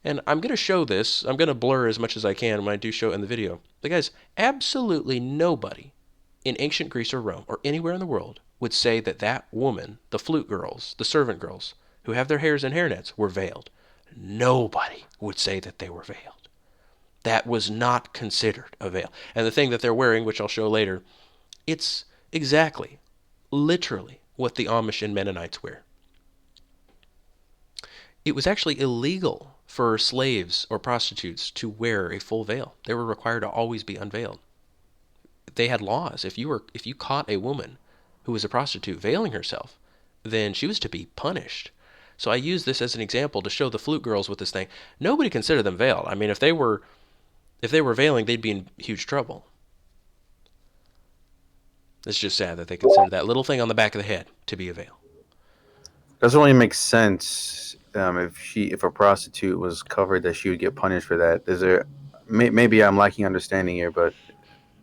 And I'm going to show this. I'm going to blur as much as I can when I do show it in the video. But guys, absolutely nobody in ancient Greece or Rome or anywhere in the world would say that that woman, the flute girls, the servant girls, who have their hairs in hairnets, were veiled. Nobody would say that they were veiled. That was not considered a veil. And the thing that they're wearing, which I'll show later, it's exactly, literally, what the Amish and Mennonites wear. It was actually illegal for slaves or prostitutes to wear a full veil. They were required to always be unveiled. They had laws. If you caught a woman who was a prostitute veiling herself, then she was to be punished. So I use this as an example to show the flute girls with this thing. Nobody considered them veiled. I mean, if they were veiling, they'd be in huge trouble. It's just sad that they consider that little thing on the back of the head to be a veil. Doesn't really make sense. If a prostitute was covered, that she would get punished for that. Is there? Maybe I'm lacking understanding here, but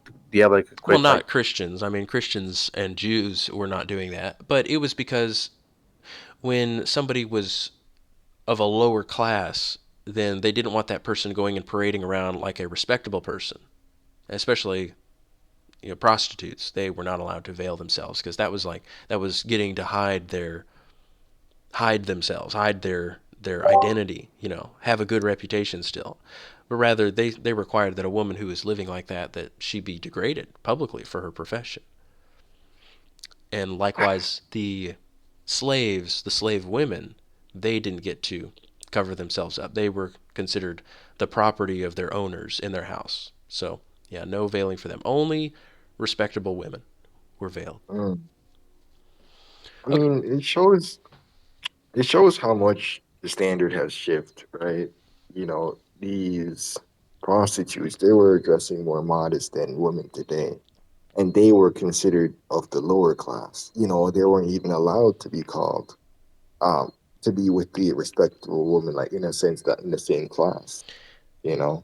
do you have like a Well, quick like? not Christians. I mean, Christians and Jews were not doing that. But it was because when somebody was of a lower class, then they didn't want that person going and parading around like a respectable person, especially prostitutes. They were not allowed to veil themselves because that was getting to hide themselves, hide their identity, have a good reputation still. But rather they required that a woman who was living like that she be degraded publicly for her profession. And likewise the slave women, they didn't get to cover themselves up. They were considered the property of their owners in their house. So, yeah, no veiling for them. Only respectable women were veiled. Mm. I Okay. mean, it shows how much the standard has shifted, right? These prostitutes, they were dressing more modest than women today, and they were considered of the lower class. They weren't even allowed to be called um to be with the respectable woman, like in a sense that in the same class, you know.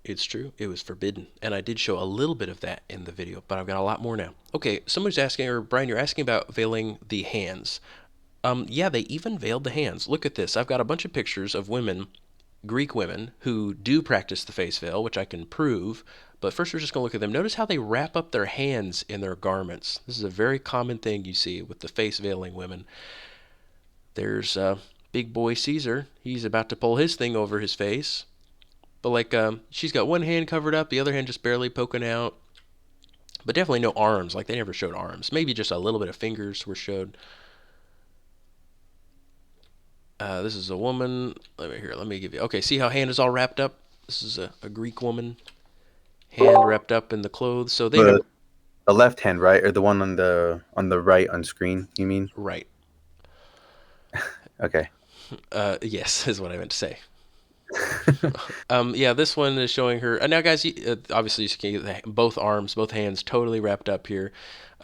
It's true. It was forbidden. And I did show a little bit of that in the video, but I've got a lot more now. Okay, somebody's asking, or Brian, you're asking about veiling the hands. Yeah, they even veiled the hands. Look at this. I've got a bunch of pictures of women, Greek women, who do practice the face veil, which I can prove. But first, we're just going to look at them. Notice how they wrap up their hands in their garments. This is a very common thing you see with the face veiling women. There's big boy Caesar. He's about to pull his thing over his face. But she's got one hand covered up, the other hand just barely poking out. But definitely no arms. Like they never showed arms. Maybe just a little bit of fingers were showed. This is a woman. Let me give you. Okay, see how hand is all wrapped up? This is a Greek woman, hand wrapped up in the clothes. So they The never. the left hand, right, or the one on the right on screen? You mean? Right. Okay. Yes, is what I meant to say. Yeah, this one is showing her. Now, guys, obviously you can get both arms, both hands totally wrapped up here.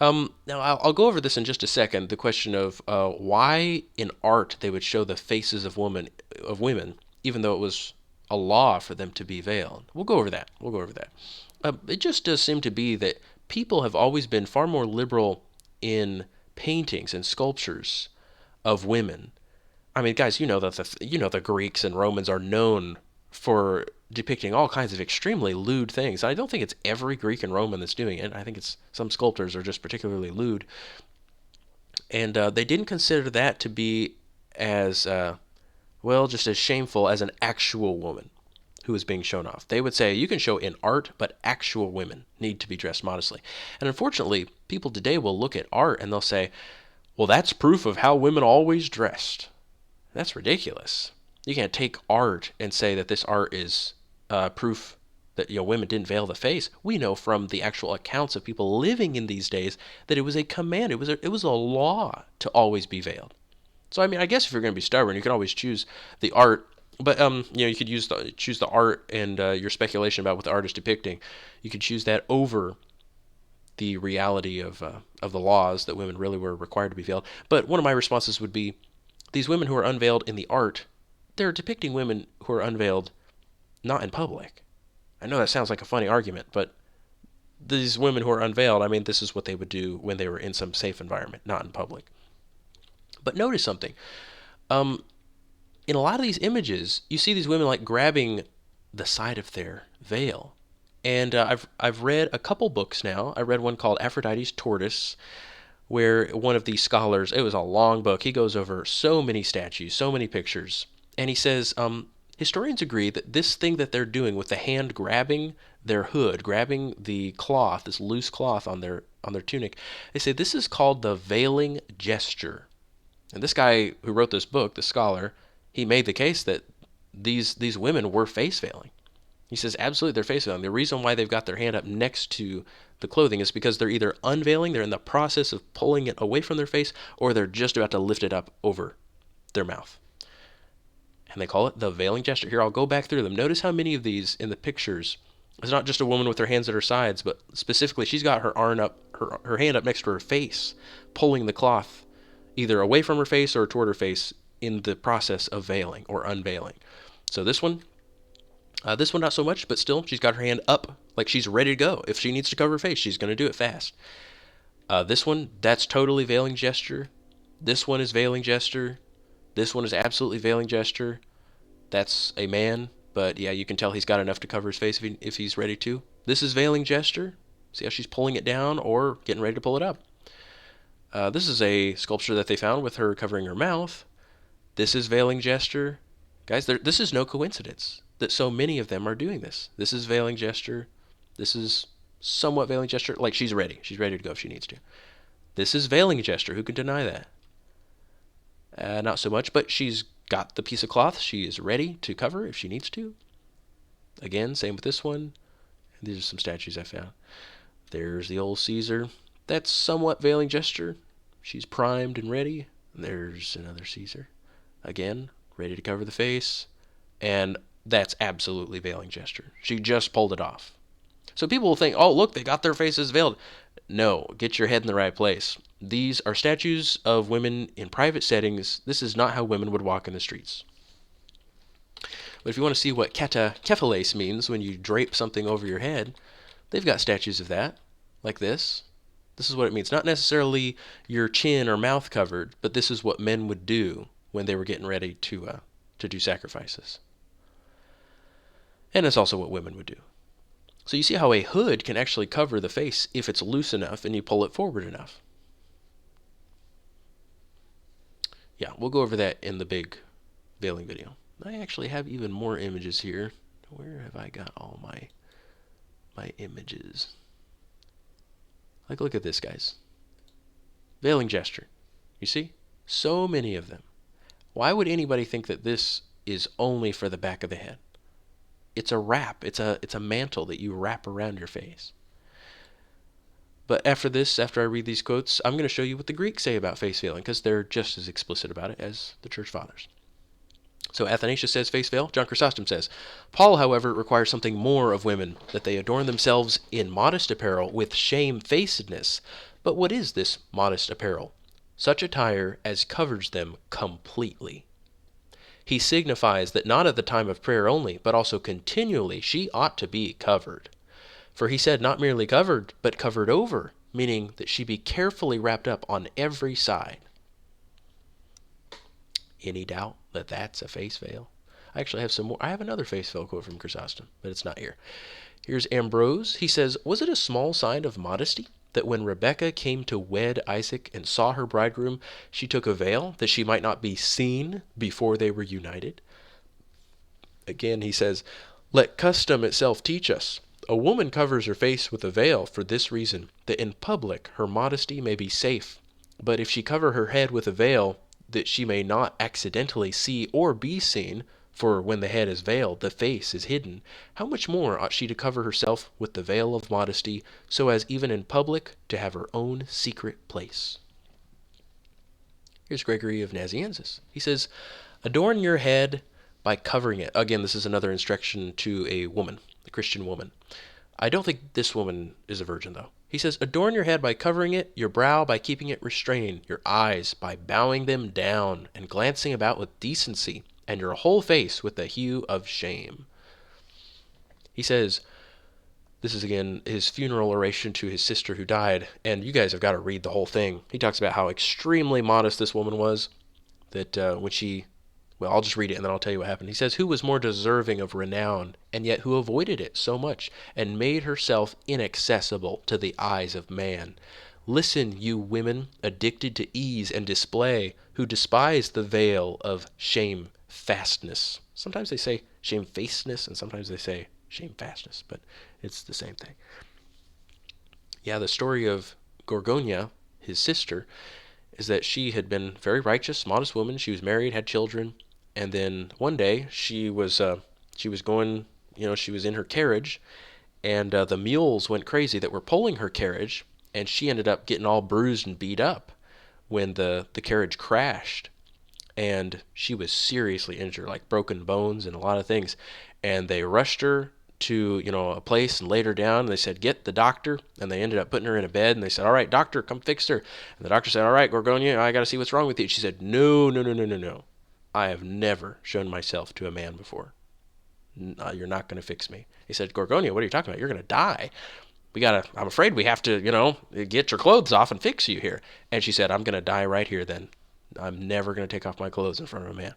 Now, I'll go over this in just a second. The question of why in art they would show the faces of women, even though it was a law for them to be veiled. We'll go over that. It just does seem to be that people have always been far more liberal in paintings and sculptures of women. I mean, guys, you know that the Greeks and Romans are known for depicting all kinds of extremely lewd things. I don't think it's every Greek and Roman that's doing it. I think it's some sculptors are just particularly lewd. And they didn't consider that to be as, well, just as shameful as an actual woman who is being shown off. They would say you can show in art, but actual women need to be dressed modestly. And unfortunately, people today will look at art and they'll say, well, that's proof of how women always dressed. That's ridiculous. You can't take art and say that this art is proof that women didn't veil the face. We know from the actual accounts of people living in these days that it was a command. It was a law to always be veiled. So I mean, I guess if you're going to be stubborn, you can always choose the art. But you could choose the art and your speculation about what the art is depicting. You could choose that over the reality of the laws that women really were required to be veiled. But one of my responses would be, these women who are unveiled in the art, they're depicting women who are unveiled not in public. I know that sounds like a funny argument, but these women who are unveiled, I mean, this is what they would do when they were in some safe environment, not in public. But notice something. In a lot of these images, you see these women like grabbing the side of their veil. And I've read a couple books now. I read one called Aphrodite's Tortoise, where one of these scholars, it was a long book, he goes over so many statues, so many pictures, and he says, historians agree that this thing that they're doing with the hand grabbing their hood, grabbing the cloth, this loose cloth on their tunic, they say this is called the veiling gesture. And this guy who wrote this book, the scholar, he made the case that these women were face veiling. He says absolutely they're face veiling. The reason why they've got their hand up next to the clothing is because they're either unveiling, they're in the process of pulling it away from their face, or they're just about to lift it up over their mouth. And they call it the veiling gesture. Here, I'll go back through them. Notice how many of these in the pictures, it's not just a woman with her hands at her sides, but specifically she's got her arm up, her hand up next to her face, pulling the cloth either away from her face or toward her face in the process of veiling or unveiling. So this one not so much, but still, she's got her hand up like she's ready to go. If she needs to cover her face, she's going to do it fast. This one, that's totally veiling gesture. This one is veiling gesture. This one is absolutely veiling gesture. That's a man, but yeah, you can tell he's got enough to cover his face if he's ready to. This is veiling gesture. See how she's pulling it down or getting ready to pull it up. This is a sculpture that they found with her covering her mouth. This is veiling gesture. Guys, this is no coincidence that so many of them are doing this. This is veiling gesture. This is somewhat veiling gesture. Like she's ready. She's ready to go if she needs to. This is veiling gesture. Who can deny that? Not so much, but she's got the piece of cloth. She is ready to cover if she needs to. Again, same with this one. These are some statues I found. There's the old Caesar. That's somewhat veiling gesture. She's primed and ready. There's another Caesar. Again, ready to cover the face. And that's absolutely veiling gesture. She just pulled it off. So people will think, oh, look, they got their faces veiled. No, get your head in the right place. These are statues of women in private settings. This is not how women would walk in the streets. But if you want to see what kephales means when you drape something over your head, they've got statues of that, like this. This is what it means. Not necessarily your chin or mouth covered, but this is what men would do when they were getting ready to do sacrifices. And it's also what women would do. So you see how a hood can actually cover the face if it's loose enough and you pull it forward enough. Yeah, we'll go over that in the big veiling video. I actually have even more images here. Where have I got all my images? Like, look at this, guys. Veiling gesture. You see? So many of them. Why would anybody think that this is only for the back of the head? It's a wrap. It's a mantle that you wrap around your face. But after I read these quotes, I'm going to show you what the Greeks say about face veiling, because they're just as explicit about it as the church fathers. So Athanasius says face veil. John Chrysostom says, Paul, however, requires something more of women, that they adorn themselves in modest apparel with shamefacedness. But what is this modest apparel? Such attire as covers them completely. He signifies that not at the time of prayer only, but also continually she ought to be covered. For he said not merely covered, but covered over, meaning that she be carefully wrapped up on every side. Any doubt that that's a face veil? I actually have some more. I have another face veil quote from Chrysostom, but it's not here. Here's Ambrose. He says, "Was it a small sign of modesty that when Rebekah came to wed Isaac and saw her bridegroom, she took a veil that she might not be seen before they were united?" Again, he says, "Let custom itself teach us. A woman covers her face with a veil for this reason, that in public her modesty may be safe. But if she cover her head with a veil, that she may not accidentally see or be seen, for when the head is veiled, the face is hidden, how much more ought she to cover herself with the veil of modesty, so as even in public to have her own secret place?" Here's Gregory of Nazianzus. He says, "Adorn your head by covering it." Again, this is another instruction to a woman, a Christian woman. I don't think this woman is a virgin, though. He says, "Adorn your head by covering it, your brow by keeping it restrained, your eyes by bowing them down and glancing about with decency, and your whole face with the hue of shame." He says, this is again his funeral oration to his sister who died, and you guys have got to read the whole thing. He talks about how extremely modest this woman was, that when she, well, I'll just read it and then I'll tell you what happened. He says, "Who was more deserving of renown, and yet who avoided it so much, and made herself inaccessible to the eyes of man? Listen, you women, addicted to ease and display, who despise the veil of shamefastness." Sometimes they say shamefacedness, and sometimes they say shamefastness, but it's the same thing. Yeah, the story of Gorgonia, his sister, is that she had been a very righteous, modest woman. She was married, had children, and then one day she was going, she was in her carriage, and the mules went crazy that were pulling her carriage, and she ended up getting all bruised and beat up when the carriage crashed, and she was seriously injured, like broken bones and a lot of things. And they rushed her to a place and laid her down. And they said, "Get the doctor," and they ended up putting her in a bed. And they said, "All right, doctor, come fix her." And the doctor said, "All right, Gorgonia, I got to see what's wrong with you." She said, "No, no, no, no, no, no. I have never shown myself to a man before. You're not going to fix me." He said, "Gorgonia, what are you talking about? You're going to die. I'm afraid we have to, get your clothes off and fix you here." And she said, "I'm going to die right here then. I'm never going to take off my clothes in front of a man."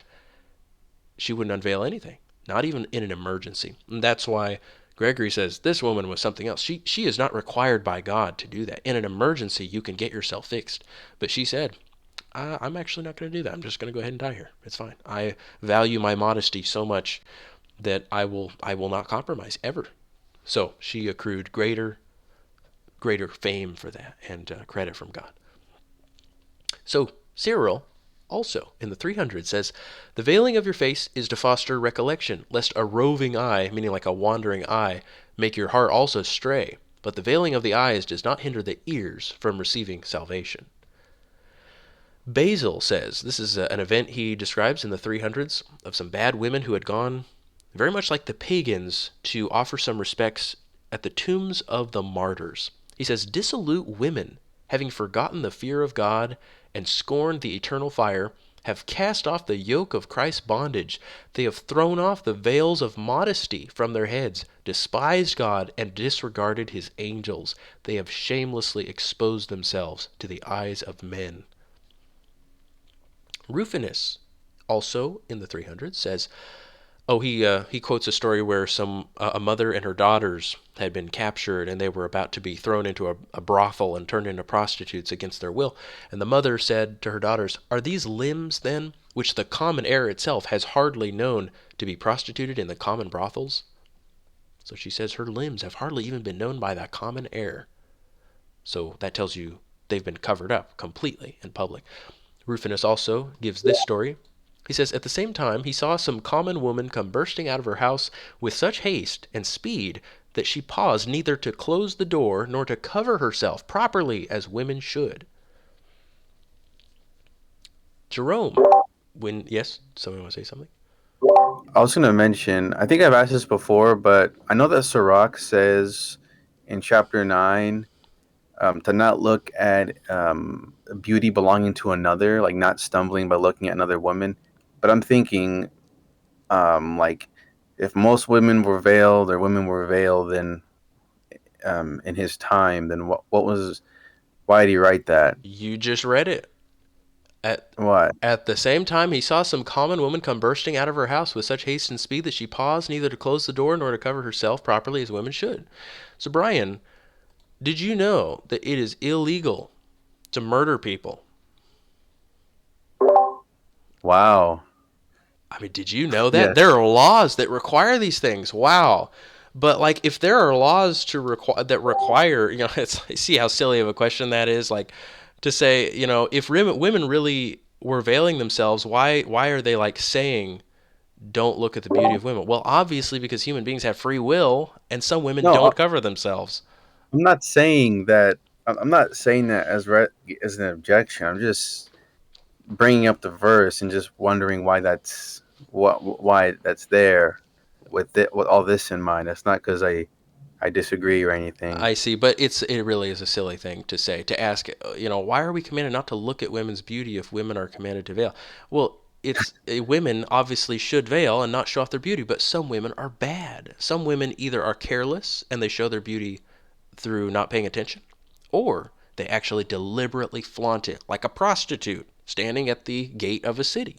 She wouldn't unveil anything, not even in an emergency. And that's why Gregory says this woman was something else. She is not required by God to do that. In an emergency, you can get yourself fixed. But she said, I'm actually not going to do that. I'm just going to go ahead and die here. It's fine. I value my modesty so much that I will not compromise ever. So she accrued greater fame for that, and credit from God. So Cyril, also in the 300, says, "The veiling of your face is to foster recollection, lest a roving eye," meaning like a wandering eye, "make your heart also stray. But the veiling of the eyes does not hinder the ears from receiving salvation." Basil says, this is an event he describes in the 300s of some bad women who had gone, very much like the pagans, to offer some respects at the tombs of the martyrs. He says, "Dissolute women, having forgotten the fear of God and scorned the eternal fire, have cast off the yoke of Christ's bondage. They have thrown off the veils of modesty from their heads, despised God, and disregarded his angels. They have shamelessly exposed themselves to the eyes of men." Rufinus, also in the 300s, says, he quotes a story where a mother and her daughters had been captured, and they were about to be thrown into a brothel and turned into prostitutes against their will. And the mother said to her daughters, "Are these limbs, then, which the common air itself has hardly known, to be prostituted in the common brothels?" So she says her limbs have hardly even been known by the common air. So that tells you they've been covered up completely in public. Rufinus also gives this story. He says, "At the same time, he saw some common woman come bursting out of her house with such haste and speed that she paused neither to close the door nor to cover herself properly as women should." Jerome, yes, someone want to say something? I was going to mention, I think I've asked this before, but I know that Sirach says in chapter 9 to not look at beauty belonging to another, like not stumbling by looking at another woman. But I'm thinking, like, if most women were veiled or women were veiled, then in his time, then why did he write that? You just read it. At What? At the same time, he saw some common woman come bursting out of her house with such haste and speed that she paused neither to close the door nor to cover herself properly as women should. So, Brian, did you know that it is illegal to murder people? Wow. I mean, did you know that? Yes. There are laws that require these things. Wow. But like if there are laws that require, it's see how silly of a question that is, like to say, if women really were veiling themselves, why are they like saying don't look at the beauty of women? Well, obviously because human beings have free will and some women No, don't cover themselves. I'm not saying that. I'm not saying that as an objection. I'm just bringing up the verse and just wondering why that's there with all this in mind. That's not because I disagree or anything. I see, but it really is a silly thing to say, to ask, why are we commanded not to look at women's beauty if women are commanded to veil? Well, it's women obviously should veil and not show off their beauty, but some women are bad. Some women either are careless and they show their beauty through not paying attention, or they actually deliberately flaunt it, like a prostitute standing at the gate of a city.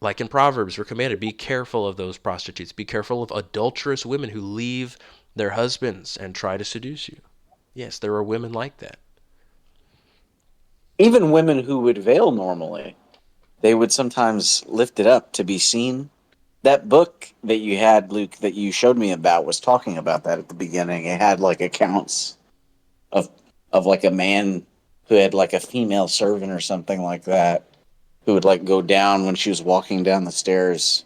Like in Proverbs, we're commanded, be careful of those prostitutes. Be careful of adulterous women who leave their husbands and try to seduce you. Yes, there are women like that. Even women who would veil normally, they would sometimes lift it up to be seen. That book that you had, Luke, that you showed me about was talking about that at the beginning. It had like accounts of like a man who had like a female servant or something like that, who would like go down when she was walking down the stairs,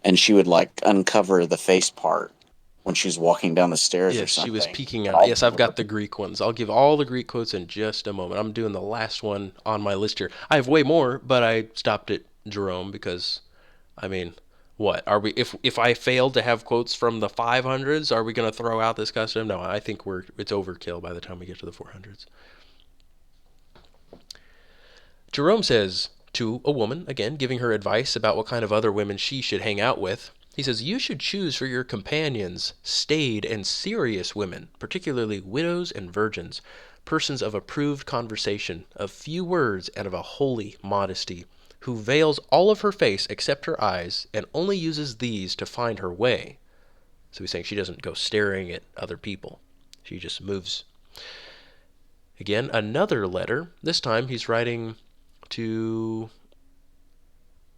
and she would like uncover the face part when she was walking down the stairs or Yes, she was something. peeking out. Yes, I've got the Greek ones. I'll give all the Greek quotes in just a moment. I'm doing the last one on my list here. I have way more, but I stopped at Jerome because, I mean, what are we? If I failed to have quotes from the 500s, are we going to throw out this custom? No, I think it's overkill by the time we get to the 400s. Jerome says to a woman, again, giving her advice about what kind of other women she should hang out with. He says, you should choose for your companions staid and serious women, particularly widows and virgins, persons of approved conversation, of few words, and of a holy modesty, who veils all of her face except her eyes, and only uses these to find her way. So he's saying she doesn't go staring at other people. She just moves. Again, another letter. This time he's writing to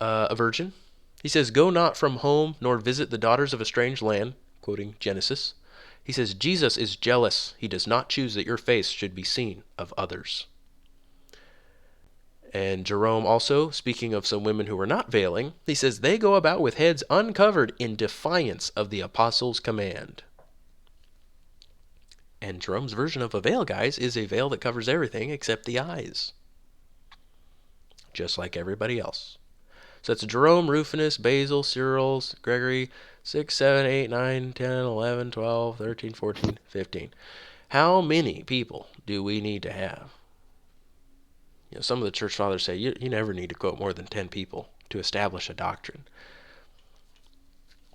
a virgin. He says, go not from home, nor visit the daughters of a strange land, quoting Genesis. He says, Jesus is jealous. He does not choose that your face should be seen of others. And Jerome also, speaking of some women who are not veiling, he says, they go about with heads uncovered in defiance of the apostles' command. And Jerome's version of a veil, guys, is a veil that covers everything except the eyes, just like everybody else. So that's Jerome, Rufinus, Basil, Cyril, Gregory, 6, 7, 8, 9, 10, 11, 12, 13, 14, 15. How many people do we need to have? Some of the church fathers say you never need to quote more than 10 people to establish a doctrine.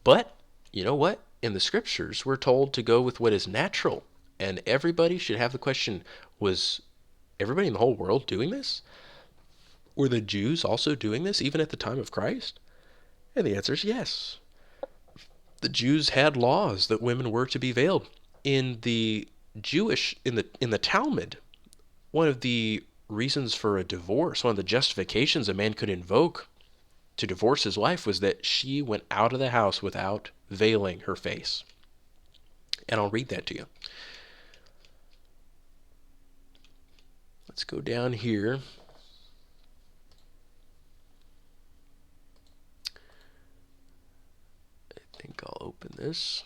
But, you know what? In the scriptures, we're told to go with what is natural. And everybody should have the question, was everybody in the whole world doing this? Were the Jews also doing this even at the time of Christ? And the answer is yes. The Jews had laws that women were to be veiled. In the Talmud, one of the reasons for a divorce, one of the justifications a man could invoke to divorce his wife was that she went out of the house without veiling her face. And I'll read that to you. Let's go down here. I think I'll open this.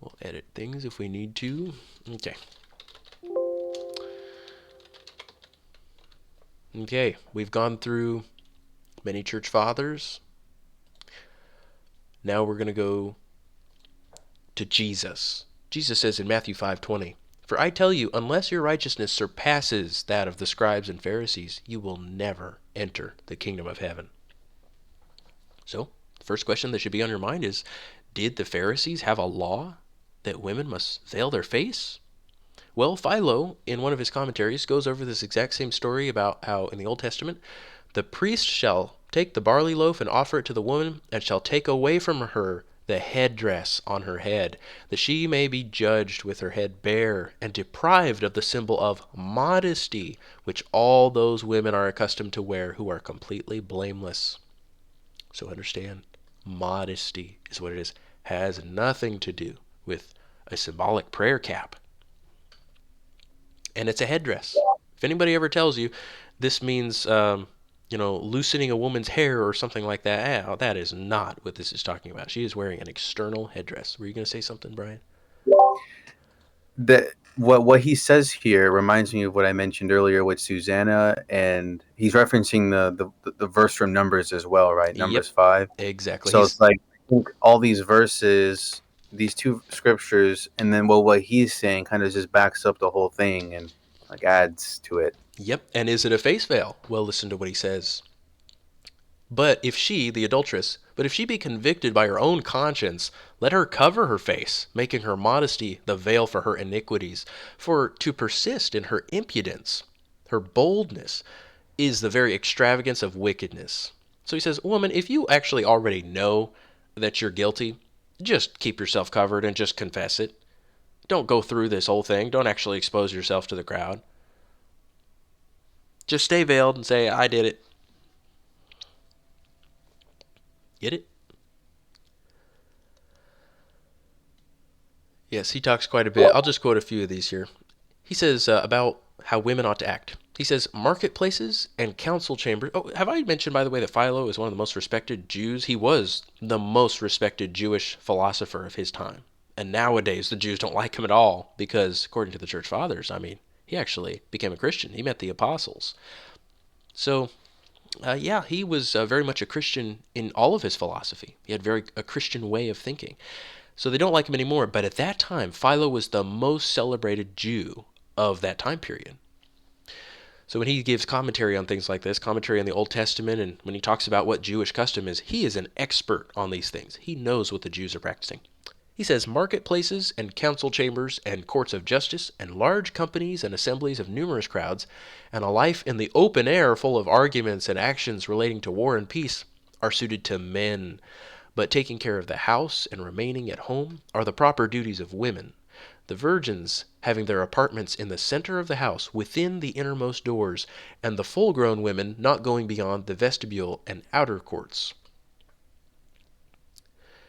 We'll edit things if we need to. Okay. Okay, we've gone through many church fathers. Now we're going to go to Jesus. Jesus says in Matthew 5:20, for I tell you, unless your righteousness surpasses that of the scribes and Pharisees, you will never enter the kingdom of heaven. So, the first question that should be on your mind is, did the Pharisees have a law that women must veil their face? Well, Philo, in one of his commentaries, goes over this exact same story about how in the Old Testament, the priest shall take the barley loaf and offer it to the woman, and shall take away from her the headdress on her head, that she may be judged with her head bare, and deprived of the symbol of modesty, which all those women are accustomed to wear who are completely blameless. So understand, modesty is what it is. Has nothing to do with a symbolic prayer cap. And it's a headdress. If anybody ever tells you this means, loosening a woman's hair or something like that, that is not what this is talking about. She is wearing an external headdress. Were you going to say something, Brian? That what he says here reminds me of what I mentioned earlier with Susanna, and he's referencing the verse from Numbers as well, right? Numbers Yep, 5. exactly. So it's like I think all these verses, these two scriptures, and then what he's saying kind of just backs up the whole thing and like adds to it. Yep, and is it a face veil? Well, listen to what he says. But if she, the adulteress, but if she be convicted by her own conscience, let her cover her face, making her modesty the veil for her iniquities. For to persist in her impudence, her boldness, is the very extravagance of wickedness. So he says, woman, if you actually already know that you're guilty, just keep yourself covered and just confess it. Don't go through this whole thing. Don't actually expose yourself to the crowd. Just stay veiled and say, I did it. Get it? Yes, he talks quite a bit. I'll just quote a few of these here. He says about how women ought to act. He says, marketplaces and council chambers. Oh, have I mentioned, by the way, that Philo is one of the most respected Jews? He was the most respected Jewish philosopher of his time. And nowadays, the Jews don't like him at all because, according to the church fathers, he actually became a Christian. He met the apostles. So, yeah, he was very much a Christian in all of his philosophy. He had a Christian way of thinking. So they don't like him anymore. But at that time, Philo was the most celebrated Jew of that time period. So when he gives commentary on things like this, commentary on the Old Testament, and when he talks about what Jewish custom is, he is an expert on these things. He knows what the Jews are practicing. He says marketplaces and council chambers and courts of justice and large companies and assemblies of numerous crowds and a life in the open air full of arguments and actions relating to war and peace are suited to men, but taking care of the house and remaining at home are the proper duties of women, the virgins having their apartments in the center of the house within the innermost doors, and the full-grown women not going beyond the vestibule and outer courts.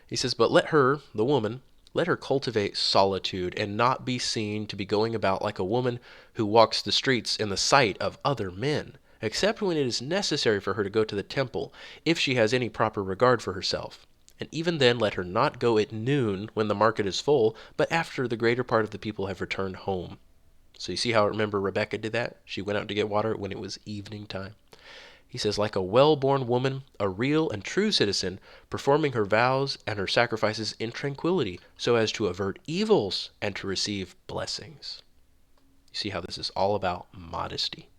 He says, but let her, the woman, let her cultivate solitude and not be seen to be going about like a woman who walks the streets in the sight of other men, except when it is necessary for her to go to the temple, if she has any proper regard for herself. And even then let her not go at noon when the market is full, but after the greater part of the people have returned home. So you see how, remember, Rebecca did that? She went out to get water when it was evening time. He says, like a well-born woman, a real and true citizen, performing her vows and her sacrifices in tranquility, so as to avert evils and to receive blessings. You see how this is all about modesty.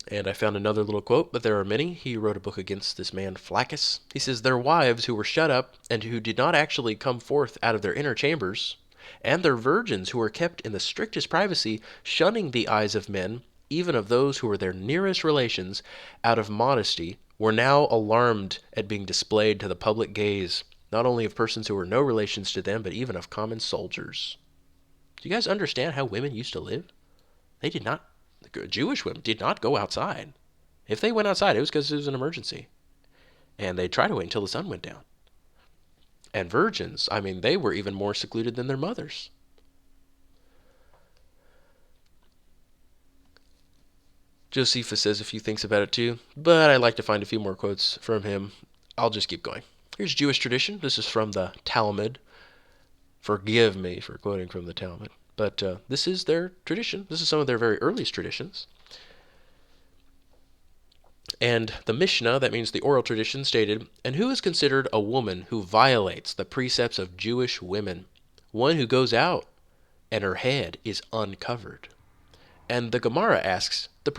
And I found another little quote, but there are many. He wrote a book against this man Flaccus. He says, their wives who were shut up and who did not actually come forth out of their inner chambers, and their virgins who were kept in the strictest privacy, shunning the eyes of men, even of those who were their nearest relations, out of modesty, were now alarmed at being displayed to the public gaze, not only of persons who were no relations to them, but even of common soldiers. Do you guys understand how women used to live? They did not, Jewish women did not go outside. If they went outside, it was because it was an emergency. And they tried to wait until the sun went down. And virgins, they were even more secluded than their mothers. Josephus says a few things about it too, but I'd like to find a few more quotes from him. I'll just keep going. Here's Jewish tradition. This is from the Talmud. Forgive me for quoting from the Talmud, but this is their tradition. This is some of their very earliest traditions. And the Mishnah, that means the oral tradition, stated, and who is considered a woman who violates the precepts of Jewish women? One who goes out and her head is uncovered. And the Gemara asks, the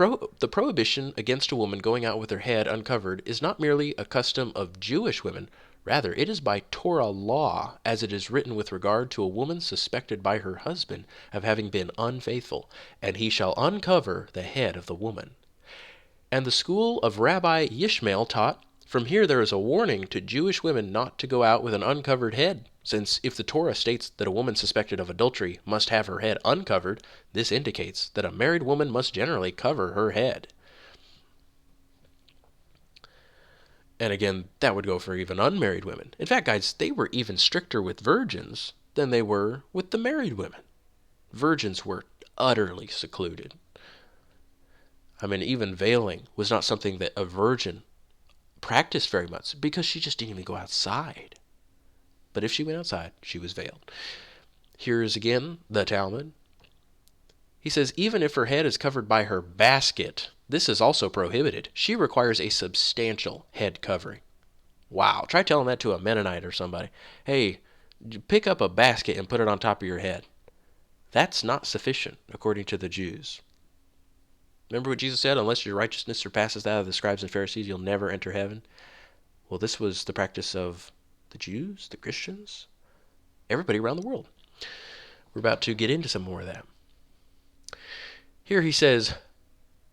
prohibition against a woman going out with her head uncovered is not merely a custom of Jewish women, Rather, it is by Torah law, as it is written with regard to a woman suspected by her husband of having been unfaithful, and he shall uncover the head of the woman. And the school of Rabbi Yishmael taught, from here there is a warning to Jewish women not to go out with an uncovered head, since if the Torah states that a woman suspected of adultery must have her head uncovered, this indicates that a married woman must generally cover her head. And again, that would go for even unmarried women. In fact, guys, they were even stricter with virgins than they were with the married women. Virgins were utterly secluded. I mean, even veiling was not something that a virgin practiced very much because she just didn't even go outside. But if she went outside, she was veiled. Here is again the Talmud. He says, even if her head is covered by her basket, this is also prohibited. She requires a substantial head covering. Wow. Try telling that to a Mennonite or somebody. Hey, pick up a basket and put it on top of your head. That's not sufficient, according to the Jews. Remember what Jesus said? Unless your righteousness surpasses that of the scribes and Pharisees, you'll never enter heaven. Well, this was the practice of the Jews, the Christians, everybody around the world. We're about to get into some more of that. Here he says,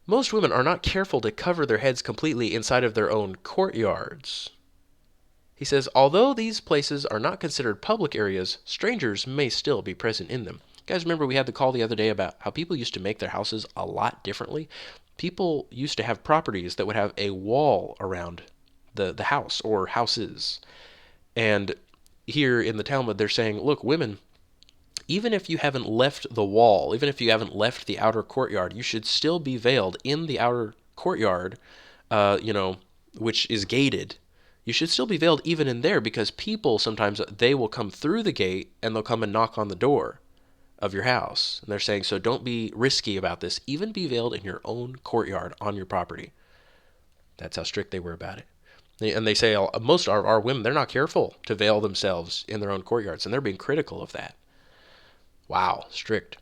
most women are not careful to cover their heads completely inside of their own courtyards. He says, although these places are not considered public areas, strangers may still be present in them. Guys, remember we had the call the other day about how people used to make their houses a lot differently? People used to have properties that would have a wall around the house or houses. And here in the Talmud, they're saying, look, women, even if you haven't left the wall, even if you haven't left the outer courtyard, you should still be veiled in the outer courtyard, which is gated. You should still be veiled even in there because people sometimes, they will come through the gate and they'll come and knock on the door of your house. And they're saying, so don't be risky about this. Even be veiled in your own courtyard on your property. That's how strict they were about it. And they say most of our women, they're not careful to veil themselves in their own courtyards, and they're being critical of that. Wow, strict.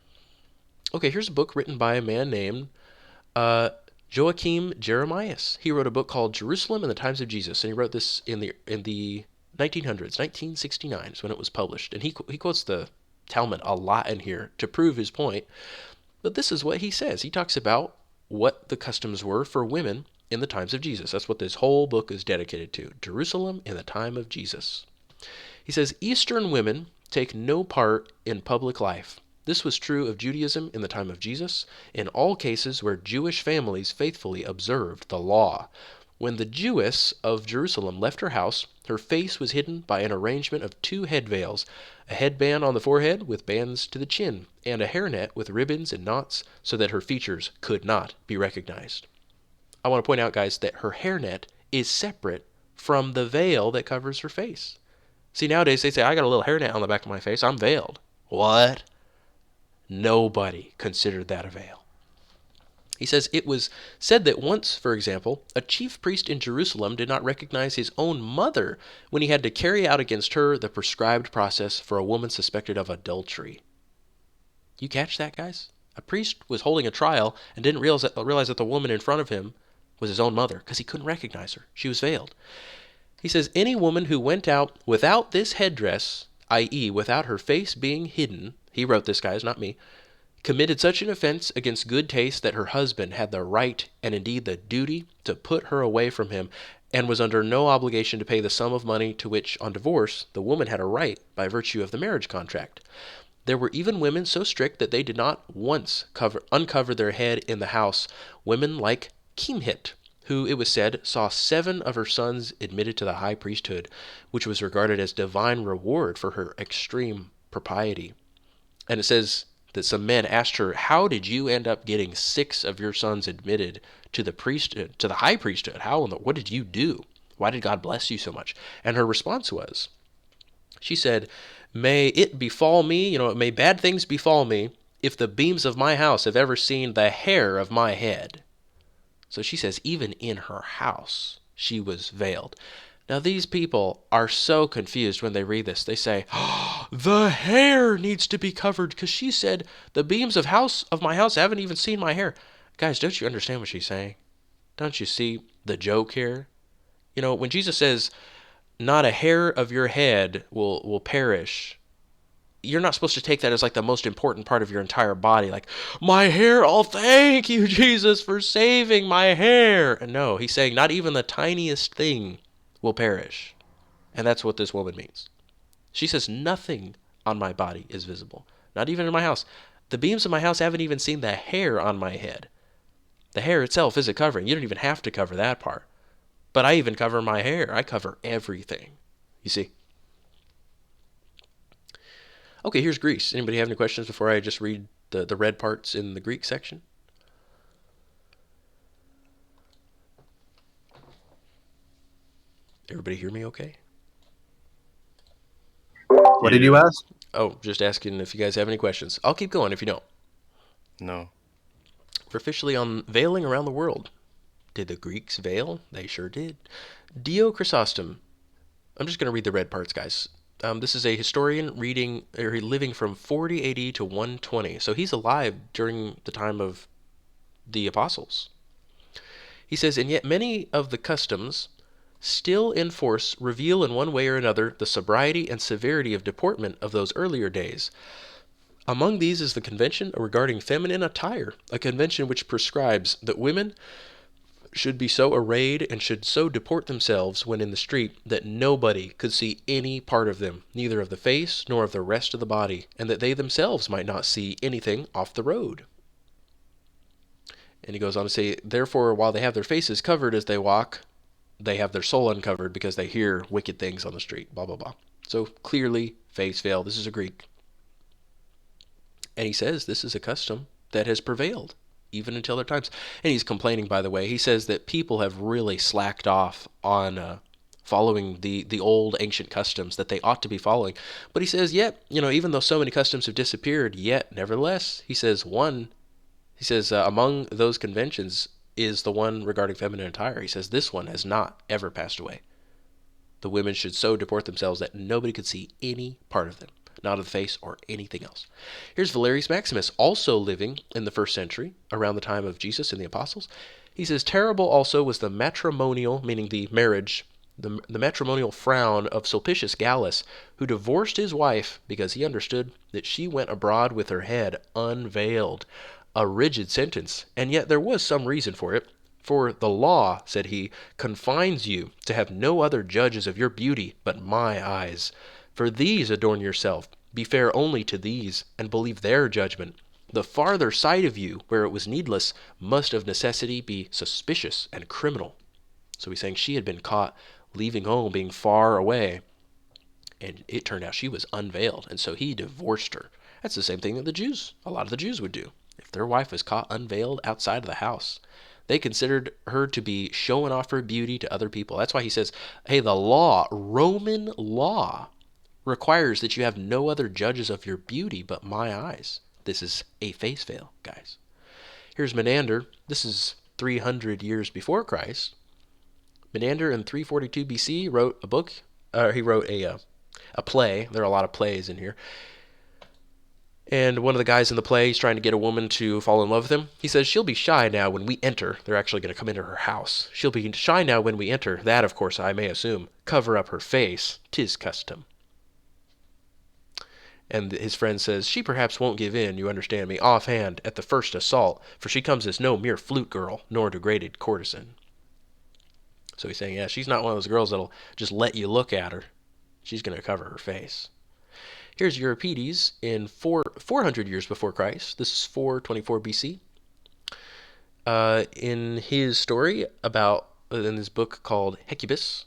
Okay, here's a book written by a man named Joachim Jeremias. He wrote a book called Jerusalem in the Times of Jesus, and he wrote this in the 1900s, 1969 is when it was published. And he quotes the Talmud a lot in here to prove his point. But this is what he says. He talks about what the customs were for women in the times of Jesus. That's what this whole book is dedicated to. Jerusalem in the time of Jesus. He says, Eastern women take no part in public life. This was true of Judaism in the time of Jesus, in all cases where Jewish families faithfully observed the law. When the Jewess of Jerusalem left her house, her face was hidden by an arrangement of 2 head veils, a headband on the forehead with bands to the chin, and a hairnet with ribbons and knots so that her features could not be recognized. I want to point out, guys, that her hairnet is separate from the veil that covers her face. See, nowadays they say, I got a little hairnet on the back of my face, I'm veiled. What? Nobody considered that a veil. He says it was said that once, for example, a chief priest in Jerusalem did not recognize his own mother when he had to carry out against her the prescribed process for a woman suspected of adultery. You catch that, guys? A priest was holding a trial and didn't realize that the woman in front of him was his own mother because he couldn't recognize her. She was veiled. He says any woman who went out without this headdress, i.e. without her face being hidden, he wrote this, guys, not me, committed such an offense against good taste that her husband had the right and indeed the duty to put her away from him and was under no obligation to pay the sum of money to which, on divorce, the woman had a right by virtue of the marriage contract. There were even women so strict that they did not once uncover their head in the house, women like Kimhit, who, it was said, saw 7 of her sons admitted to the high priesthood, which was regarded as divine reward for her extreme propriety. And it says that some men asked her, how did you end up getting 6 of your sons admitted to the priesthood, to the high priesthood? What did you do? Why did God bless you so much? And her response was, she said, may it befall me, may bad things befall me if the beams of my house have ever seen the hair of my head. So she says even in her house, she was veiled. Now these people are so confused when they read this. They say, oh, the hair needs to be covered because she said the beams of my house haven't even seen my hair. Guys, don't you understand what she's saying? Don't you see the joke here? When Jesus says, not a hair of your head will perish. You're not supposed to take that as like the most important part of your entire body. Like, my hair, oh, thank you, Jesus, for saving my hair. And no, he's saying not even the tiniest thing will perish. And that's what this woman means. She says, nothing on my body is visible, not even in my house. The beams of my house haven't even seen the hair on my head. The hair itself is a covering. You don't even have to cover that part. But I even cover my hair. I cover everything. You see? Okay, here's Greece. Anybody have any questions before I just read the red parts in the Greek section? Everybody hear me okay? What did you ask? Oh, just asking if you guys have any questions. I'll keep going if you don't. No. We're officially on veiling around the world. Did the Greeks veil? They sure did. Dio Chrysostom. I'm just going to read the red parts, guys. This is a historian living from 40 AD to 120. So he's alive during the time of the apostles. He says, and yet many of the customs still in force reveal in one way or another the sobriety and severity of deportment of those earlier days. Among these is the convention regarding feminine attire, a convention which prescribes that women should be so arrayed and should so deport themselves when in the street that nobody could see any part of them, neither of the face nor of the rest of the body, and that they themselves might not see anything off the road. And he goes on to say, therefore, while they have their faces covered as they walk, they have their soul uncovered because they hear wicked things on the street, blah, blah, blah. So clearly, face veil. This is a Greek. And he says this is a custom that has prevailed even until their times. And he's complaining, by the way. He says that people have really slacked off on following the old ancient customs that they ought to be following. But he says, yet, even though so many customs have disappeared, yet, nevertheless, he says, among those conventions is the one regarding feminine attire. He says this one has not ever passed away. The women should so deport themselves that nobody could see any part of them, not of the face or anything else. Here's Valerius Maximus, also living in the 1st century, around the time of Jesus and the apostles. He says, terrible also was the matrimonial, meaning the marriage, the matrimonial frown of Sulpicius Gallus, who divorced his wife because he understood that she went abroad with her head unveiled. A rigid sentence, and yet there was some reason for it. For the law, said he, confines you to have no other judges of your beauty but my eyes. For these adorn yourself, be fair only to these, and believe their judgment. The farther side of you, where it was needless, must of necessity be suspicious and criminal. So he's saying she had been caught leaving home, being far away, and it turned out she was unveiled, and so he divorced her. That's the same thing that a lot of the Jews would do. If their wife was caught unveiled outside of the house, they considered her to be showing off her beauty to other people. That's why he says, hey, the law, Roman law, requires that you have no other judges of your beauty but my eyes. This is a face veil, guys. Here's Menander. This is 300 years before Christ. Menander in 342 BC wrote a book. He wrote a play. There are a lot of plays in here. And one of the guys in the play, he's trying to get a woman to fall in love with him. He says, she'll be shy now when we enter. They're actually going to come into her house. She'll be shy now when we enter. That, of course, I may assume. Cover up her face. 'Tis custom. And his friend says, she perhaps won't give in, you understand me, offhand, at the first assault, for she comes as no mere flute girl, nor degraded courtesan. So he's saying, yeah, she's not one of those girls that'll just let you look at her. She's going to cover her face. Here's Euripides in 400 years before Christ. This is 424 BC. In his story in his book called Hecubus,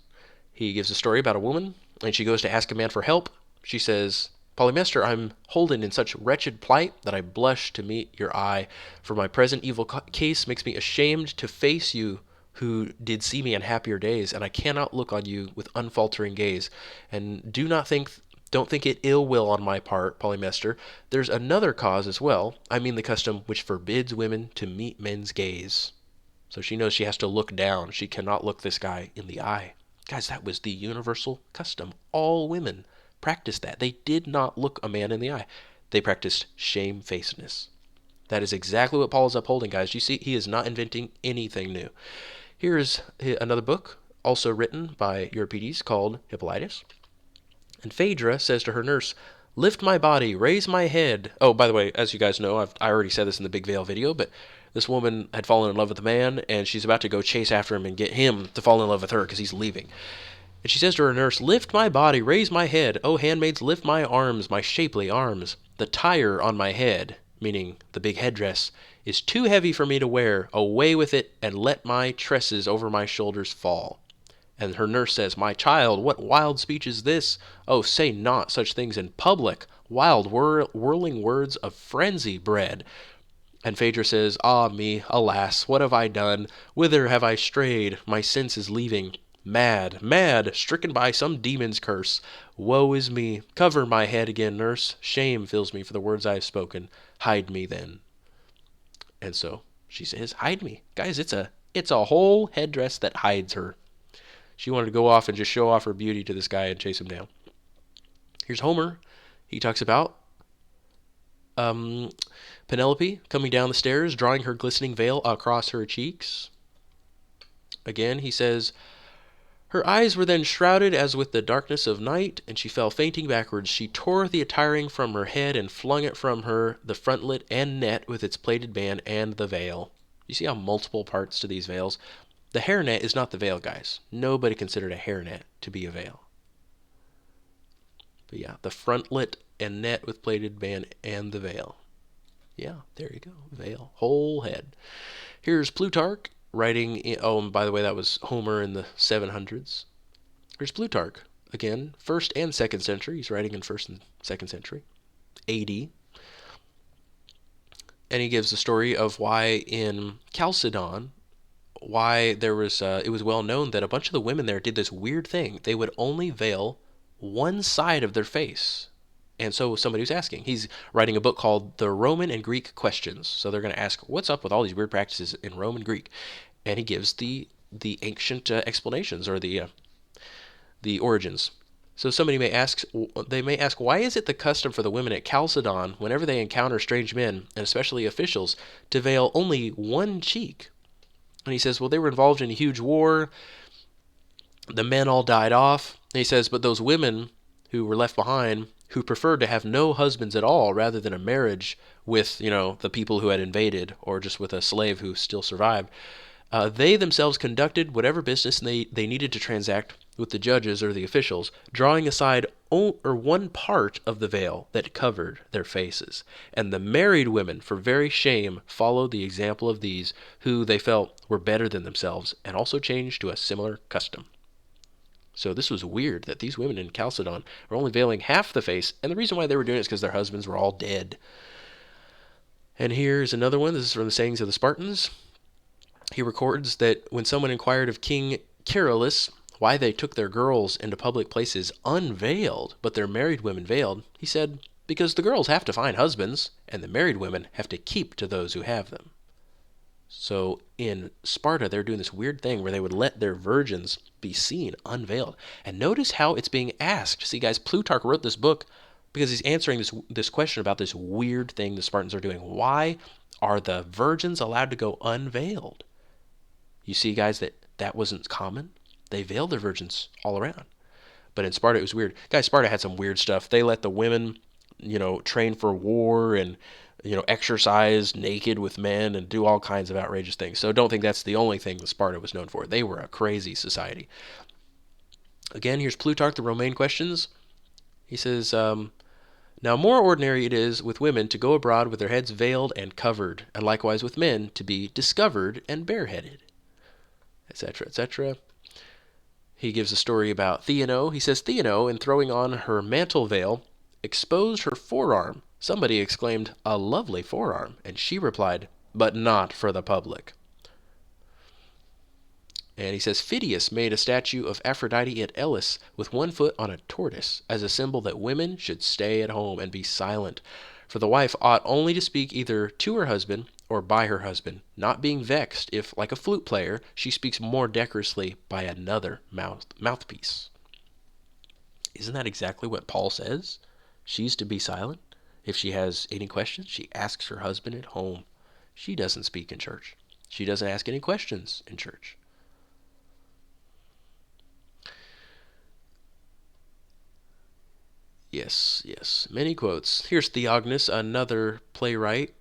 he gives a story about a woman, and she goes to ask a man for help. She says, Polymestor, I'm holden in such wretched plight that I blush to meet your eye, for my present evil case makes me ashamed to face you who did see me in happier days, and I cannot look on you with unfaltering gaze. And don't think it ill will on my part, Polymestor. There's another cause as well. I mean the custom which forbids women to meet men's gaze. So she knows she has to look down. She cannot look this guy in the eye. Guys, that was the universal custom. All women practiced that. They did not look a man in the eye. They practiced shamefacedness. That is exactly what Paul is upholding, guys. You see, he is not inventing anything new. Here's another book also written by Euripides, called Hippolytus. And Phaedra says to her nurse, "Lift my body, raise my head." Oh, by the way, as you guys know, I already said this in the Big Veil video, but this woman had fallen in love with a man, and she's about to go chase after him and get him to fall in love with her because he's leaving. And she says to her nurse, "Lift my body, raise my head. O handmaids, lift my arms, my shapely arms. The tire on my head," meaning the big headdress, "is too heavy for me to wear. Away with it, and let my tresses over my shoulders fall." And her nurse says, "My child, what wild speech is this? Oh, say not such things in public. Wild whirling words of frenzy bred." And Phaedra says, "Ah me, alas, what have I done? Whither have I strayed? My sense is leaving. Mad, mad, stricken by some demon's curse. Woe is me. Cover my head again, nurse. Shame fills me for the words I have spoken. Hide me then." And so she says, "Hide me." Guys, it's a whole headdress that hides her. She wanted to go off and just show off her beauty to this guy and chase him down. Here's Homer. He talks about Penelope coming down the stairs, drawing her glistening veil across her cheeks. Again, he says, "Her eyes were then shrouded as with the darkness of night, and she fell fainting backwards. She tore the attiring from her head and flung it from her, the frontlet and net with its plaited band and the veil." You see how multiple parts to these veils? The hairnet is not the veil, guys. Nobody considered a hairnet to be a veil. But yeah, the frontlet and net with plaited band and the veil. Yeah, there you go. Veil. Whole head. Here's Plutarch writing. Oh, and by the way, that was Homer in the 700s. Here's Plutarch. Again, 1st and 2nd century. He's writing in 1st and 2nd century. AD. And he gives the story of why in Chalcedon, why there was, it was well known that a bunch of the women there did this weird thing. They would only veil one side of their face. And so somebody was asking. He's writing a book called The Roman and Greek Questions. So they're going to ask, what's up with all these weird practices in Rome and Greek? And he gives the ancient explanations, or the origins. So they may ask, why is it the custom for the women at Chalcedon, whenever they encounter strange men, and especially officials, to veil only one cheek? And he says, well, they were involved in a huge war. The men all died off. And he says, but those women who were left behind, who preferred to have no husbands at all rather than a marriage with, the people who had invaded, or just with a slave who still survived, they themselves conducted whatever business they needed to transact with the judges or the officials, drawing aside one part of the veil that covered their faces. And the married women, for very shame, followed the example of these, who they felt were better than themselves, and also changed to a similar custom. So this was weird that these women in Chalcedon were only veiling half the face, and the reason why they were doing it is because their husbands were all dead. And here's another one. This is from the Sayings of the Spartans. He records that when someone inquired of King Charillus why they took their girls into public places unveiled, but their married women veiled, he said, because the girls have to find husbands, and the married women have to keep to those who have them. So in Sparta, they're doing this weird thing where they would let their virgins be seen unveiled. And notice how it's being asked. See, guys, Plutarch wrote this book because he's answering this question about this weird thing the Spartans are doing. Why are the virgins allowed to go unveiled? You see, guys, that wasn't common. They veiled their virgins all around. But in Sparta, it was weird. Guys, Sparta had some weird stuff. They let the women, train for war and, exercise naked with men and do all kinds of outrageous things. So don't think that's the only thing that Sparta was known for. They were a crazy society. Again, here's Plutarch, the Romain Questions. He says, now more ordinary it is with women to go abroad with their heads veiled and covered, and likewise with men to be discovered and bareheaded, etc., etc. He gives a story about Theano. He says, Theano, in throwing on her mantle veil, exposed her forearm. Somebody exclaimed, a lovely forearm, and she replied, but not for the public. And he says, Phidias made a statue of Aphrodite at Elis with one foot on a tortoise, as a symbol that women should stay at home and be silent. For the wife ought only to speak either to her husband or by her husband, not being vexed if, like a flute player, she speaks more decorously by another mouthpiece. Isn't that exactly what Paul says? She's to be silent. If she has any questions, she asks her husband at home. She doesn't speak in church. She doesn't ask any questions in church. Yes, yes. Many quotes. Here's Theognis, another playwright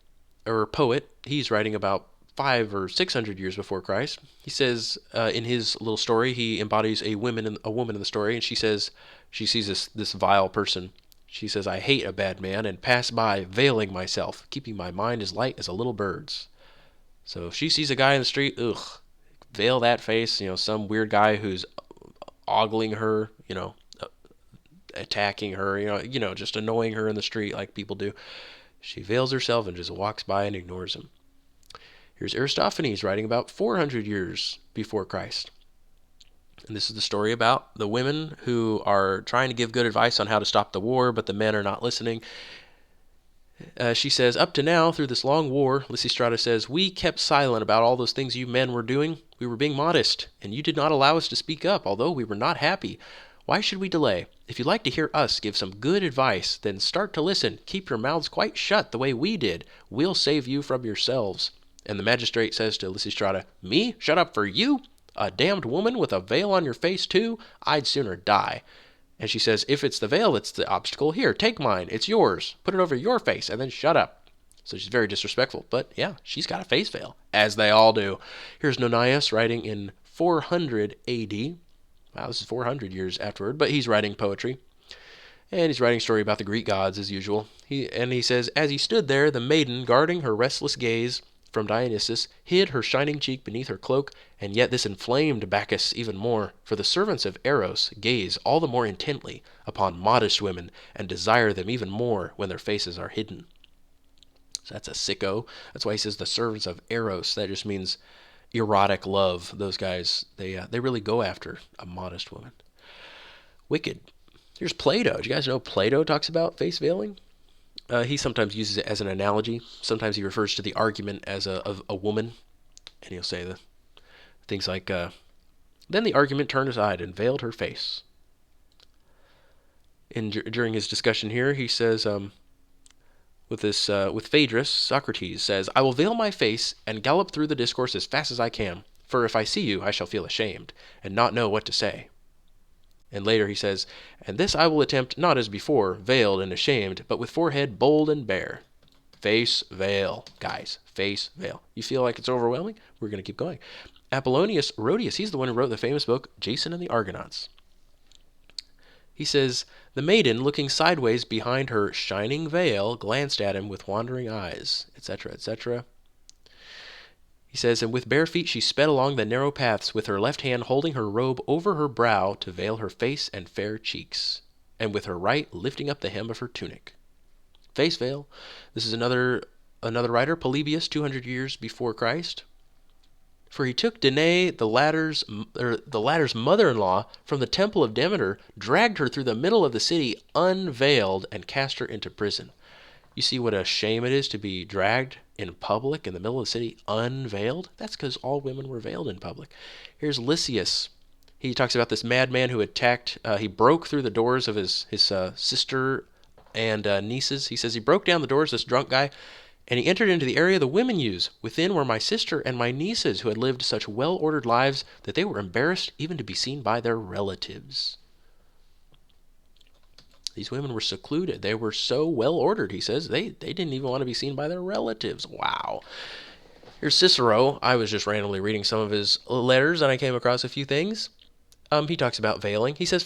or poet. He's writing about 500 or 600 years before Christ. He says in his little story, he embodies a woman in the story, and she says she sees this vile person. She says, "I hate a bad man and pass by, veiling myself, keeping my mind as light as a little bird's." So if she sees a guy in the street, ugh, veil that face. Some weird guy who's ogling her, attacking her, just annoying her in the street like people do. She veils herself and just walks by and ignores him. Here's Aristophanes writing about 400 years before Christ. And this is the story about the women who are trying to give good advice on how to stop the war, but the men are not listening. She says, "Up to now, through this long war," Lysistrata says, "we kept silent about all those things you men were doing. We were being modest, and you did not allow us to speak up, although we were not happy. Why should we delay? If you'd like to hear us give some good advice, then start to listen. Keep your mouths quite shut the way we did. We'll save you from yourselves." And the magistrate says to Lysistrata, "Me? Shut up for you? A damned woman with a veil on your face, too? I'd sooner die." And she says, "If it's the veil that's the obstacle, here, take mine. It's yours. Put it over your face, and then shut up." So she's very disrespectful. But yeah, she's got a face veil, as they all do. Here's Nonius writing in 400 AD. Wow, this is 400 years afterward, but he's writing poetry. And he's writing a story about the Greek gods, as usual. He says, "As he stood there, the maiden, guarding her restless gaze from Dionysus, hid her shining cheek beneath her cloak, and yet this inflamed Bacchus even more, for the servants of Eros gaze all the more intently upon modest women, and desire them even more when their faces are hidden." So that's a sicko. That's why he says the servants of Eros. That just means erotic love. Those guys, they really go after a modest woman. Wicked. Here's Plato. Do you guys know Plato talks about face veiling? He sometimes uses it as an analogy. Sometimes he refers to the argument as a woman, and he'll say the things like, "Then the argument turned aside and veiled her face." During his discussion here, he says, with Phaedrus, Socrates says, "I will veil my face and gallop through the discourse as fast as I can, for if I see you, I shall feel ashamed, and not know what to say." And later he says, "And this I will attempt not as before, veiled and ashamed, but with forehead bold and bare." Face veil, guys. Face veil. You feel like it's overwhelming? We're going to keep going. Apollonius Rhodius, he's the one who wrote the famous book, Jason and the Argonauts. He says, "The maiden, looking sideways behind her shining veil, glanced at him with wandering eyes," etc., etc. He says, "And with bare feet she sped along the narrow paths, with her left hand holding her robe over her brow to veil her face and fair cheeks, and with her right lifting up the hem of her tunic." Face veil. This is another writer, Polybius, 200 years before Christ. "For he took Danae, the latter's mother-in-law, from the temple of Demeter, dragged her through the middle of the city unveiled, and cast her into prison." You see what a shame it is to be dragged in public in the middle of the city unveiled? That's because all women were veiled in public. Here's Lysias. He talks about this madman who attacked, he broke through the doors of his sister and nieces. He says he broke down the doors, this drunk guy, and he entered into the area the women use. Within were my sister and my nieces, who had lived such well-ordered lives that they were embarrassed even to be seen by their relatives. These women were secluded. They were so well-ordered, he says, they didn't even want to be seen by their relatives. Wow. Here's Cicero. I was just randomly reading some of his letters, and I came across a few things. He talks about veiling. He says,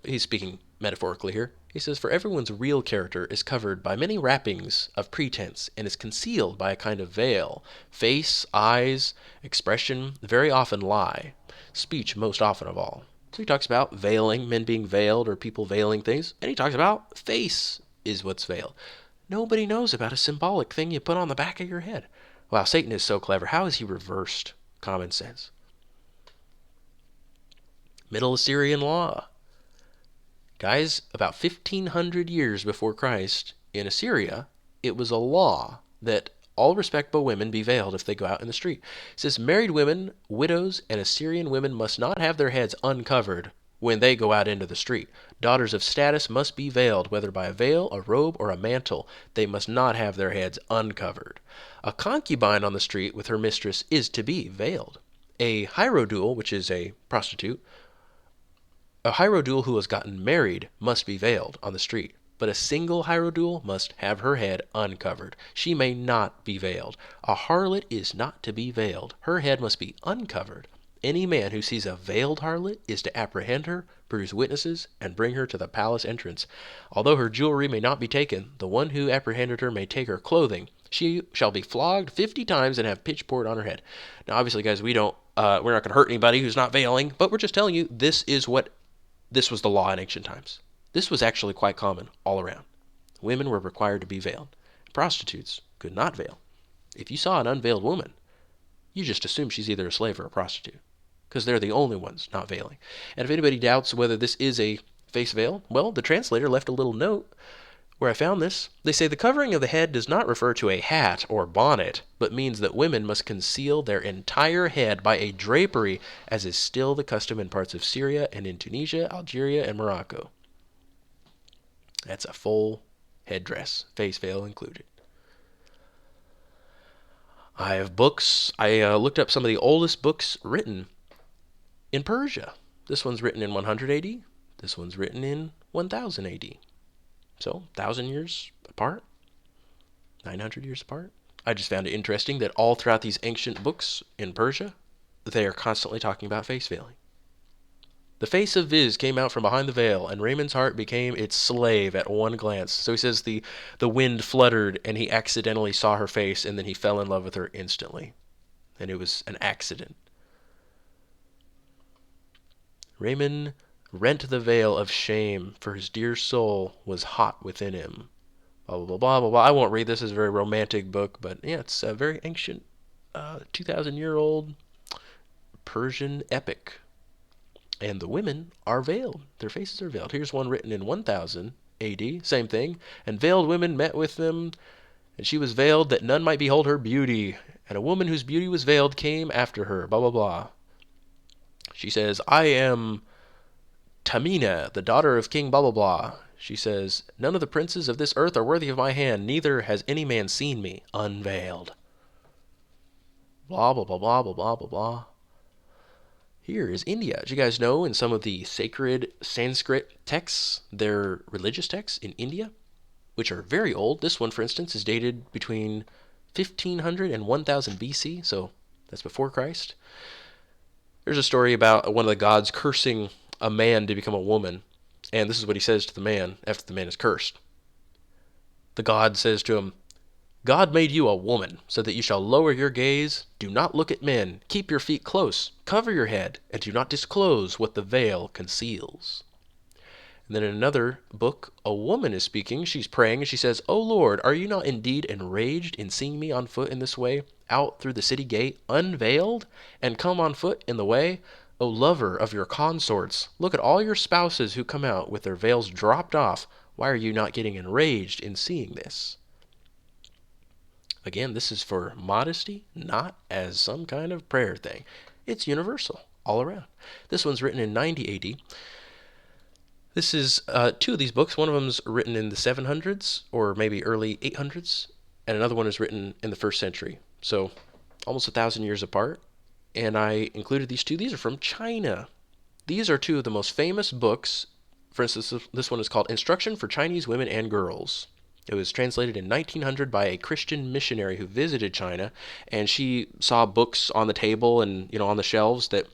he's speaking metaphorically here. He says, "For everyone's real character is covered by many wrappings of pretense and is concealed by a kind of veil. Face, eyes, expression very often lie. Speech most often of all." So he talks about veiling, men being veiled or people veiling things. And he talks about face is what's veiled. Nobody knows about a symbolic thing you put on the back of your head. Wow, Satan is so clever. How has he reversed common sense? Middle Assyrian law. Guys, about 1,500 years before Christ, in Assyria, it was a law that all respectable women be veiled if they go out in the street. It says married women, widows, and Assyrian women must not have their heads uncovered when they go out into the street. Daughters of status must be veiled, whether by a veil, a robe, or a mantle. They must not have their heads uncovered. A concubine on the street with her mistress is to be veiled. A hierodule, which is a prostitute, A hierodule who has gotten married must be veiled on the street, but a single hierodule must have her head uncovered. She may not be veiled. A harlot is not to be veiled. Her head must be uncovered. Any man who sees a veiled harlot is to apprehend her, produce witnesses, and bring her to the palace entrance. Although her jewelry may not be taken, the one who apprehended her may take her clothing. She shall be flogged 50 times and have pitch poured on her head. Now, obviously, guys, we're not going to hurt anybody who's not veiling, but we're just telling you this was the law in ancient times. This was actually quite common all around. Women were required to be veiled. Prostitutes could not veil. If you saw an unveiled woman, you just assume she's either a slave or a prostitute, because they're the only ones not veiling. And if anybody doubts whether this is a face veil, well, the translator left a little note where I found this. They say the covering of the head does not refer to a hat or bonnet, but means that women must conceal their entire head by a drapery, as is still the custom in parts of Syria and in Tunisia, Algeria, and Morocco. That's a full headdress, face veil included. I have books. I looked up some of the oldest books written in Persia. This one's written in 100 AD. This one's written in 1000 AD. So, 1,000 years apart, 900 years apart. I just found it interesting that all throughout these ancient books in Persia, they are constantly talking about face veiling. The face of Viz came out from behind the veil, and Raymond's heart became its slave at one glance. So he says the wind fluttered, and he accidentally saw her face, and then he fell in love with her instantly. And it was an accident. Raymond rent the veil of shame, for his dear soul was hot within him. Blah, blah, blah, blah, blah. I won't read this. It's a very romantic book, but yeah, it's a very ancient, 2,000-year-old Persian epic. And the women are veiled. Their faces are veiled. Here's one written in 1000 AD, same thing. And veiled women met with them, and she was veiled that none might behold her beauty. And a woman whose beauty was veiled came after her, blah, blah, blah. She says, I am Tamina, the daughter of King blah blah blah. She says, none of the princes of this earth are worthy of my hand, neither has any man seen me unveiled. Blah blah blah blah blah blah blah blah. Here is India. As you guys know, in some of the sacred Sanskrit texts, they're religious texts in India, which are very old. This one, for instance, is dated between 1500 and 1000 BC, so that's before Christ. There's a story about one of the gods cursing a man to become a woman, and this is what he says to the man after the man is cursed. The god says to him, God made you a woman, so that you shall lower your gaze, do not look at men, keep your feet close, cover your head, and do not disclose what the veil conceals. And then in another book, a woman is speaking. She's praying, and she says, O Lord, are you not indeed enraged in seeing me on foot in this way, out through the city gate, unveiled, and come on foot in the way? O lover of your consorts, look at all your spouses who come out with their veils dropped off. Why are you not getting enraged in seeing this? Again, this is for modesty, not as some kind of prayer thing. It's universal, all around. This one's written in 90 AD. This is two of these books. One of them's written in the 700s, or maybe early 800s, and another one is written in the 1st century. So almost 1,000 years apart. And I included these two. These are from China. These are two of the most famous books. For instance, this one is called Instruction for Chinese Women and Girls. It was translated in 1900 by a Christian missionary who visited China, and she saw books on the table and on the shelves that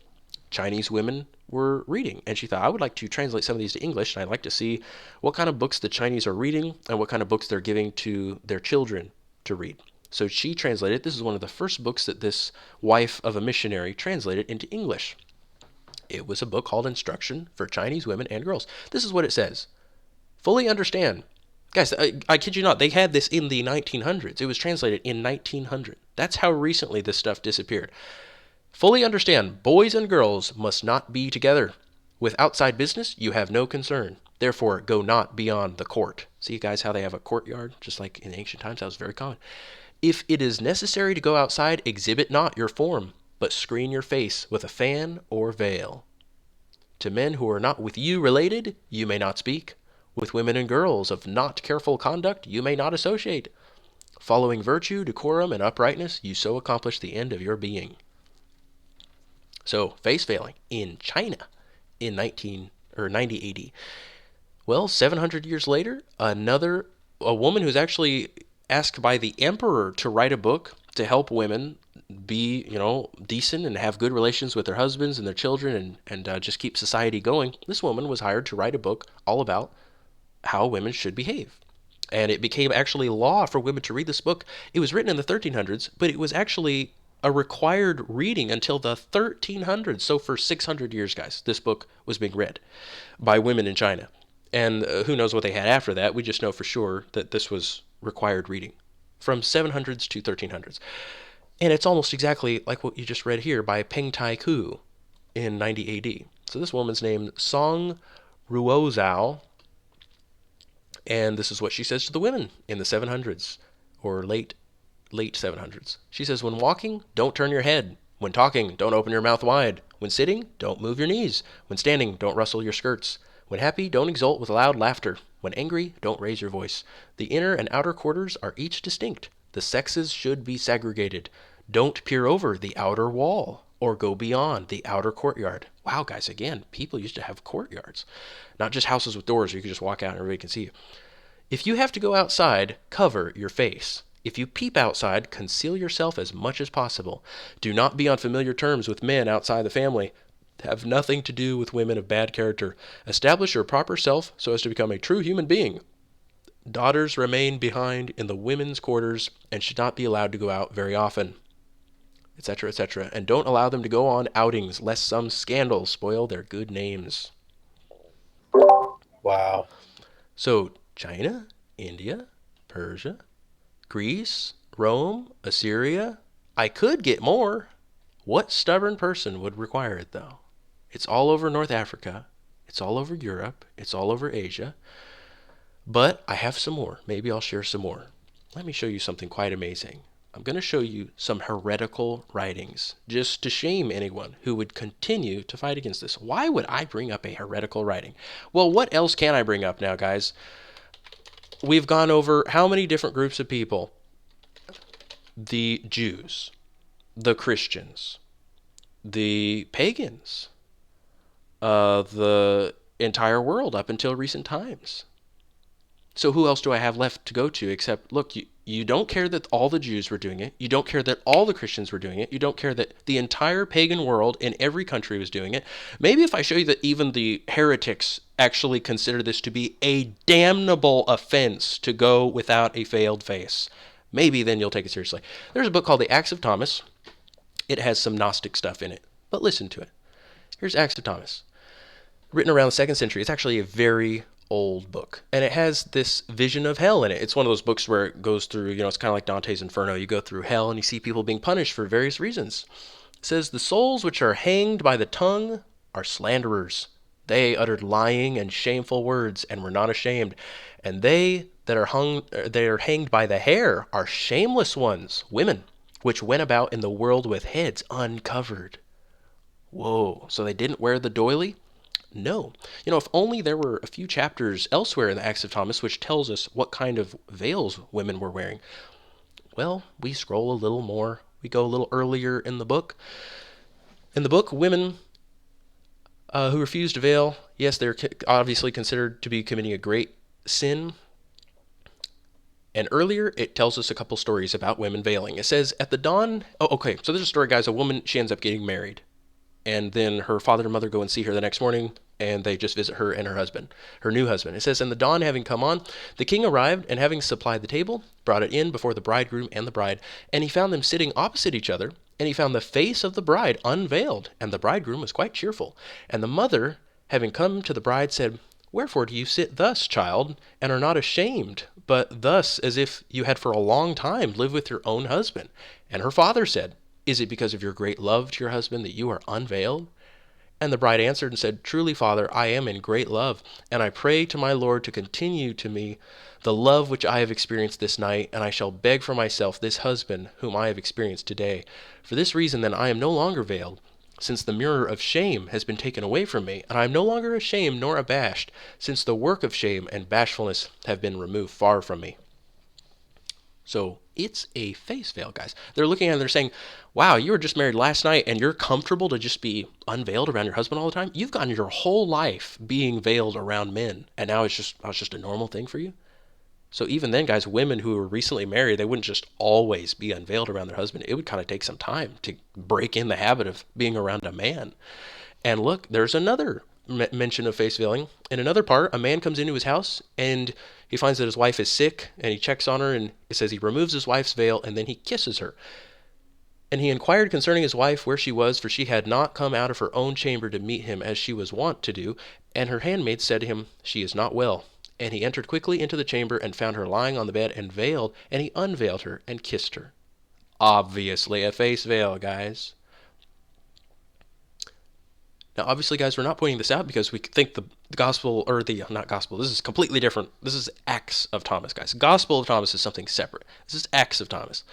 Chinese women were reading. And she thought, I would like to translate some of these to English, and I'd like to see what kind of books the Chinese are reading and what kind of books they're giving to their children to read. So she translated. This is one of the first books that this wife of a missionary translated into English. It was a book called Instruction for Chinese Women and Girls. This is what it says. Fully understand. Guys, I kid you not, they had this in the 1900s. It was translated in 1900. That's how recently this stuff disappeared. Fully understand, boys and girls must not be together. With outside business, you have no concern. Therefore, go not beyond the court. See, guys, how they have a courtyard, just like in ancient times? That was very common. If it is necessary to go outside, exhibit not your form, but screen your face with a fan or veil. To men who are not with you related, you may not speak. With women and girls of not careful conduct, you may not associate. Following virtue, decorum, and uprightness, you so accomplish the end of your being. So, face veiling in China in 1900. or 90 AD. Well, 700 years later, a woman who's actually asked by the emperor to write a book to help women be, decent and have good relations with their husbands and their children and just keep society going. This woman was hired to write a book all about how women should behave. And it became actually law for women to read this book. It was written in the 1300s, but it was actually a required reading until the 1300s. So for 600 years, guys, this book was being read by women in China. And who knows what they had after that. We just know for sure that this was required reading from 700s to 1300s. And it's almost exactly like what you just read here by Peng Tai Ku in 90 AD. So this woman's named Song Ruozhao, and this is what she says to the women in the 700s, or late 700s. She says, when walking, don't turn your head. When talking, don't open your mouth wide. When sitting, don't move your knees. When standing, don't rustle your skirts. When happy, don't exult with loud laughter. When angry, don't raise your voice. The inner and outer quarters are each distinct. The sexes should be segregated. Don't peer over the outer wall or go beyond the outer courtyard. Wow, guys, again, people used to have courtyards, not just houses with doors where you could just walk out and everybody can see you. If you have to go outside, cover your face. If you peep outside, conceal yourself as much as possible. Do not be on familiar terms with men outside the family. Have nothing to do with women of bad character. Establish your proper self so as to become a true human being. Daughters remain behind in the women's quarters and should not be allowed to go out very often, etc., etc. And don't allow them to go on outings, lest some scandal spoil their good names. Wow. So, China, India, Persia, Greece, Rome, Assyria. I could get more. What stubborn person would require it, though? It's all over North Africa. It's all over Europe. It's all over Asia. But I have some more. Maybe I'll share some more. Let me show you something quite amazing. I'm going to show you some heretical writings, just to shame anyone who would continue to fight against this. Why would I bring up a heretical writing? Well, what else can I bring up now, guys? We've gone over how many different groups of people? The Jews, the Christians, the pagans, the entire world up until recent times. So who else do I have left to go to except, look, you don't care that all the Jews were doing it. You don't care that all the Christians were doing it. You don't care that the entire pagan world in every country was doing it. Maybe if I show you that even the heretics actually consider this to be a damnable offense to go without a veiled face, maybe then you'll take it seriously. There's a book called The Acts of Thomas. It has some Gnostic stuff in it, but listen to it. Here's Acts of Thomas, written around the 2nd century. It's actually a very old book, and it has this vision of hell in it. It's one of those books where it goes through, it's kind of like Dante's Inferno. You go through hell and you see people being punished for various reasons. It says, the souls which are hanged by the tongue are slanderers. They uttered lying and shameful words and were not ashamed. And they that are hanged by the hair are shameless ones, women, which went about in the world with heads uncovered. Whoa, so they didn't wear the doily? No. If only there were a few chapters elsewhere in the Acts of Thomas which tells us what kind of veils women were wearing. Well, we scroll a little more. We go a little earlier in the book. In the book, women who refuse to veil, yes, they're obviously considered to be committing a great sin. And earlier, it tells us a couple stories about women veiling. It says, at the dawn... Oh, okay, so there's a story, guys. A woman, she ends up getting married. And then her father and mother go and see her the next morning, and they just visit her and her new husband. It says, and the dawn having come on, the king arrived, and having supplied the table, brought it in before the bridegroom and the bride. And he found them sitting opposite each other, and he found the face of the bride unveiled, and the bridegroom was quite cheerful. And the mother, having come to the bride, said, wherefore do you sit thus, child, and are not ashamed, but thus as if you had for a long time lived with your own husband? And her father said, is it because of your great love to your husband that you are unveiled? And the bride answered and said, truly, Father, I am in great love, and I pray to my Lord to continue to me the love which I have experienced this night, and I shall beg for myself this husband whom I have experienced today. For this reason, then, I am no longer veiled, since the mirror of shame has been taken away from me, and I am no longer ashamed nor abashed, since the work of shame and bashfulness have been removed far from me. So It's a face veil, guys. They're looking at it and they're saying, wow, you were just married last night and you're comfortable to just be unveiled around your husband all the time? You've gone your whole life being veiled around men, and now it's just a normal thing for you? So even then, guys, women who were recently married, they wouldn't just always be unveiled around their husband. It would kind of take some time to break in the habit of being around a man. And look, there's another mention of face veiling. In another part, a man comes into his house and he finds that his wife is sick, and he checks on her, and it says he removes his wife's veil and then he kisses her. And he inquired concerning his wife where she was, for she had not come out of her own chamber to meet him as she was wont to do. And her handmaid said to him, she is not well. And he entered quickly into the chamber and found her lying on the bed and veiled, and he unveiled her and kissed her. Obviously a face veil, guys. Now, obviously, guys, we're not pointing this out because we think the gospel, or the, not gospel, this is completely different. This is Acts of Thomas, guys. Gospel of Thomas is something separate. This is Acts of Thomas.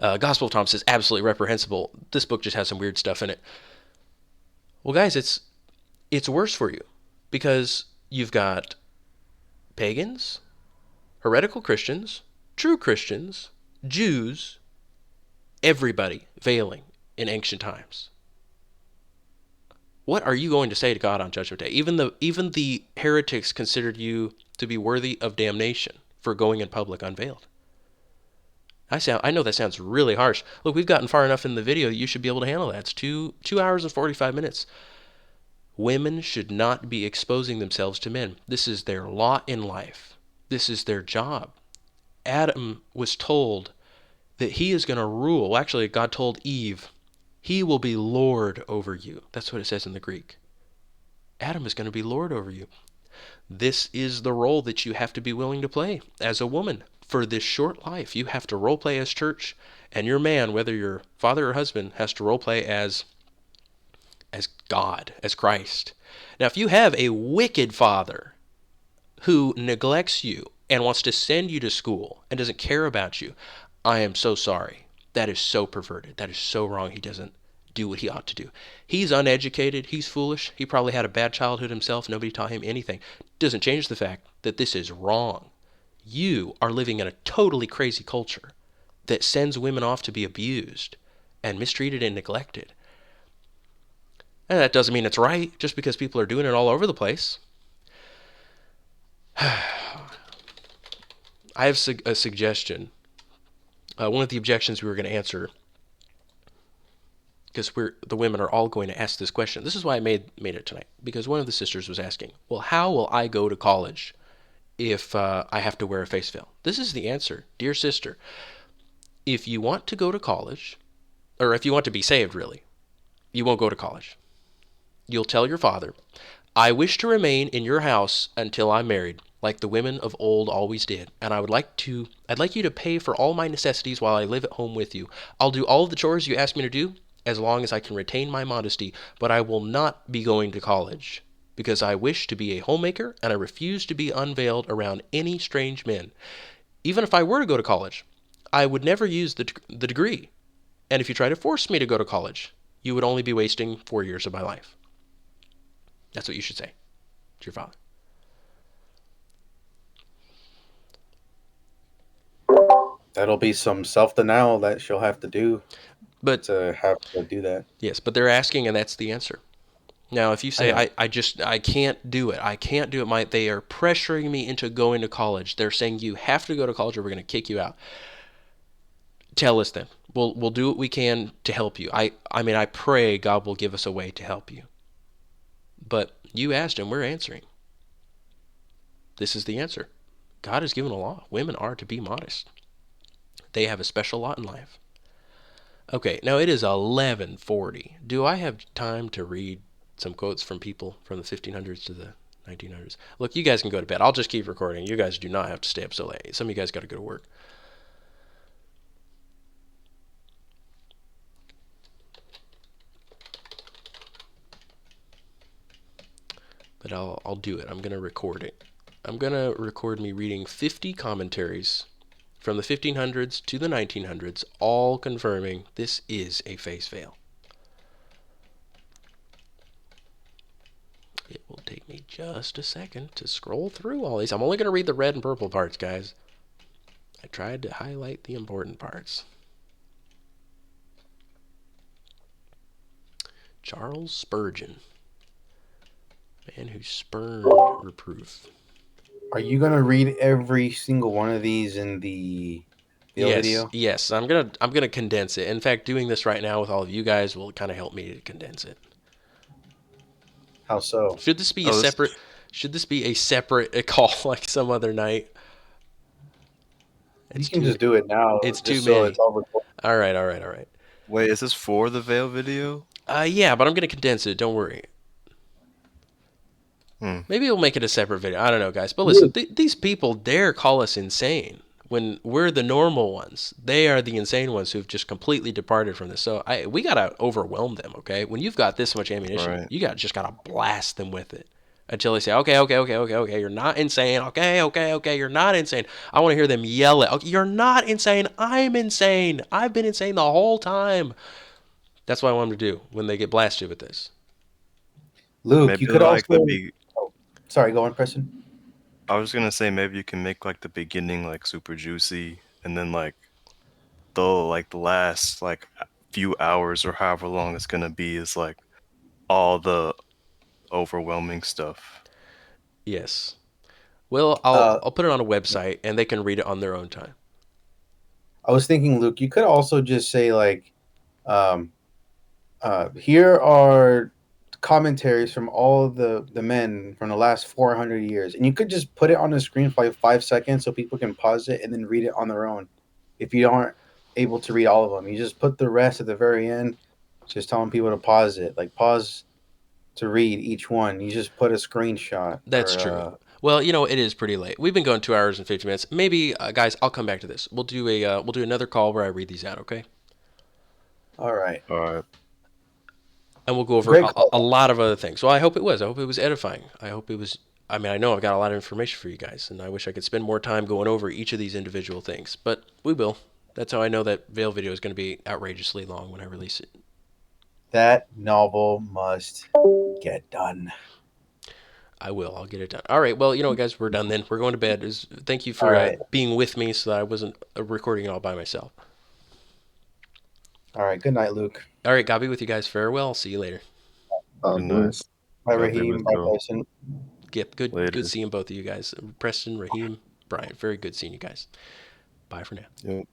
Gospel of Thomas is absolutely reprehensible. This book just has some weird stuff in it. Well, guys, it's worse for you because you've got pagans, heretical Christians, true Christians, Jews, everybody veiling in ancient times. What are you going to say to God on Judgment Day? Even the heretics considered you to be worthy of damnation for going in public unveiled. I know that sounds really harsh. Look, we've gotten far enough in the video that you should be able to handle that. It's 2 hours and 45 minutes. Women should not be exposing themselves to men. This is their lot in life. This is their job. Adam was told that he is going to rule. Well, actually, God told Eve, he will be Lord over you. That's what it says in the Greek. Adam is going to be Lord over you. This is the role that you have to be willing to play as a woman. For this short life, you have to role play as church, and your man, whether your father or husband, has to role play as God, as Christ. Now, if you have a wicked father who neglects you and wants to send you to school and doesn't care about you, I am so sorry. That is so perverted. That is so wrong. He doesn't do what he ought to do. He's uneducated. He's foolish. He probably had a bad childhood himself. Nobody taught him anything. Doesn't change the fact that this is wrong. You are living in a totally crazy culture that sends women off to be abused and mistreated and neglected. And that doesn't mean it's right just because people are doing it all over the place. I have a suggestion. One of the objections we were going to answer, because the women are all going to ask this question. This is why I made it tonight, because one of the sisters was asking, well, how will I go to college if I have to wear a face veil? This is the answer, dear sister. If you want to go to college, or if you want to be saved, really, you won't go to college. You'll tell your father, I wish to remain in your house until I'm married, like the women of old always did, and I'd like you to pay for all my necessities while I live at home with you. I'll do all of the chores you ask me to do, as long as I can retain my modesty, but I will not be going to college, because I wish to be a homemaker, and I refuse to be unveiled around any strange men. Even if I were to go to college, I would never use the degree, and if you try to force me to go to college, you would only be wasting 4 years of my life. That's what you should say to your father. That'll be some self-denial that she'll have to do But to have to do that. yes, but they're asking, and that's the answer. Now, if you say, I can't do it, they are pressuring me into going to college. They're saying you have to go to college or we're going to kick you out. Tell us then. We'll do what we can to help you. I mean, I pray God will give us a way to help you. But you asked and we're answering. This is the answer. God has given a law. Women are to be modest. They have a special lot in life. Okay, now it is 11:40. Do I have time to read some quotes from people from the 1500s to the 1900s? Look, you guys can go to bed. I'll just keep recording. You guys do not have to stay up so late. Some of you guys got to go to work. But I'll do it. I'm going to record it. I'm going to record me reading 50 commentaries from the 1500s to the 1900s, all confirming this is a face veil. It will take me just a second to scroll through all these. I'm only going to read the red and purple parts, guys. I tried to highlight the important parts. Charles Spurgeon, man who spurned reproof. Are you gonna read every single one of these in the Yes, video? yes. I'm gonna condense it. In fact, doing this right now with all of you guys will kind of help me to condense it. How so? Should this be a Oh, this separate? Should this be a separate call like some other night? You It's can too. just do it now, It's too just so it's many. all recorded. All right, all right, all right. wait, is this for the Veil video? Yeah, but I'm gonna condense it. Don't worry. Hmm. Maybe we'll make it a separate video. I don't know, guys. But listen, Luke, these people dare call us insane when we're the normal ones. They are the insane ones who've just completely departed from this. So we gotta overwhelm them. Okay, when you've got this much ammunition, Right. you gotta blast them with it until they say, okay, okay, okay, okay, okay, you're not insane. Okay, okay, okay, you're not insane. I want to hear them yell it. Okay, you're not insane. I'm insane. I've been insane the whole time. That's what I want them to do when they get blasted with this. Luke, Maybe you could like the also. be. Oh, sorry, go on, Preston. I was gonna say maybe you can make like the beginning like super juicy, and then like the last like few hours or however long it's gonna be is like all the overwhelming stuff. Yes. Well, I'll Uh, I'll put it on a website and they can read it on their own time. I was thinking, Luke, you could also just say like, um, here are commentaries from all of the men from the last 400 years, and you could just put it on the screen for like 5 seconds so people can pause it and then read it on their own. If you aren't able to read all of them, you just put the rest at the very end, just telling people to pause it, like pause to read each one. You just put a screenshot That's or true. Well, it is pretty late. We've been going 2 hours and 50 minutes. Maybe, guys, I'll come back to this. We'll do another call where I read these out, okay? all right, All right. And we'll go over great a call. lot of other things. Well, I hope it was. I hope it was edifying. I hope it was. I mean, I know I've got a lot of information for you guys, and I wish I could spend more time going over each of these individual things, but we will. That's how I know that Veil video is going to be outrageously long when I release it. That novel must get done. I will. I'll get it done. All right. Well, you know what, guys? We're done then. We're going to bed. Thank you All for right, being with me so that I wasn't recording it all by myself. all right. Good night, Luke. All right. God be with you guys. Farewell. See you later. Good night. Bye, God be Raheem. with Bye, you. Bryson. Get good. Good Later. seeing both of you guys. Preston, Raheem, Brian. Very good seeing you guys. Bye for now. Yep.